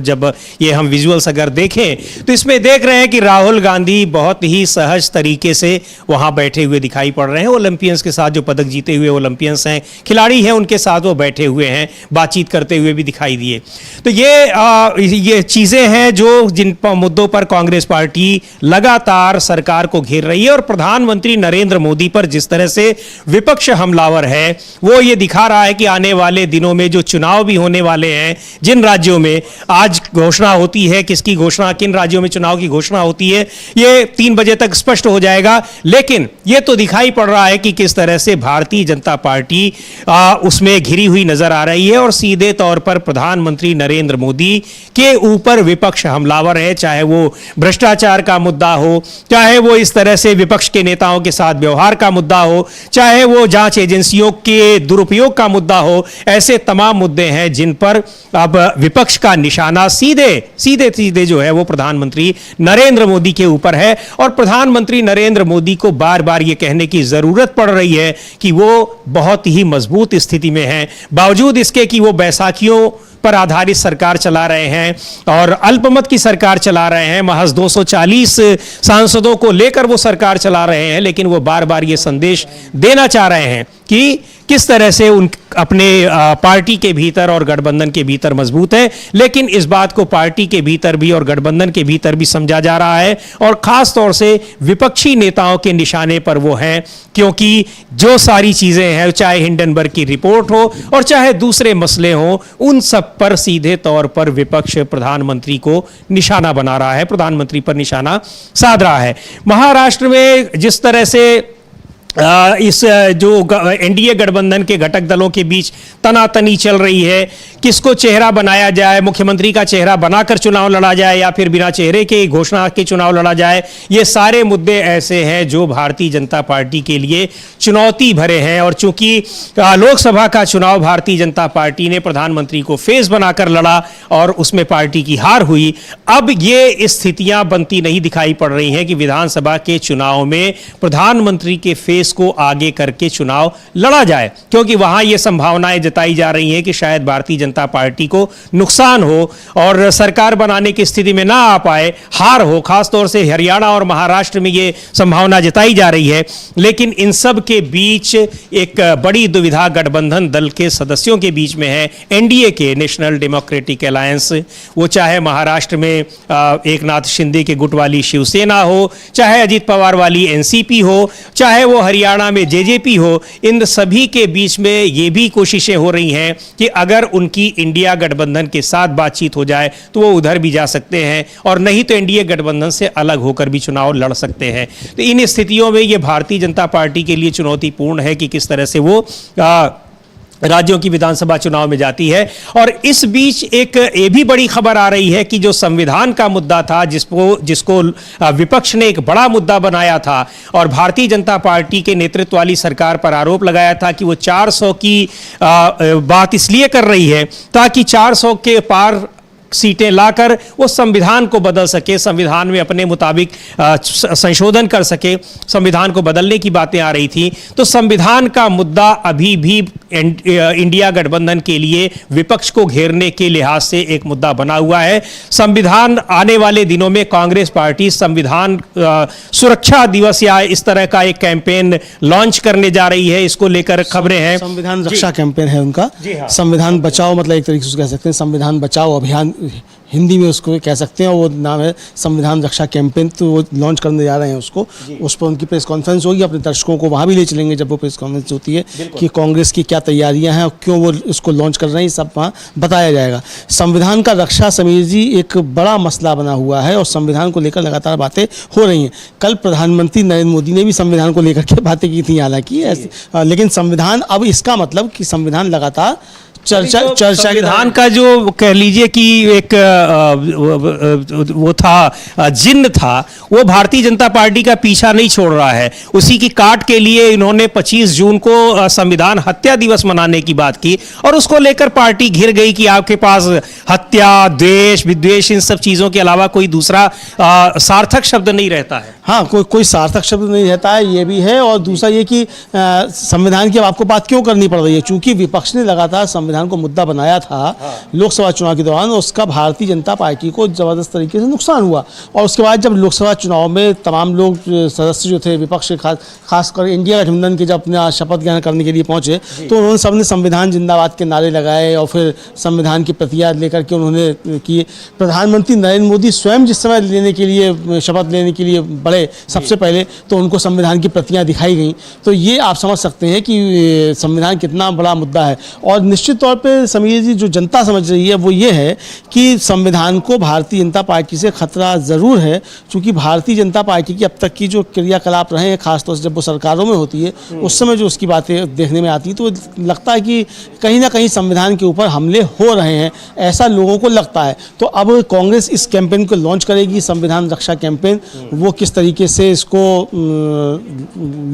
जब ये हम विजुअल्स अगर देखें तो इसमें देख रहे हैं कि राहुल गांधी बहुत ही सहज तरीके से वहां बैठे हुए दिखाई पड़ रहे हैं। ओलंपियंस के साथ, जो पदक जीते हुए ओलंपियंस हैं, खिलाड़ी हैं, उनके साथ वो बैठे हुए हैं, बातचीत करते हुए भी दिखाई दिए। तो ये चीज़ें हैं जो जिन मुद्दों पर कांग्रेस पार्टी लगातार सरकार को घेर रही है। और प्रधानमंत्री नरेंद्र मोदी पर जिस तरह से विपक्ष हमलावर है, वो ये दिखा रहा है कि आने वाले दिनों में जो चुनाव भी होने वाले हैं, जिन राज्यों में आज घोषणा होती है, किसकी घोषणा, किन राज्यों में चुनाव की घोषणा होती है, ये 3 बजे तक स्पष्ट हो जाएगा। लेकिन ये तो दिखाई पड़ रहा है कि किस तरह से भारतीय जनता पार्टी उसमें घिरी हुई नजर आ रही है और सीधे तौर पर प्रधानमंत्री नरेंद्र मोदी के ऊपर विपक्ष हमलावर है। चाहे वो भ्रष्टाचार का मुद्दा हो, चाहे वो इस तरह से विपक्ष के नेताओं के साथ व्यवहार का मुद्दा हो, चाहे वो जांच एजेंसियों के दुरुपयोग का मुद्दा हो, ऐसे तमाम मुद्दे हैं जिन पर अब विपक्ष का निशाना सीधे जो है वो प्रधानमंत्री नरेंद्र मोदी के ऊपर है। और प्रधानमंत्री नरेंद्र मोदी को बार बार ये कहने की जरूरत पड़ रही है कि वो बहुत ही मजबूत स्थिति में है, बावजूद इसके कि वो बैसाखियों पर आधारित सरकार चला रहे हैं और अल्पमत की सरकार चला रहे हैं। महज 240 सांसदों को लेकर वो सरकार चला रहे हैं, लेकिन वो बार बार ये संदेश देना चाह रहे हैं कि किस तरह से उन अपने पार्टी के भीतर और गठबंधन के भीतर मजबूत है। लेकिन इस बात को पार्टी के भीतर भी और गठबंधन के भीतर भी समझा जा रहा है और खास तौर से विपक्षी नेताओं के निशाने पर वो हैं, क्योंकि जो सारी चीजें हैं, चाहे हिंडनबर्ग की रिपोर्ट हो और चाहे दूसरे मसले हो, उन सब पर सीधे तौर पर विपक्ष प्रधानमंत्री को निशाना बना रहा है, प्रधानमंत्री पर निशाना साध रहा है। महाराष्ट्र में जिस तरह से इस जो एनडीए गठबंधन के घटक दलों के बीच तनातनी चल रही है, किसको चेहरा बनाया जाए, मुख्यमंत्री का चेहरा बनाकर चुनाव लड़ा जाए या फिर बिना चेहरे के घोषणा के चुनाव लड़ा जाए, ये सारे मुद्दे ऐसे हैं जो भारतीय जनता पार्टी के लिए चुनौती भरे हैं। और चूंकि लोकसभा का चुनाव भारतीय जनता पार्टी ने प्रधानमंत्री को फेस बनाकर लड़ा और उसमें पार्टी की हार हुई, अब ये स्थितियां बनती नहीं दिखाई पड़ रही हैं कि विधानसभा के चुनाव में प्रधानमंत्री के फेस को आगे करके चुनाव लड़ा जाए, क्योंकि वहां यह संभावनाएं जताई जा रही हैं कि शायद भारतीय जनता पार्टी को नुकसान हो और सरकार बनाने की स्थिति में ना आ पाए, हार हो। खासतौर से हरियाणा और महाराष्ट्र में यह संभावना जताई जा रही है। लेकिन इन सब के बीच एक बड़ी दुविधा गठबंधन दल के सदस्यों के बीच में है, एनडीए के, नेशनल डेमोक्रेटिक अलायंस। वो चाहे महाराष्ट्र में एकनाथ शिंदे के गुट वाली शिवसेना हो, चाहे अजीत पवार वाली एनसीपी हो, चाहे वो हरियाणा में जेजेपी हो, इन सभी के बीच में ये भी कोशिशें हो रही हैं कि अगर उनकी इंडिया गठबंधन के साथ बातचीत हो जाए तो वो उधर भी जा सकते हैं, और नहीं तो एनडीए गठबंधन से अलग होकर भी चुनाव लड़ सकते हैं। तो इन स्थितियों में ये भारतीय जनता पार्टी के लिए चुनौतीपूर्ण है कि किस तरह से वो राज्यों की विधानसभा चुनाव में जाती है। और इस बीच एक ये भी बड़ी खबर आ रही है कि जो संविधान का मुद्दा था, जिसको विपक्ष ने एक बड़ा मुद्दा बनाया था और भारतीय जनता पार्टी के नेतृत्व वाली सरकार पर आरोप लगाया था कि वो 400 की बात इसलिए कर रही है ताकि 400 के पार सीटें लाकर वो संविधान को बदल सके, संविधान में अपने मुताबिक संशोधन कर सके, संविधान को बदलने की बातें आ रही थी। तो संविधान का मुद्दा अभी भी इंडिया गठबंधन के लिए विपक्ष को घेरने के लिहाज से एक मुद्दा बना हुआ है। संविधान आने वाले दिनों में कांग्रेस पार्टी संविधान सुरक्षा दिवस या इस तरह का एक कैंपेन लॉन्च करने जा रही है। इसको लेकर खबरें हैं। संविधान रक्षा कैंपेन है उनका। संविधान बचाओ, मतलब एक तरीके से कह सकते हैं संविधान बचाओ अभियान हिंदी में उसको कह सकते हैं, वो नाम है संविधान रक्षा कैंपेन। तो वो लॉन्च करने जा रहे हैं उसको, उस पर उनकी प्रेस कॉन्फ्रेंस होगी। अपने दर्शकों को वहाँ भी ले चलेंगे जब वो प्रेस कॉन्फ्रेंस होती है कि कांग्रेस की क्या तैयारियां हैं और क्यों वो इसको लॉन्च कर रहे हैं, सब वहाँ बताया जाएगा। संविधान का रक्षा समीर जी एक बड़ा मसला बना हुआ है और संविधान को लेकर लगातार बातें हो रही हैं। कल प्रधानमंत्री नरेंद्र मोदी ने भी संविधान को लेकर के बातें की थी हालांकि, लेकिन संविधान, अब इसका मतलब कि संविधान लगातार चर्चा संविधान का जो कह लीजिए कि एक वो था जिन्न था, वो भारतीय जनता पार्टी का पीछा नहीं छोड़ रहा है। उसी की काट के लिए इन्होंने 25 जून को संविधान हत्या दिवस मनाने की बात की और उसको लेकर पार्टी घिर गई कि आपके पास हत्या, द्वेष, विद्वेष, इन सब चीजों के अलावा कोई दूसरा सार्थक शब्द नहीं रहता है। हाँ, कोई सार्थक शब्द नहीं रहता है, ये भी है। और दूसरा ये कि संविधान की अब आपको बात क्यों करनी पड़ रही है, चूंकि विपक्ष ने लगातार संविधान को मुद्दा बनाया था लोकसभा चुनाव के दौरान, उसका भारतीय जनता पार्टी को जबरदस्त तरीके से नुकसान हुआ। और उसके बाद जब लोकसभा चुनाव में तमाम लोग सदस्य जो थे विपक्ष के, खासकर इंडिया गठबंधन के, जब अपना शपथ ग्रहण करने के लिए पहुंचे तो उन्होंने सबने संविधान जिंदाबाद के नारे लगाए और फिर संविधान की प्रतियां लेकर के उन्होंने किए। प्रधानमंत्री नरेंद्र मोदी स्वयं जिस समय लेने के लिए, शपथ लेने के लिए बढ़े सबसे पहले, तो उनको संविधान की प्रतियां दिखाई गई। तो ये आप समझ सकते हैं कि संविधान कितना बड़ा मुद्दा है। और निश्चित तौर पे समीर जी, जो जनता समझ रही है वो ये है कि संविधान को भारतीय जनता पार्टी से खतरा ज़रूर है, क्योंकि भारतीय जनता पार्टी की अब तक की जो क्रियाकलाप रहे हैं, खासतौर से जब वो सरकारों में होती है उस समय जो उसकी बातें देखने में आती है, तो लगता है कि कहीं ना कहीं संविधान के ऊपर हमले हो रहे हैं, ऐसा लोगों को लगता है। तो अब कांग्रेस इस कैंपेन को लॉन्च करेगी, संविधान रक्षा कैंपेन। वो किस तरीके से इसको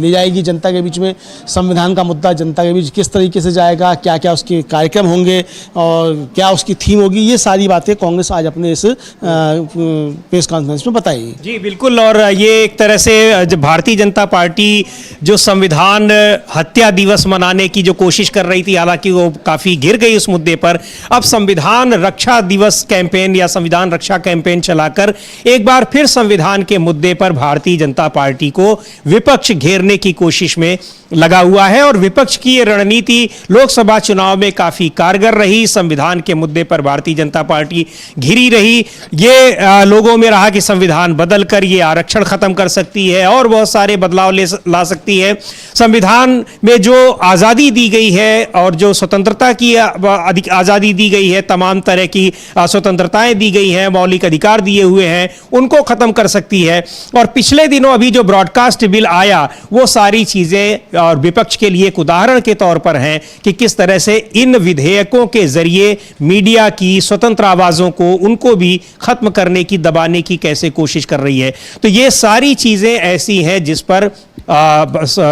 ले जाएगी जनता के बीच में, संविधान का मुद्दा जनता के बीच किस तरीके से जाएगा, क्या क्या उसके कार्यक्रम होंगे और क्या उसकी थीम होगी, ये सारी बातें कांग्रेस आज अपने इस प्रेस कॉन्फ्रेंस में बताएगी। जी बिल्कुल। और ये एक तरह से जब भारतीय जनता पार्टी जो संविधान हत्या दिवस मनाने की जो कोशिश कर रही थी, हालांकि वो काफी घिर गई उस मुद्दे पर, अब संविधान रक्षा दिवस कैंपेन या संविधान रक्षा कैंपेन चलाकर एक बार फिर संविधान के मुद्दे पर भारतीय जनता पार्टी को विपक्ष घेरने की कोशिश में लगा हुआ है। और विपक्ष की ये रणनीति लोकसभा चुनाव में काफी कारगर रही। संविधान के मुद्दे पर भारतीय जनता पार्टी घिरी रही। ये लोगों में रहा कि संविधान बदलकर ये आरक्षण खत्म कर सकती है और बहुत सारे बदलाव ला सकती है। संविधान में जो आजादी दी गई है और जो स्वतंत्रता की आजादी दी गई है, तमाम तरह की स्वतंत्रताएं दी गई हैं, मौलिक अधिकार दिए हुए हैं, उनको खत्म कर सकती है। और पिछले दिनों अभी जो ब्रॉडकास्ट बिल आया, वो सारी चीजें और विपक्ष के लिए एक उदाहरण के तौर पर हैं कि किस तरह से इन विधेयकों के जरिए मीडिया की स्वतंत्र आवाजों को, उनको भी खत्म करने की, दबाने की कैसे कोशिश कर रही है। तो ये सारी चीजें ऐसी हैं जिस पर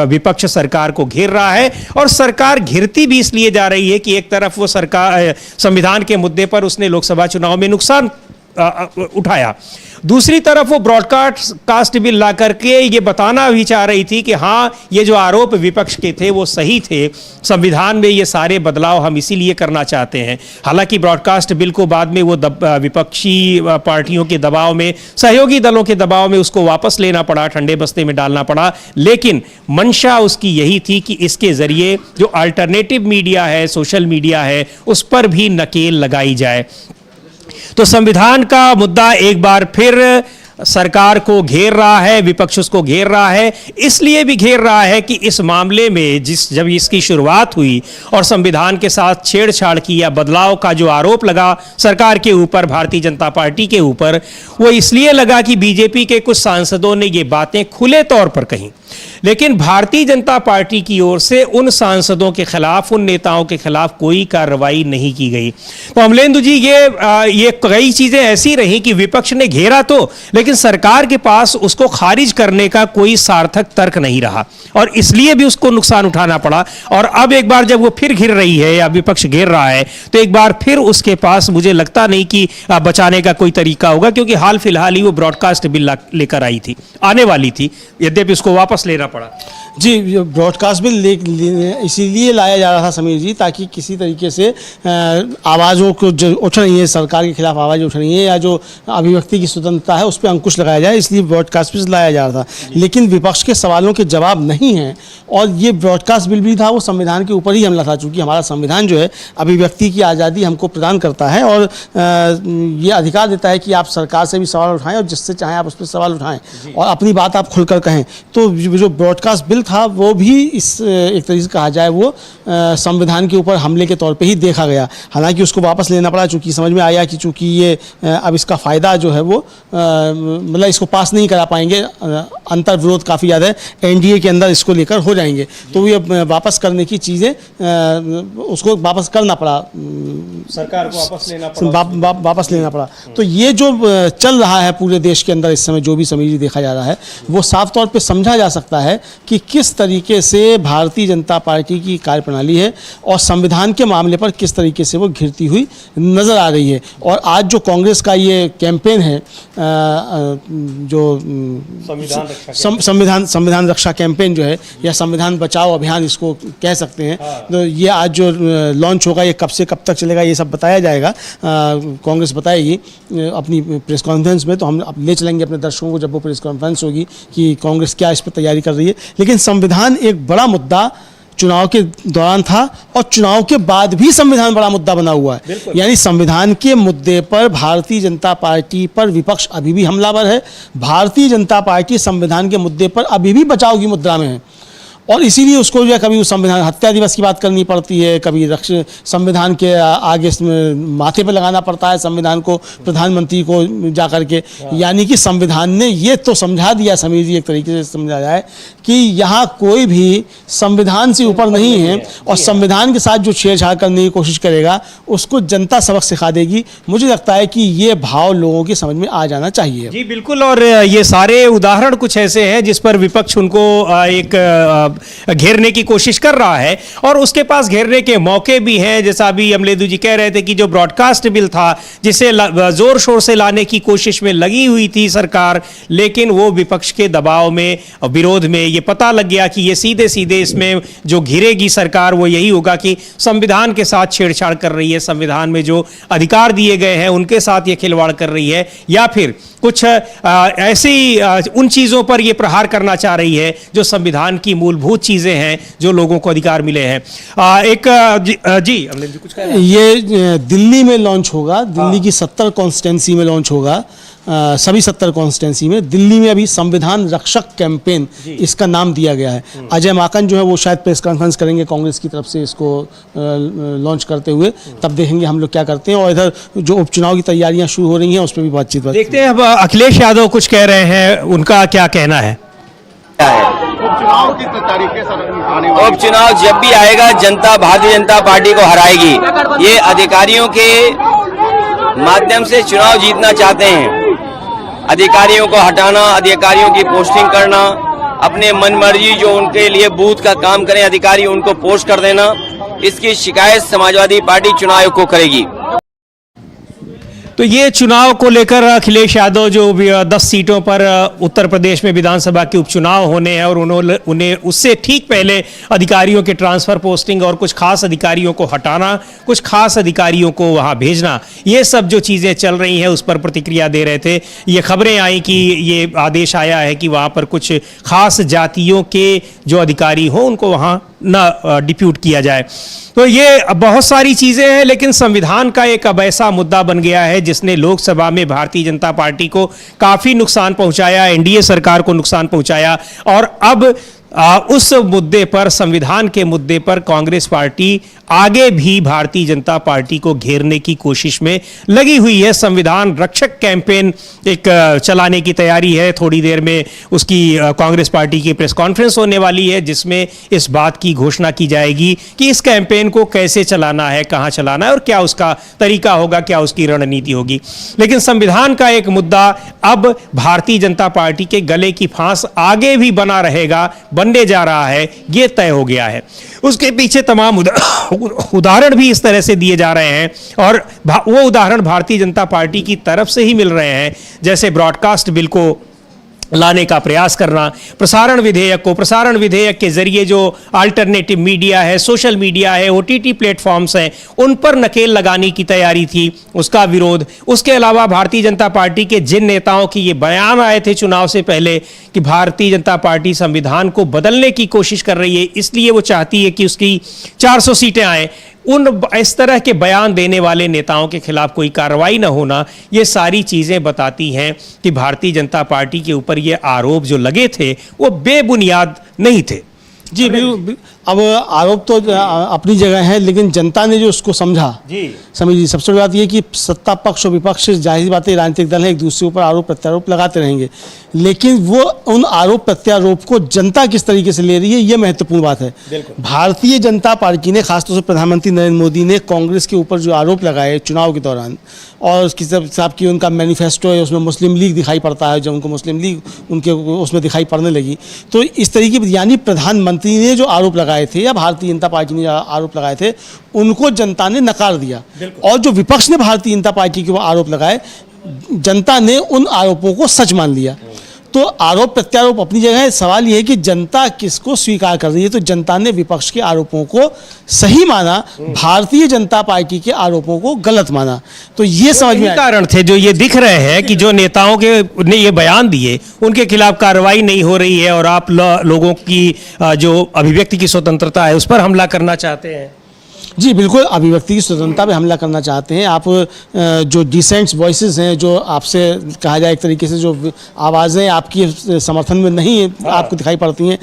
विपक्ष सरकार को घेर रहा है। और सरकार घिरती भी इसलिए जा रही है कि एक तरफ वो सरकार संविधान के मुद्दे पर उसने लोकसभा चुनाव में नुकसान उठाया, दूसरी तरफ वो ब्रॉडकास्ट बिल ला करके ये बताना भी चाह रही थी कि हाँ, ये जो आरोप विपक्ष के थे वो सही थे, संविधान में ये सारे बदलाव हम इसीलिए करना चाहते हैं। हालांकि ब्रॉडकास्ट बिल को बाद में वो विपक्षी पार्टियों के दबाव में, सहयोगी दलों के दबाव में उसको वापस लेना पड़ा, ठंडे बस्ते में डालना पड़ा। लेकिन मंशा उसकी यही थी कि इसके जरिए जो अल्टरनेटिव मीडिया है, सोशल मीडिया है, उस पर भी नकेल लगाई जाए। तो संविधान का मुद्दा एक बार फिर सरकार को घेर रहा है, विपक्ष उसको घेर रहा है। इसलिए भी घेर रहा है कि इस मामले में जब इसकी शुरुआत हुई और संविधान के साथ छेड़छाड़ की या बदलाव का जो आरोप लगा सरकार के ऊपर, भारतीय जनता पार्टी के ऊपर, वो इसलिए लगा कि बीजेपी के कुछ सांसदों ने ये बातें खुले तौर पर कही। लेकिन भारतीय जनता पार्टी की ओर से उन सांसदों के खिलाफ, उन नेताओं के खिलाफ कोई कार्रवाई नहीं की गई। तो अमलेंदु जी, ये कई चीजें ऐसी रही कि विपक्ष ने घेरा तो, लेकिन सरकार के पास उसको खारिज करने का कोई सार्थक तर्क नहीं रहा और इसलिए भी उसको नुकसान उठाना पड़ा। और अब एक बार जब वो फिर घिर रही है या विपक्ष घेर रहा है तो एक बार फिर उसके पास मुझे लगता नहीं कि बचाने का कोई तरीका होगा, क्योंकि हाल फिलहाल ही वो ब्रॉडकास्ट बिल लेकर आई थी, आने वाली थी, यद्यपि उसको वापस लेना पड़ा। जी, ब्रॉडकास्ट बिल इसीलिए लाया जा रहा था समीर जी, ताकि किसी तरीके से आवाज़ों को जो उठ रही है, सरकार के खिलाफ आवाज़ें उठ रही हैं या जो अभिव्यक्ति की स्वतंत्रता है उस पर अंकुश लगाया जाए, इसलिए ब्रॉडकास्ट बिल लाया जा रहा था। लेकिन विपक्ष के सवालों के जवाब नहीं हैं और ये ब्रॉडकास्ट बिल भी था वो संविधान के ऊपर ही हमला था, चूँकि हमारा संविधान जो है अभिव्यक्ति की आज़ादी हमको प्रदान करता है और ये अधिकार देता है कि आप सरकार से भी सवाल उठाएं और जिससे चाहें आप उस पर सवाल उठाएं और अपनी बात आप खुलकर कहें। तो जो ब्रॉडकास्ट बिल था वो भी इस एक तरीके से कहा जाए वो संविधान के ऊपर हमले के तौर पे ही देखा गया। हालांकि उसको वापस लेना पड़ा, चूंकि समझ में आया कि चूंकि ये अब इसका फ़ायदा जो है वो मतलब इसको पास नहीं करा पाएंगे, अंतर विरोध काफ़ी ज़्यादा है, एनडीए के अंदर इसको लेकर हो जाएंगे, तो ये वापस करने की चीज़ें उसको वापस करना पड़ा, सरकार को वापस लेना पड़ा। तो ये जो चल रहा है पूरे देश के अंदर इस समय, जो भी समीर देखा जा रहा है, वो साफ तौर पे समझा जा सकता है कि किस तरीके से भारतीय जनता पार्टी की कार्यप्रणाली है और संविधान के मामले पर किस तरीके से वो घिरती हुई नज़र आ रही है। और आज जो कांग्रेस का ये कैंपेन है, जो संविधान रक्षा कैंपेन जो है या संविधान बचाओ अभियान इसको कह सकते हैं, तो ये आज जो लॉन्च होगा ये कब से कब तक चलेगा ये सब बताया जाएगा, कांग्रेस बताएगी अपनी प्रेस कॉन्फ्रेंस में, तो हम ले चलेंगे अपने दर्शकों को जब वो प्रेस कॉन्फ्रेंस होगी कि कांग्रेस क्या इस पर तैयारी कर रही है। लेकिन संविधान एक बड़ा मुद्दा चुनाव के दौरान था और चुनाव के बाद भी संविधान बड़ा मुद्दा बना हुआ है। यानी संविधान के मुद्दे पर भारतीय जनता पार्टी पर विपक्ष अभी भी हमलावर है, भारतीय जनता पार्टी संविधान के मुद्दे पर अभी भी बचाव की मुद्रा में है और इसीलिए उसको जो है कभी संविधान हत्या दिवस की बात करनी पड़ती है, कभी संविधान के आगे माथे पे लगाना पड़ता है संविधान को, प्रधानमंत्री को जा कर के। यानी कि संविधान ने ये तो समझा दिया समीर जी, एक तरीके से समझा जाए कि यहाँ कोई भी संविधान से ऊपर नहीं है और संविधान के साथ जो छेड़छाड़ करने की कोशिश करेगा उसको जनता सबक सिखा देगी। मुझे लगता है कि ये भाव लोगों की समझ में आ जाना चाहिए। जी बिल्कुल, और ये सारे उदाहरण कुछ ऐसे हैं जिस पर विपक्ष उनको एक घेरने की कोशिश कर रहा है और उसके पास घेरने के मौके भी हैं। जैसा अभी अमलेंदु जी कह रहे थे कि जो ब्रॉडकास्ट बिल था जिसे जोर शोर से लाने की कोशिश में लगी हुई थी सरकार, लेकिन वो विपक्ष के दबाव में, विरोध में ये पता लग गया कि ये सीधे सीधे इसमें जो घिरेगी सरकार वो यही होगा कि संविधान के साथ छेड़छाड़ कर रही है, संविधान में जो अधिकार दिए गए हैं उनके साथ ये खिलवाड़ कर रही है, या फिर कुछ ऐसी उन चीज़ों पर ये प्रहार करना चाह रही है जो संविधान की मूलभूत चीज़ें हैं, जो लोगों को अधिकार मिले हैं। जी अमलेंदु कुछ कह रहे हैं? ये दिल्ली में लॉन्च होगा, दिल्ली की 70 कॉन्स्टिट्यूंसी में लॉन्च होगा, सभी 70 कॉन्स्टिट्यूंसी में। दिल्ली में अभी संविधान रक्षक कैंपेन इसका नाम दिया गया है। अजय माकन जो है वो शायद प्रेस कॉन्फ्रेंस करेंगे कांग्रेस की तरफ से इसको लॉन्च करते हुए, तब देखेंगे हम लोग क्या करते हैं। और इधर जो उपचुनाव की तैयारियां शुरू हो रही हैं उस पर भी बातचीत देखते हैं। अब अखिलेश यादव कुछ कह रहे हैं, उनका क्या कहना है? उपचुनाव की तारीखें उपचुनाव जब भी आएगा जनता भारतीय जनता पार्टी को हराएगी। ये अधिकारियों के माध्यम से चुनाव जीतना चाहते हैं, अधिकारियों को हटाना, अधिकारियों की पोस्टिंग करना, अपने मनमर्जी जो उनके लिए बूथ का काम करें अधिकारी उनको पोस्ट कर देना, इसकी शिकायत समाजवादी पार्टी चुनाव आयोग को करेगी। तो ये चुनाव को लेकर अखिलेश यादव जो 10 सीटों पर उत्तर प्रदेश में विधानसभा के उपचुनाव होने हैं और उन्हें उससे ठीक पहले अधिकारियों के ट्रांसफर, पोस्टिंग और कुछ खास अधिकारियों को हटाना, कुछ खास अधिकारियों को वहां भेजना, ये सब जो चीज़ें चल रही हैं उस पर प्रतिक्रिया दे रहे थे। ये खबरें आई कि ये आदेश आया है कि वहां पर कुछ खास जातियों के जो अधिकारी हों उनको वहां न डिप्यूट किया जाए। तो ये बहुत सारी चीज़ें हैं, लेकिन संविधान का एक अब ऐसा मुद्दा बन गया है जिसने लोकसभा में भारतीय जनता पार्टी को काफी नुकसान पहुंचाया, एनडीए सरकार को नुकसान पहुंचाया। और अब उस मुद्दे पर, संविधान के मुद्दे पर कांग्रेस पार्टी आगे भी भारतीय जनता पार्टी को घेरने की कोशिश में लगी हुई है। संविधान रक्षक कैंपेन एक चलाने की तैयारी है। थोड़ी देर में उसकी कांग्रेस पार्टी की प्रेस कॉन्फ्रेंस होने वाली है, जिसमें इस बात की घोषणा की जाएगी कि इस कैंपेन को कैसे चलाना है, कहां चलाना है और क्या उसका तरीका होगा, क्या उसकी रणनीति होगी। लेकिन संविधान का एक मुद्दा अब भारतीय जनता पार्टी के गले की फांस आगे भी बना रहेगा, बनने जा रहा है, यह तय हो गया है। उसके पीछे तमाम उदाहरण भी इस तरह से दिए जा रहे हैं और वो उदाहरण भारतीय जनता पार्टी की तरफ से ही मिल रहे हैं, जैसे ब्रॉडकास्ट बिल को लाने का प्रयास करना, प्रसारण विधेयक के जरिए जो अल्टरनेटिव मीडिया है, सोशल मीडिया है, ओटीटी प्लेटफॉर्म्स हैं, उन पर नकेल लगाने की तैयारी थी, उसका विरोध। उसके अलावा भारतीय जनता पार्टी के जिन नेताओं की ये बयान आए थे चुनाव से पहले कि भारतीय जनता पार्टी संविधान को बदलने की कोशिश कर रही है, इसलिए वो चाहती है कि उसकी 400 सीटें आए, उन इस तरह के बयान देने वाले नेताओं के खिलाफ कोई कार्रवाई न होना, ये सारी चीजें बताती हैं कि भारतीय जनता पार्टी के ऊपर ये आरोप जो लगे थे वो बेबुनियाद नहीं थे। जी अब आरोप तो अपनी जगह है, लेकिन जनता ने जो उसको समझा समझिए। सबसे बड़ी बात यह कि सत्ता पक्ष और विपक्ष, जाहिर बात है राजनीतिक दल है, एक दूसरे ऊपर आरोप प्रत्यारोप लगाते रहेंगे, लेकिन वो उन आरोप प्रत्यारोप को जनता किस तरीके से ले रही है, ये महत्वपूर्ण बात है। भारतीय जनता पार्टी ने, खासतौर से प्रधानमंत्री नरेंद्र मोदी ने कांग्रेस के ऊपर जो आरोप लगाए चुनाव के दौरान, और उसकी साहब की उनका मैनिफेस्टो है, उसमें मुस्लिम लीग दिखाई पड़ता है, जब उनको मुस्लिम लीग उनके उसमें दिखाई पड़ने लगी, तो इस तरीके यानी प्रधानमंत्री ने जो आरोप लगाए थे या भारतीय जनता पार्टी ने जो आरोप लगाए थे उनको जनता ने नकार दिया, और जो विपक्ष ने भारतीय जनता पार्टी के आरोप लगाए, जनता ने उन आरोपों को सच मान लिया। तो आरोप प्रत्यारोप अपनी जगह है, सवाल यह है कि जनता किसको स्वीकार कर रही है। तो जनता ने विपक्ष के आरोपों को सही माना, भारतीय जनता पार्टी के आरोपों को गलत माना। तो ये समझ में कारण थे जो ये दिख रहे हैं कि जो नेताओं के ने ये बयान दिए उनके खिलाफ कार्रवाई नहीं हो रही है और आप लोगों की जो अभिव्यक्ति की स्वतंत्रता है उस पर हमला करना चाहते हैं। जी बिल्कुल, अभिव्यक्ति की स्वतंत्रता पे हमला करना चाहते हैं आप। जो डिसेंट्स वॉइसेस हैं, जो आपसे कहा जाए एक तरीके से जो आवाज़ें आपकी समर्थन में नहीं आपको दिखाई पड़ती हैं,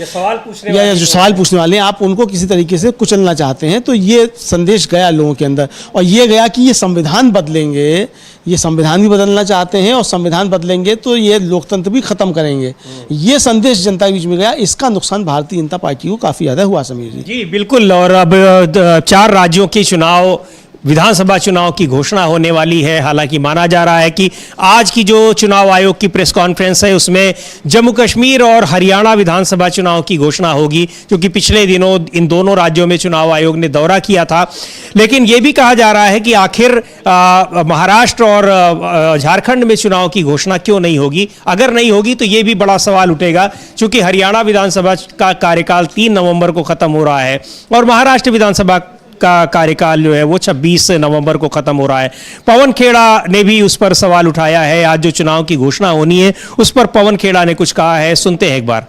या जो सवाल पूछने वाले हैं, आप उनको किसी तरीके से कुचलना चाहते हैं। तो ये संदेश गया लोगों के अंदर, और ये गया कि ये संविधान बदलेंगे, ये संविधान भी बदलना चाहते हैं, और संविधान बदलेंगे तो ये लोकतंत्र भी खत्म करेंगे। ये संदेश जनता के बीच में गया, इसका नुकसान भारतीय जनता पार्टी को काफ़ी ज़्यादा हुआ समीर जी। जी बिल्कुल, और अब 4 राज्यों के चुनाव, विधानसभा चुनाव की घोषणा होने वाली है। हालांकि माना जा रहा है कि आज की जो चुनाव आयोग की प्रेस कॉन्फ्रेंस है उसमें जम्मू कश्मीर और हरियाणा विधानसभा चुनाव की घोषणा होगी, क्योंकि पिछले दिनों इन दोनों राज्यों में चुनाव आयोग ने दौरा किया था। लेकिन यह भी कहा जा रहा है कि आखिर महाराष्ट्र और झारखंड में चुनाव की घोषणा क्यों नहीं होगी। अगर नहीं होगी तो यह भी बड़ा सवाल उठेगा, क्योंकि हरियाणा विधानसभा का कार्यकाल 3 नवंबर को खत्म हो रहा है और महाराष्ट्र विधानसभा का कार्यकाल जो है वो 26 नवंबर को खत्म हो रहा है। पवन खेड़ा ने भी उस पर सवाल उठाया है। आज जो चुनाव की घोषणा होनी है उस पर पवन खेड़ा ने कुछ कहा है, सुनते हैं एक बार।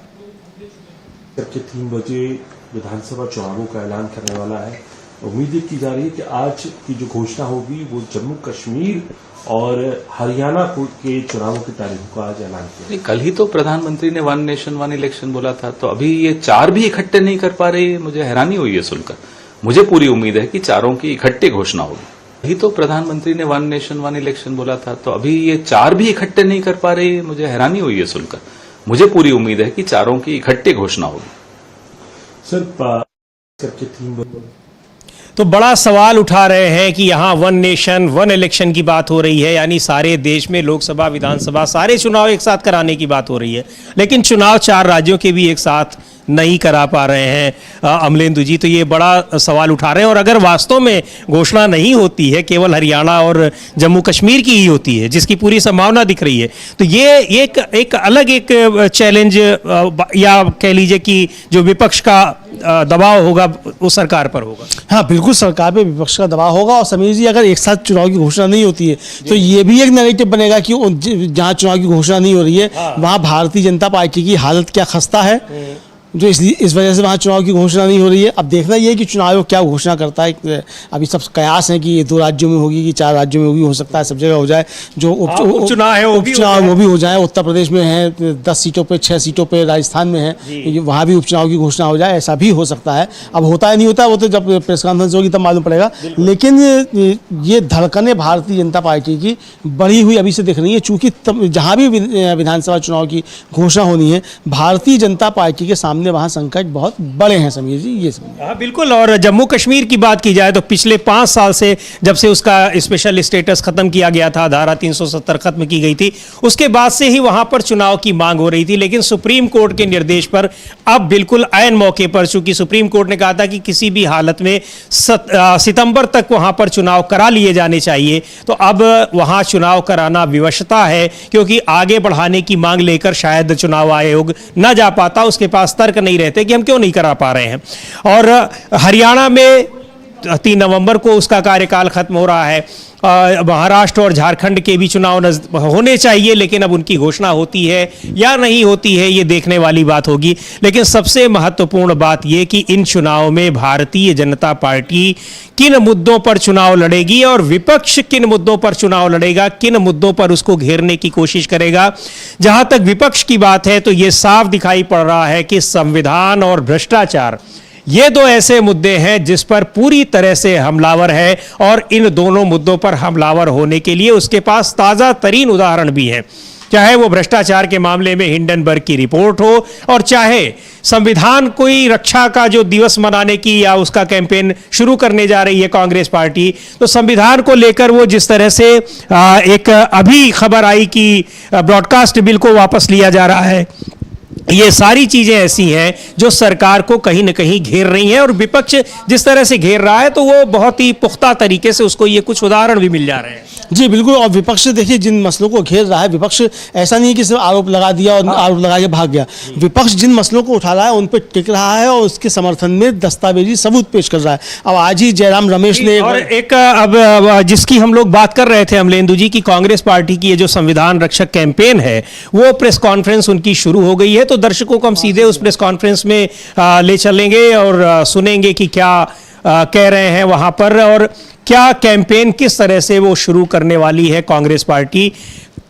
3 बजे विधानसभा चुनावों का ऐलान करने वाला है। उम्मीद की जा रही है कि आज की जो घोषणा होगी वो जम्मू कश्मीर और हरियाणा के चुनावों की तारीखों का आज ऐलान किया। कल ही तो प्रधानमंत्री ने 1 नेशन 1 इलेक्शन बोला था, तो अभी ये 4 भी इकट्ठे नहीं कर पा रही, मुझे हैरानी हुई है सुनकर। मुझे पूरी उम्मीद है कि 4 की इकट्ठे घोषणा होगी। ही तो प्रधानमंत्री ने 1 नेशन 1 इलेक्शन बोला था, तो अभी ये 4 भी इकट्ठे नहीं कर पा रही, मुझे हैरानी हुई है सुनकर। मुझे पूरी उम्मीद है कि 4 की इकट्ठे घोषणा होगी। सर करके 3 बजे तो बड़ा सवाल उठा रहे हैं कि यहाँ 1 नेशन 1 इलेक्शन की बात हो रही है, यानी सारे देश में लोकसभा विधानसभा सारे चुनाव एक साथ कराने की बात हो रही है, लेकिन चुनाव 4 राज्यों के भी एक साथ नहीं करा पा रहे हैं अमलेंदु जी। तो ये बड़ा सवाल उठा रहे हैं, और अगर वास्तव में घोषणा नहीं होती है, केवल हरियाणा और जम्मू कश्मीर की ही होती है, जिसकी पूरी संभावना दिख रही है, तो ये एक अलग एक चैलेंज या कह लीजिए कि जो विपक्ष का दबाव होगा वो सरकार पर होगा। हाँ बिल्कुल, सरकार पे विपक्ष का दबाव होगा। और समीर जी, अगर एक साथ चुनाव की घोषणा नहीं होती है तो ये भी एक नैरेटिव बनेगा कि जहाँ चुनाव की घोषणा नहीं हो रही है वहाँ भारतीय जनता पार्टी की हालत क्या खस्ता है, जो इस वजह से वहाँ चुनाव की घोषणा नहीं हो रही है। अब देखना ये है कि चुनाव आयोग क्या घोषणा करता है। अभी सब कयास हैं कि ये 2 राज्यों में होगी कि 4 राज्यों में होगी, हो सकता है सब जगह हो जाए। जो उपचुनाव है वो भी हो जाए। उत्तर प्रदेश में है 10 सीटों पे, 6 सीटों पे राजस्थान में है, वहाँ भी उपचुनाव की घोषणा हो जाए, ऐसा भी हो सकता है। अब होता है नहीं होता है वो तो जब प्रेस कॉन्फ्रेंस होगी तब मालूम पड़ेगा। लेकिन ये धड़कने भारतीय जनता पार्टी की बढ़ी हुई अभी से दिख रही है, चूंकि जहाँ भी विधानसभा चुनाव की घोषणा होनी है भारतीय जनता पार्टी के सामने वहाँ संकट बहुत बड़े हैं समीर जी, ये समझिए। हाँ बिल्कुल। और जम्मू कश्मीर की बात की जाए तो पिछले 5 साल से जब से उसका स्पेशल स्टेटस खत्म किया गया था, धारा 370 खत्म की गई थी, उसके बाद से ही वहां पर चुनाव की मांग हो रही थी। लेकिन सुप्रीम कोर्ट के निर्देश पर अब बिल्कुल ऐन मौके पर, चूंकि सुप्रीम कोर्ट ने कहा था कि किसी भी हालत में सितंबर तक वहां पर चुनाव करा लिए जाने चाहिए, तो अब वहां चुनाव कराना विवशता है, क्योंकि आगे बढ़ाने की मांग लेकर शायद चुनाव आयोग न जा पाता, उसके पास तर्क नहीं रहते कि हम क्यों नहीं करा पा रहे हैं। और हरियाणा में 3 नवंबर को उसका कार्यकाल खत्म हो रहा है। महाराष्ट्र और झारखंड के भी चुनाव होने चाहिए, लेकिन अब उनकी घोषणा होती है या नहीं होती है ये देखने वाली बात होगी। लेकिन सबसे महत्वपूर्ण बात ये कि इन चुनावों में भारतीय जनता पार्टी किन मुद्दों पर चुनाव लड़ेगी और विपक्ष किन मुद्दों पर चुनाव लड़ेगा, किन मुद्दों पर उसको घेरने की कोशिश करेगा। जहां तक विपक्ष की बात है तो ये साफ दिखाई पड़ रहा है कि संविधान और भ्रष्टाचार, ये 2 ऐसे मुद्दे हैं जिस पर पूरी तरह से हमलावर है, और इन दोनों मुद्दों पर हमलावर होने के लिए उसके पास ताज़ा तरीन उदाहरण भी है। चाहे वो भ्रष्टाचार के मामले में हिंडनबर्ग की रिपोर्ट हो, और चाहे संविधान कोई रक्षा का जो दिवस मनाने की या उसका कैंपेन शुरू करने जा रही है कांग्रेस पार्टी, तो संविधान को लेकर वो जिस तरह से एक अभी खबर आई कि ब्रॉडकास्ट बिल को वापस लिया जा रहा है, ये सारी चीजें ऐसी हैं जो सरकार को कहीं न कहीं घेर रही हैं। और विपक्ष जिस तरह से घेर रहा है तो वो बहुत ही पुख्ता तरीके से उसको ये कुछ उदाहरण भी मिल जा रहे हैं। जी बिल्कुल। और विपक्ष देखिए जिन मसलों को घेर रहा है, विपक्ष ऐसा नहीं है कि सिर्फ आरोप लगा दिया और आरोप लगा के भाग गया। विपक्ष जिन मसलों को उठा रहा है उन पर टिक रहा है और उसके समर्थन में दस्तावेजी सबूत पेश कर रहा है। अब आज ही जयराम रमेश ने और एक अब जिसकी हम लोग बात कर रहे थे अमलेंदु जी की, कांग्रेस पार्टी की ये जो संविधान रक्षक कैंपेन है वो प्रेस कॉन्फ्रेंस उनकी शुरू हो गई है। तो दर्शकों को हम सीधे उस प्रेस कॉन्फ्रेंस में ले चलेंगे और सुनेंगे कि क्या कह रहे हैं वहां पर, और क्या कैंपेन किस तरह से वो शुरू करने वाली है कांग्रेस पार्टी।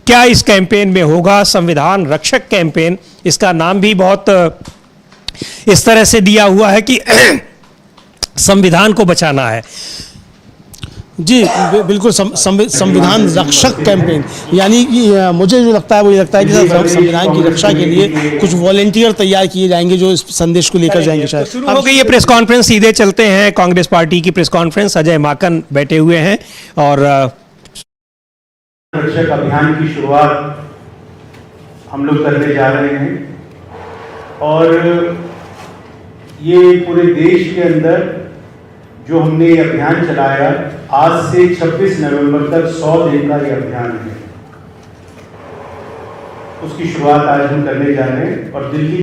क्या इस कैंपेन में होगा संविधान रक्षक कैंपेन, इसका नाम भी बहुत इस तरह से दिया हुआ है कि संविधान को बचाना है। जी बिल्कुल। संविधान रक्षक कैंपेन, यानी कि मुझे जो लगता है वो ये लगता है कि संविधान की रक्षा के लिए कुछ वॉलेंटियर तैयार किए जाएंगे जो इस संदेश को लेकर जाएंगे। शायद शुरू हो गई ये प्रेस कॉन्फ्रेंस, सीधे चलते हैं कांग्रेस पार्टी की प्रेस कॉन्फ्रेंस। अजय माकन बैठे हुए हैं और रक्षक अभियान की शुरुआत हम लोग करने जा रहे हैं, और ये पूरे देश के अंदर जो हमने ये अभियान चलाया, आज से 26 नवंबर तक 100 दिन का ये अभियान है, उसकी शुरुआत आज हम करने जा रहे हैं। और दिल्ली